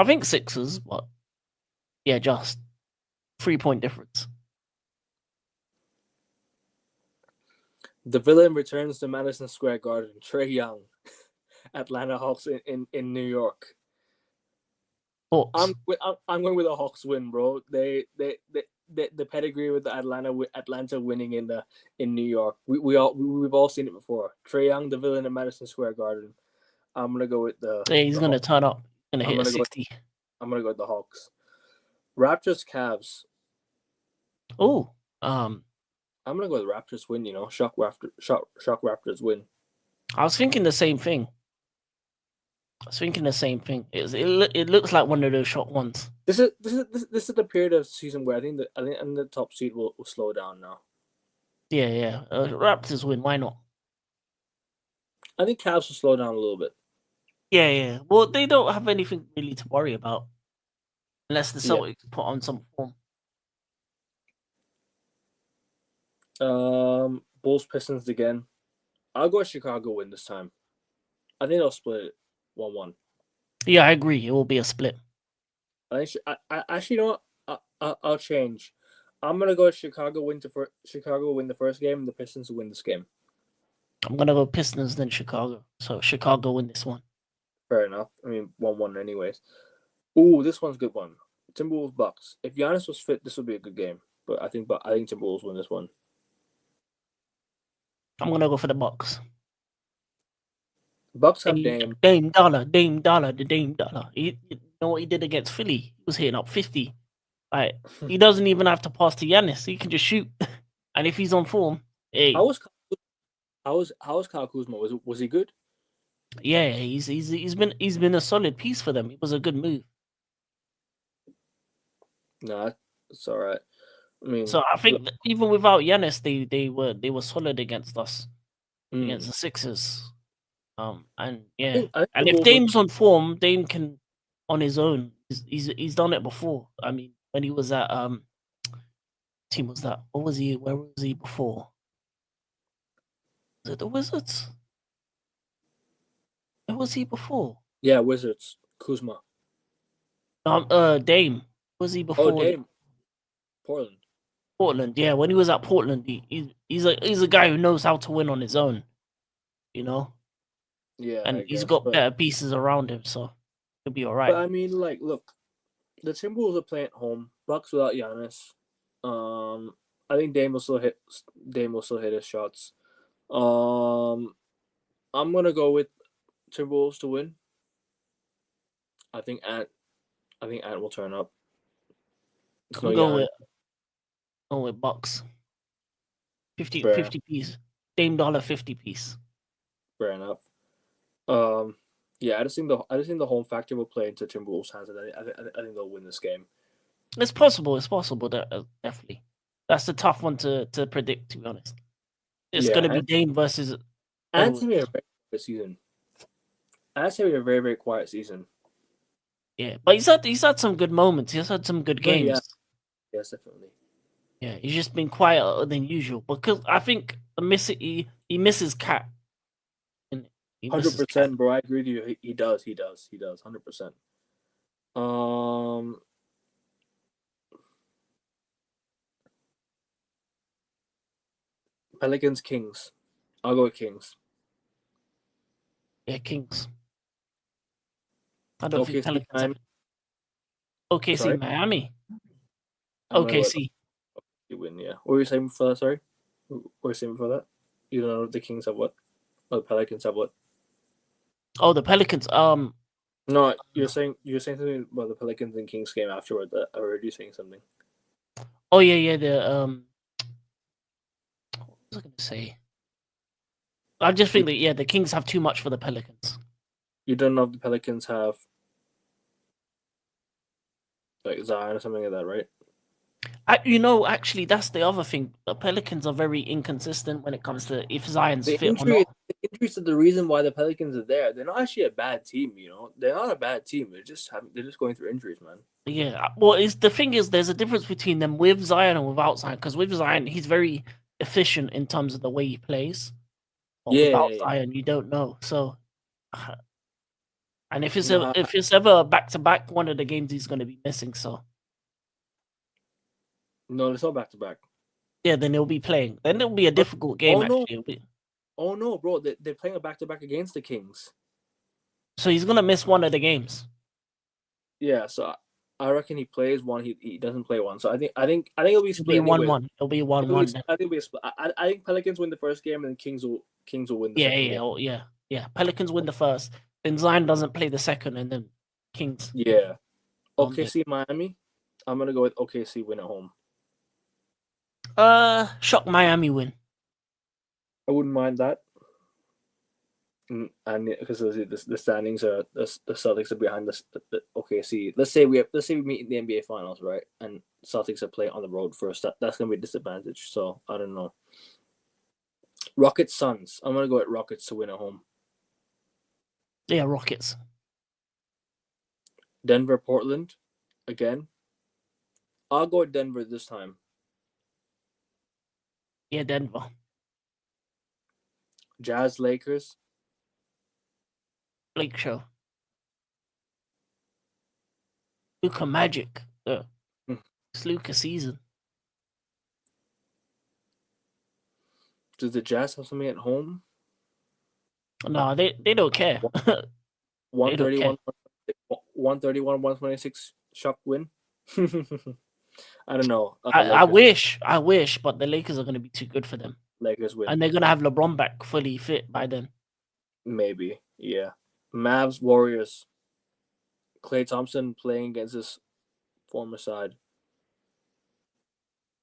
think Sixers, but yeah, just 3-point difference.
The villain returns to Madison Square Garden. Trae Young, Atlanta Hawks in New York.
Hawks.
I'm going with a Hawks win, bro. The pedigree with the Atlanta winning in New York. We've all seen it before. Trae Young, the villain at Madison Square Garden. I'm gonna go with the.
Yeah, he's
the
gonna
Hawks.
turn up. Gonna
I'm
hit a
gonna go.
60.
I'm gonna go with the Hawks. Raptors Cavs.
Oh,
I'm gonna go with Raptors win. You know, shock Raptors win.
I was thinking the same thing. It looks like one of those shot ones.
This is the period of season where I think the top seed will slow down now.
Yeah. Raptors win. Why not?
I think Cavs will slow down a little bit.
Yeah. Well, they don't have anything really to worry about unless the
Yeah.
Celtics put on some form.
Bulls Pistons again. I'll go Chicago win this time. I think they'll split it 1-1.
Yeah, I agree. It will be a split.
I actually you know what? I'll change. I'm gonna go Chicago win the first game, and the Pistons will win this game.
I'm gonna go Pistons then Chicago. So Chicago win this one.
Fair enough. I mean 1-1 anyways. Ooh, this one's a good one. Timberwolves Bucks. If Giannis was fit, this would be a good game. But I think Timberwolves win this one.
I'm gonna go for the Bucks.
Bucks have Dame.
Dame Dollar. You know what he did against Philly? He was hitting up 50. Right. He doesn't even have to pass to Giannis. He can just shoot. And if he's on form, hey.
How was Kyle Kuzma? Was he good?
Yeah, he's been a solid piece for them. It was a good move.
Nah, it's all right. I mean,
So I think that even without Giannis, they were solid against us, against the Sixers. And yeah,
I think
and
the
if
Wolves
Dame's on form, Dame can on his own. He's done it before. I mean, when he was at team was that? What was he? Where was he before? Was it the Wizards? Where was he before?
Yeah, Wizards. Kuzma.
Dame. Was he before?
Oh, Dame. Portland.
Portland. Yeah, when he was at Portland, he's a guy who knows how to win on his own. You know.
Yeah,
And
I
he's
guess,
got
but,
better pieces around him, so he'll be all
but
right.
I mean, like, look, the Timberwolves are playing at home. Bucks without Giannis. I think Dame will still hit. Dame will still hit his shots. I'm gonna go with Timberwolves to win. I think Ant. I think Ant will turn up. It's no
I'm going
Jan.
with Bucks. 50
Fair,
50 piece. Dame dollar 50 piece.
fair enough. Yeah, I just think the home factor will play into Timberwolves' hands, and I think they'll win this game.
It's possible. It's possible. Definitely. That's a tough one to predict. To be honest, it's
Yeah,
gonna be Dame versus
Ant's
Edwards.
having a very quiet season. Ant's having a very quiet season.
Yeah, but he's had some good moments. He's had some good
Oh yeah,
games.
yes, definitely.
Yeah, he's just been quieter than usual because I think he misses Cat. He misses Cat.
100%, bro. I agree with you. He does. 100%. Um, Pelicans Kings. I'll go with Kings.
Yeah, Kings. I don't think
OKC
Pelicans have
Miami.
it. OKC
Sorry,
Miami.
I'm gonna go with
OKC.
you win. Yeah. What were you saying before that? Sorry. What were you saying before that? You don't know the Kings have what? Or the Pelicans have what?
Oh, the Pelicans.
No, you're saying something about the Pelicans and Kings game afterward. That I heard you saying something.
Oh yeah. What was I gonna say? I just think that the Kings have too much for the Pelicans.
You don't know if the Pelicans have like Zion or something like that, right?
Actually, that's the other thing. The Pelicans are very inconsistent when it comes to if Zion's fit or not.
The injuries are the reason why the Pelicans are there. They're not actually a bad team, you know. They're not a bad team. They're just going through injuries, man.
Yeah, well, is the thing is there's a difference between them with Zion and without Zion. Because with Zion, he's very efficient in terms of the way he plays. But without
Yeah.
Zion, you don't know. So, and
Nah,
if it's ever back to back, one of the games he's going to be missing. So
no, it's not back to back.
yeah, then he'll be playing. Then it'll be a difficult game.
Oh no,
Actually, It'll be...
oh no, bro! They're playing a back to back against the Kings.
so he's going to miss one of the games.
Yeah, so I reckon he plays one. He doesn't play one. So I think it'll be
It'll
split
be
anyway.
1-1. It'll be 1-1.
I think it'll be a split. I think Pelicans win the first game and Kings will win the second game.
Yeah. Pelicans win the first, then Zion doesn't play the second, and then Kings.
Yeah.
dominate.
OKC Miami. I'm gonna go with OKC win at home.
Shock Miami win.
I wouldn't mind that. And because the standings are the Celtics are behind the OKC. Let's say we meet in the NBA Finals, right? And Celtics are playing on the road first. That's gonna be a disadvantage. So I don't know. Rockets Suns. I'm gonna go with Rockets to win at home.
Yeah, Rockets.
Denver Portland, again. I'll go with Denver this time.
Yeah, Denver.
Jazz Lakers.
Blake Show. Luka Magic. It's Luka season.
Does the Jazz have something at home?
No, they don't care.
131, 126 shock win. I don't know.
I wish, but the Lakers are going to be too good for them.
Lakers win.
And they're going to have LeBron back fully fit by then.
Maybe, yeah. Mavs Warriors. Klay Thompson playing against his former side.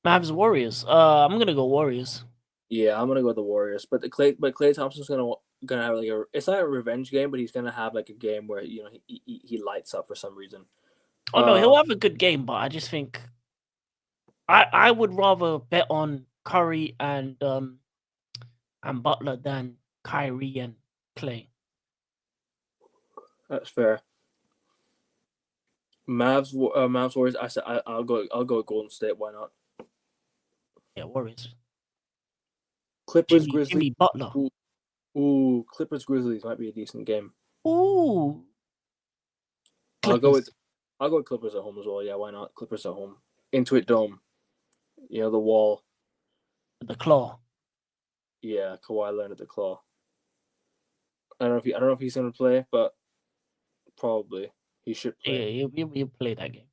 Mavs Warriors. I'm going to go Warriors.
Yeah, I'm gonna go with the Warriors. But Klay Thompson's gonna have like it's not a revenge game, but he's gonna have like a game where he lights up for some reason.
Oh no, he'll have a good game, but I just think I would rather bet on Curry and Butler than Kyrie and Klay.
That's fair. Mavs Warriors. I said I'll go with Golden State. Why not?
Yeah, Warriors.
Clippers Grizzlies.
Jimmy Butler.
Ooh, Clippers Grizzlies might be a decent game.
Ooh.
Clippers. I'll go with Clippers at home as well. Yeah, why not? Clippers at home. Intuit Dome. You know, the wall.
The claw.
Yeah, Kawhi Leonard at the claw. I don't know if he's gonna play, but probably he should play.
Yeah, he'll play that game.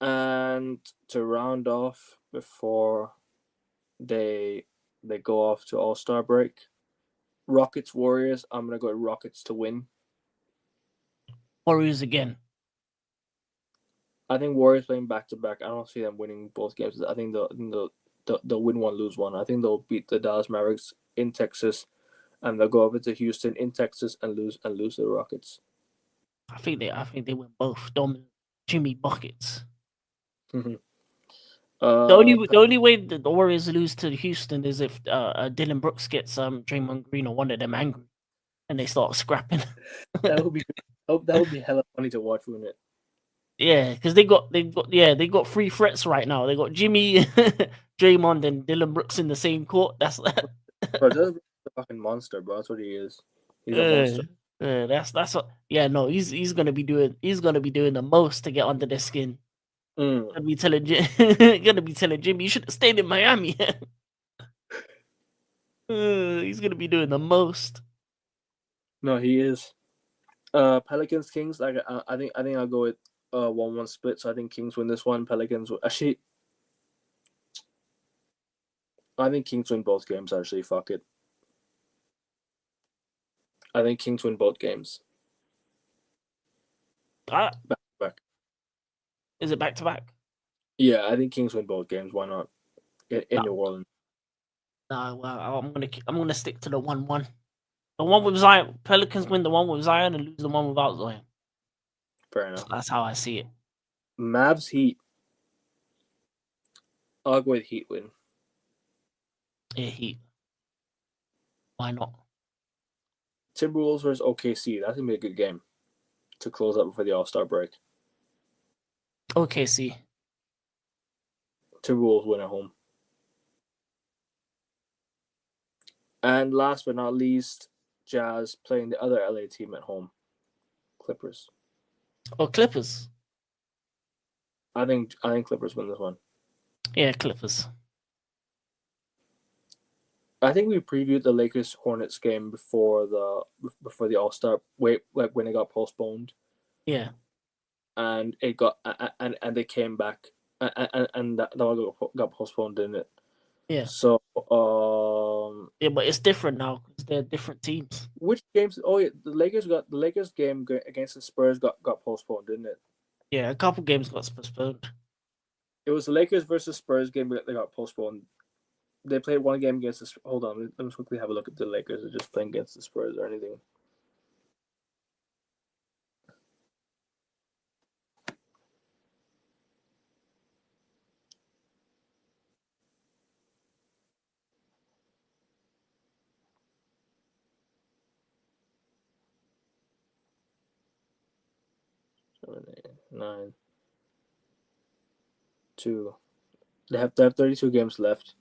And to round off before they go off to All-Star break, Rockets Warriors. I'm gonna go with Rockets to win.
Warriors again.
I think Warriors playing back to back. I don't see them winning both games. I think they'll win one, lose one. I think they'll beat the Dallas Mavericks in Texas, and they'll go over to Houston in Texas and lose to the Rockets.
I think they win both. Dominant Jimmy buckets. The only way that the Warriors lose to Houston is if Dylan Brooks gets Draymond Green or one of them angry, and they start scrapping.
That would be that would be hella funny to watch, wouldn't it?
Yeah, because they got three threats right now. They got Jimmy, Draymond, and Dylan Brooks in the same court. That's
Bro, Dylan Brooks is a fucking monster, bro. That's what he is. He's a monster.
that's what. Yeah, no, he's gonna be doing the most to get under their skin. Gonna be telling Jimmy you should have stayed in Miami. He's gonna be doing the most.
No, he is. Pelicans Kings. Like I think I'll go with 1-1 split. So I think Kings win this one. Pelicans actually. I think Kings win both games. Actually, fuck it. I think Kings win both games. Back to back.
Is it back to back?
Yeah, I think Kings win both games. Why not? In New Orleans.
No, well, I'm gonna stick to the 1-1. The one with Zion. Pelicans win the one with Zion and lose the one without Zion.
Fair enough.
That's how I see it.
Mavs Heat. I'll go with Heat win.
Yeah, Heat. Why not?
Timberwolves versus OKC. That's gonna be a good game to close up before the All-Star break.
OKC.
Timberwolves win at home. And last but not least, Jazz playing the other LA team at home. Clippers.
Oh, Clippers.
I think Clippers win this one.
Yeah, Clippers.
I think we previewed the Lakers Hornets game before the All-Star like when it got postponed.
Yeah.
And it got and they came back and that one got postponed, didn't it?
Yeah.
So
yeah, but it's different now because they're different teams.
Which games? Oh yeah, the Lakers game against the Spurs got postponed, didn't it?
Yeah, a couple games got postponed.
It was the Lakers versus Spurs game that got postponed. They played one game against the. Hold on, let me quickly have a look at the Lakers. They're just playing against the Spurs or anything. Seven, 8, 9, 2. They have 32 games left.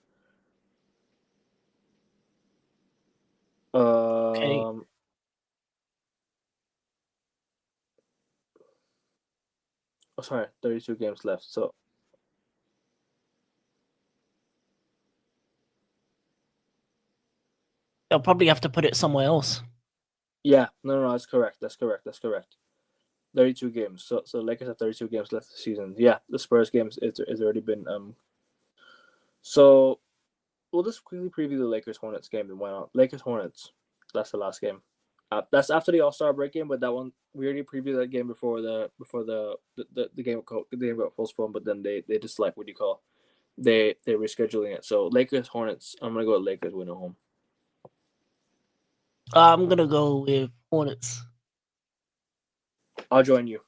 Okay.
Oh, sorry, 32 games left. So
they'll probably have to put it somewhere else.
yeah, no, that's correct. 32 games. So Lakers have 32 games left this season. Yeah, the Spurs games it's already been So we'll just quickly preview the Lakers Hornets game and why not? Lakers Hornets. That's the last game. That's after the All-Star break game, but that one we already previewed that game before the game got postponed. But then they just like what do you call? They're rescheduling it. So Lakers Hornets. I'm gonna go with Lakers win at home.
I'm gonna go with Hornets.
I'll join you.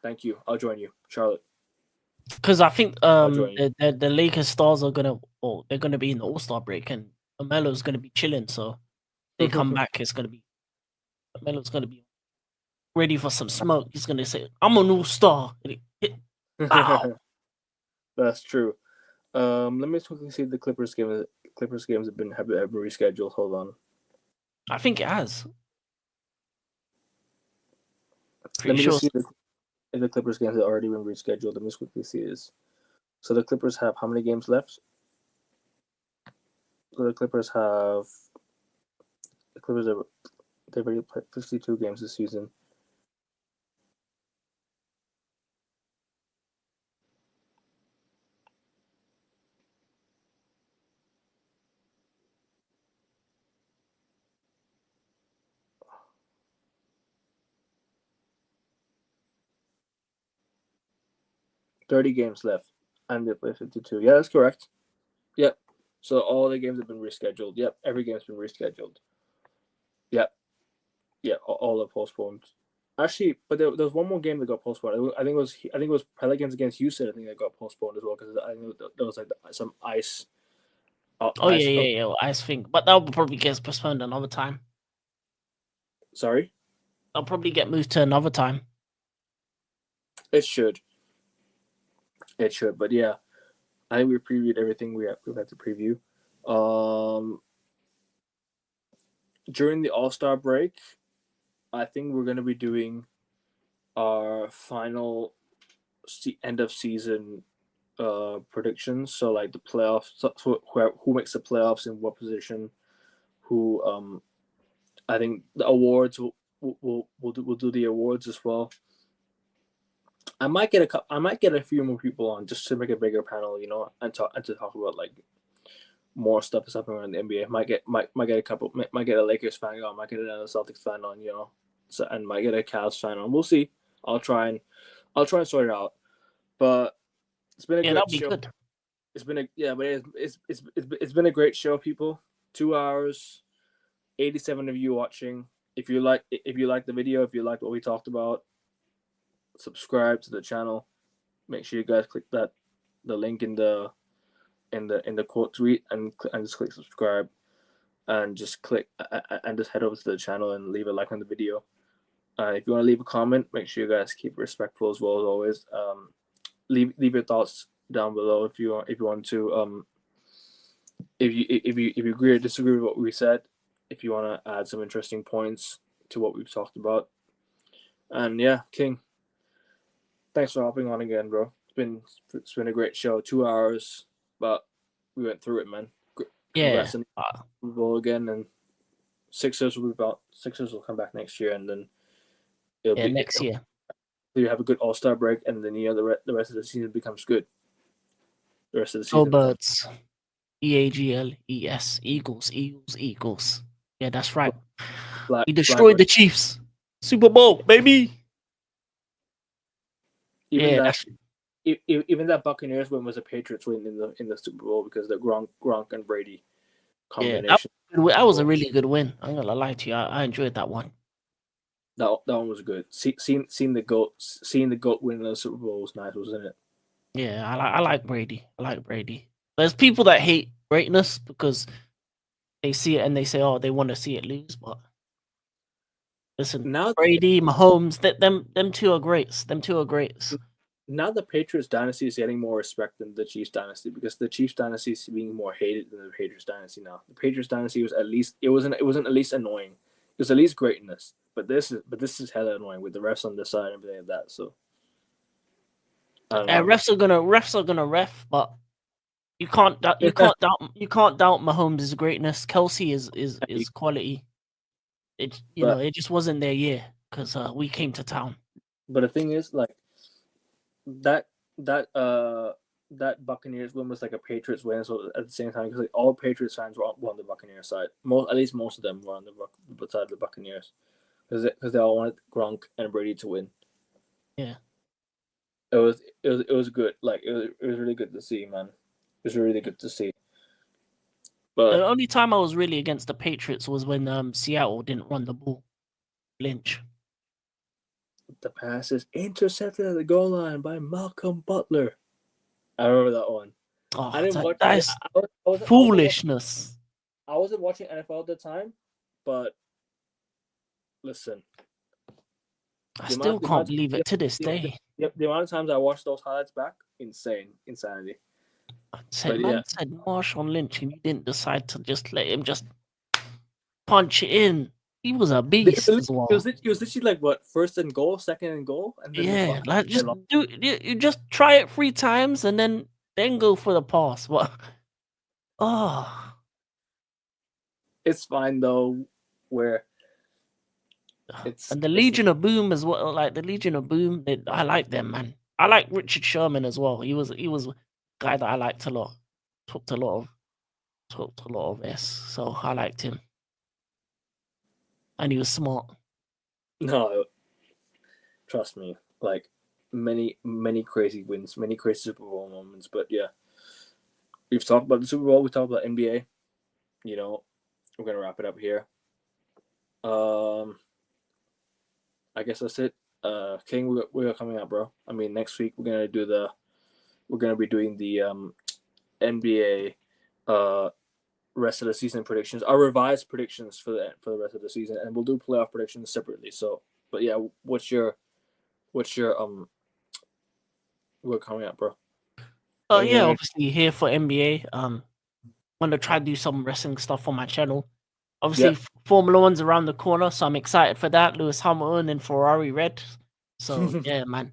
Thank you. I'll join you, Charlotte.
Because I think the Lakers stars are they're gonna be in the All-Star break and Melo's gonna be chilling. So they come back. It's gonna be Melo's gonna be ready for some smoke. He's gonna say, "I'm an All-Star."
That's true. Let me quickly see if the Clippers games have been rescheduled. Hold on.
I think it has.
Let me just see if the Clippers games have already been rescheduled. Let me just quickly see this. So the Clippers have how many games left? So they've already played 52 games this season. 30 games left, and they play 52. Yeah, that's correct. Yep. So all the games have been rescheduled. Yep, every game's been rescheduled. Yep. Yeah, all are postponed. Actually, but there was one more game that got postponed. I think it was Pelicans against Houston. I think that got postponed as well because I think there was like some ice.
Oh
ice,
yeah. I think, but that'll probably get postponed another time.
Sorry,
I'll probably get moved to another time.
it should. It should, but yeah, I think we previewed everything we've had to preview. During the All-Star break, I think we're going to be doing our final end of season predictions. So like the playoffs, who makes the playoffs in what position, who I think the awards we'll do the awards as well. I might get a few more people on just to make a bigger panel, you know, and to talk about like more stuff that's happening around the NBA. Might get a Lakers fan on, might get another Celtics fan on, you know, so and might get a Cavs fan on. We'll see. I'll try and sort it out. But it's been a great
that'll be
show.
good.
It's been it's been a great show, people. 2 hours, 87 of you watching. If you like the video, if you like what we talked about, subscribe to the channel. Make sure you guys click the link in the quote tweet and just click subscribe, and just click and just head over to the channel and leave a like on the video. If you want to leave a comment, make sure you guys keep it respectful as well as always. Leave your thoughts down below if you want to. If you agree or disagree with what we said, if you want to add some interesting points to what we've talked about. And yeah, King, thanks for hopping on again, bro. It's been a great show. 2 hours, but we went through it, man. Congrats on the Super Bowl again, and Sixers will come back next year, and then
next year.
You have a good All-Star break, and then the rest of the season becomes good. The rest of the season.
Go Birds. EAGLES. Eagles. Yeah, that's right. We destroyed the Chiefs. Super Bowl, baby.
Even that Buccaneers win was a Patriots win in the Super Bowl because the Gronk and Brady combination.
Yeah, that was a really good win. I'm gonna lie to you. I enjoyed that one.
That one was good. Seeing the goat win the Super Bowl was nice, wasn't it?
Yeah, I like Brady. There's people that hate greatness because they see it and they say, "Oh, they want to see it lose." But listen, now Brady, Mahomes, them two are greats.
Now the Patriots dynasty is getting more respect than the Chiefs dynasty because the Chiefs dynasty is being more hated than the Patriots dynasty now. The Patriots dynasty was wasn't at least annoying. It was at least greatness. But this is hella annoying with the refs on the side and everything like that. So
refs are gonna ref, but you can't doubt Mahomes' greatness. Kelsey is quality. It just wasn't their year because we came to town.
But the thing is, like that Buccaneers win was like a Patriots win. So at the same time, because like all Patriots fans were on the Buccaneers side. At least most of them were on the side of the Buccaneers. Because they all wanted Gronk and Brady to win.
Yeah,
it was good. Like it was really good to see, man. It was really good to see. But
the only time I was really against the Patriots was when Seattle didn't run the ball. Lynch.
The pass is intercepted at the goal line by Malcolm Butler. I remember that one.
Oh, I didn't watch that. Is foolishness.
I wasn't watching NFL at the time, but. Listen,
I still can't believe it to this day.
The amount of times I watched those highlights back, insanity.
Said Marshawn Lynch, and you didn't decide to just let him just punch it in. He was a beast as well.
He was literally like what, first and goal, second and goal, and then
like just you just try it 3 times and then go for the pass. What? Oh,
it's fine though.
And the Legion of Boom as well. Like the Legion of Boom, I like them, man. I like Richard Sherman as well. He was a guy that I liked a lot. Talked a lot of S, so I liked him. And he was smart.
No, trust me. Like many crazy wins, many crazy Super Bowl moments. But yeah, we've talked about the Super Bowl. We talked about NBA. You know, we're gonna wrap it up here. I guess that's it. King, we're coming out, bro. I mean, next week we're gonna be doing the NBA rest of the season predictions, our revised predictions for the rest of the season, and we'll do playoff predictions separately. So, but yeah, what's your we're coming out, bro?
Yeah, obviously here for NBA. Want to try to do some wrestling stuff on my channel. Obviously,
Yeah.
Formula One's around the corner, so I'm excited for that. Lewis Hamilton and Ferrari Red. So yeah, man.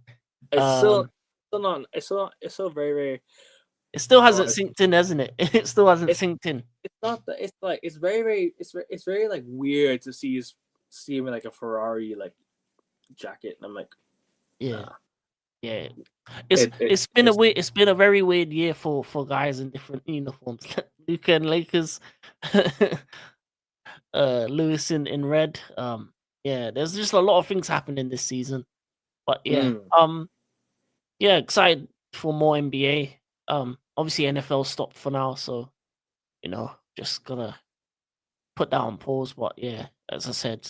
It's
Um,
still not. It's still very very.
it still
Oh,
hasn't synced in, hasn't it? It still hasn't
it's
synced in.
it's not that. It's like it's very it's very like weird to see him in like a Ferrari like jacket, and I'm like,
Yeah,
nah.
yeah.
It
It's been a very weird year for guys in different uniforms. Luca and Lakers, Lewis in red. Yeah, there's just a lot of things happening this season. But yeah, yeah, excited for more NBA. Obviously NFL stopped for now, so just gonna put that on pause. But yeah, as I said,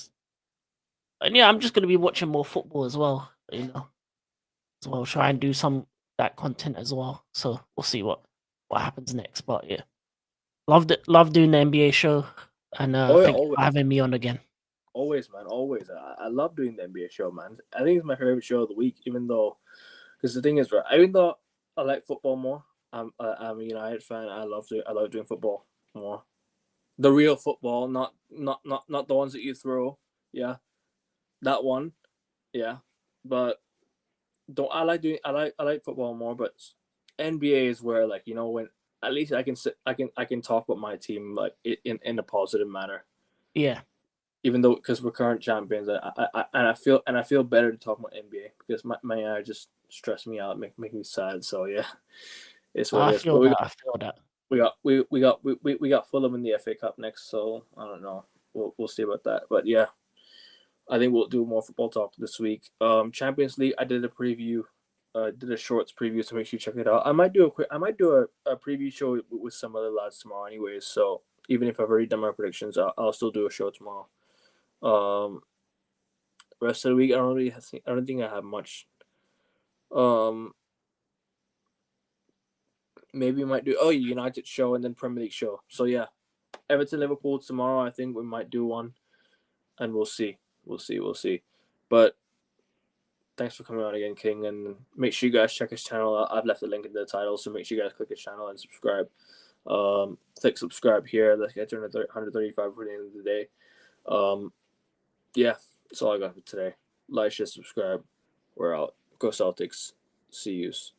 and yeah, I'm just gonna be watching more football as well. As well, try and do some that content as well. So we'll see what happens next. But yeah, love doing the NBA show, and
oh yeah,
thank you for having me on again.
always, man, always. I love doing the NBA show, man. I think it's my favorite show of the week, even though, because the thing is, right, even though I like football more, I'm a United fan. I love doing football more. The real football, not the ones that you throw. Yeah, that one. Yeah, but don't I like football more, but NBA is where like when at least I can talk about my team like in a positive manner.
Yeah,
Even though because we're current champions, I feel better to talk about NBA because my just stress me out, make me sad. So yeah, it's what
I
it is. But
feel that. I feel that.
we got Fulham in the FA Cup next, so I don't know. We'll see about that. But yeah, I think we'll do more football talk this week. Champions League, I did a preview, did a shorts preview, so make sure you check it out. I might do a preview show with some other lads tomorrow, anyways. So even if I've already done my predictions, I'll still do a show tomorrow. Rest of the week, I don't think I have much. Maybe we might do United show and then Premier League show. So yeah, Everton Liverpool tomorrow. I think we might do one, and we'll see. But thanks for coming on again, King, and make sure you guys check his channel. I've left the link in the title, so make sure you guys click his channel and subscribe. Click subscribe here. Let's get to 135 for the end of the day. Yeah, that's all I got for today. Like, share, subscribe. We're out. Go Celtics. See yous.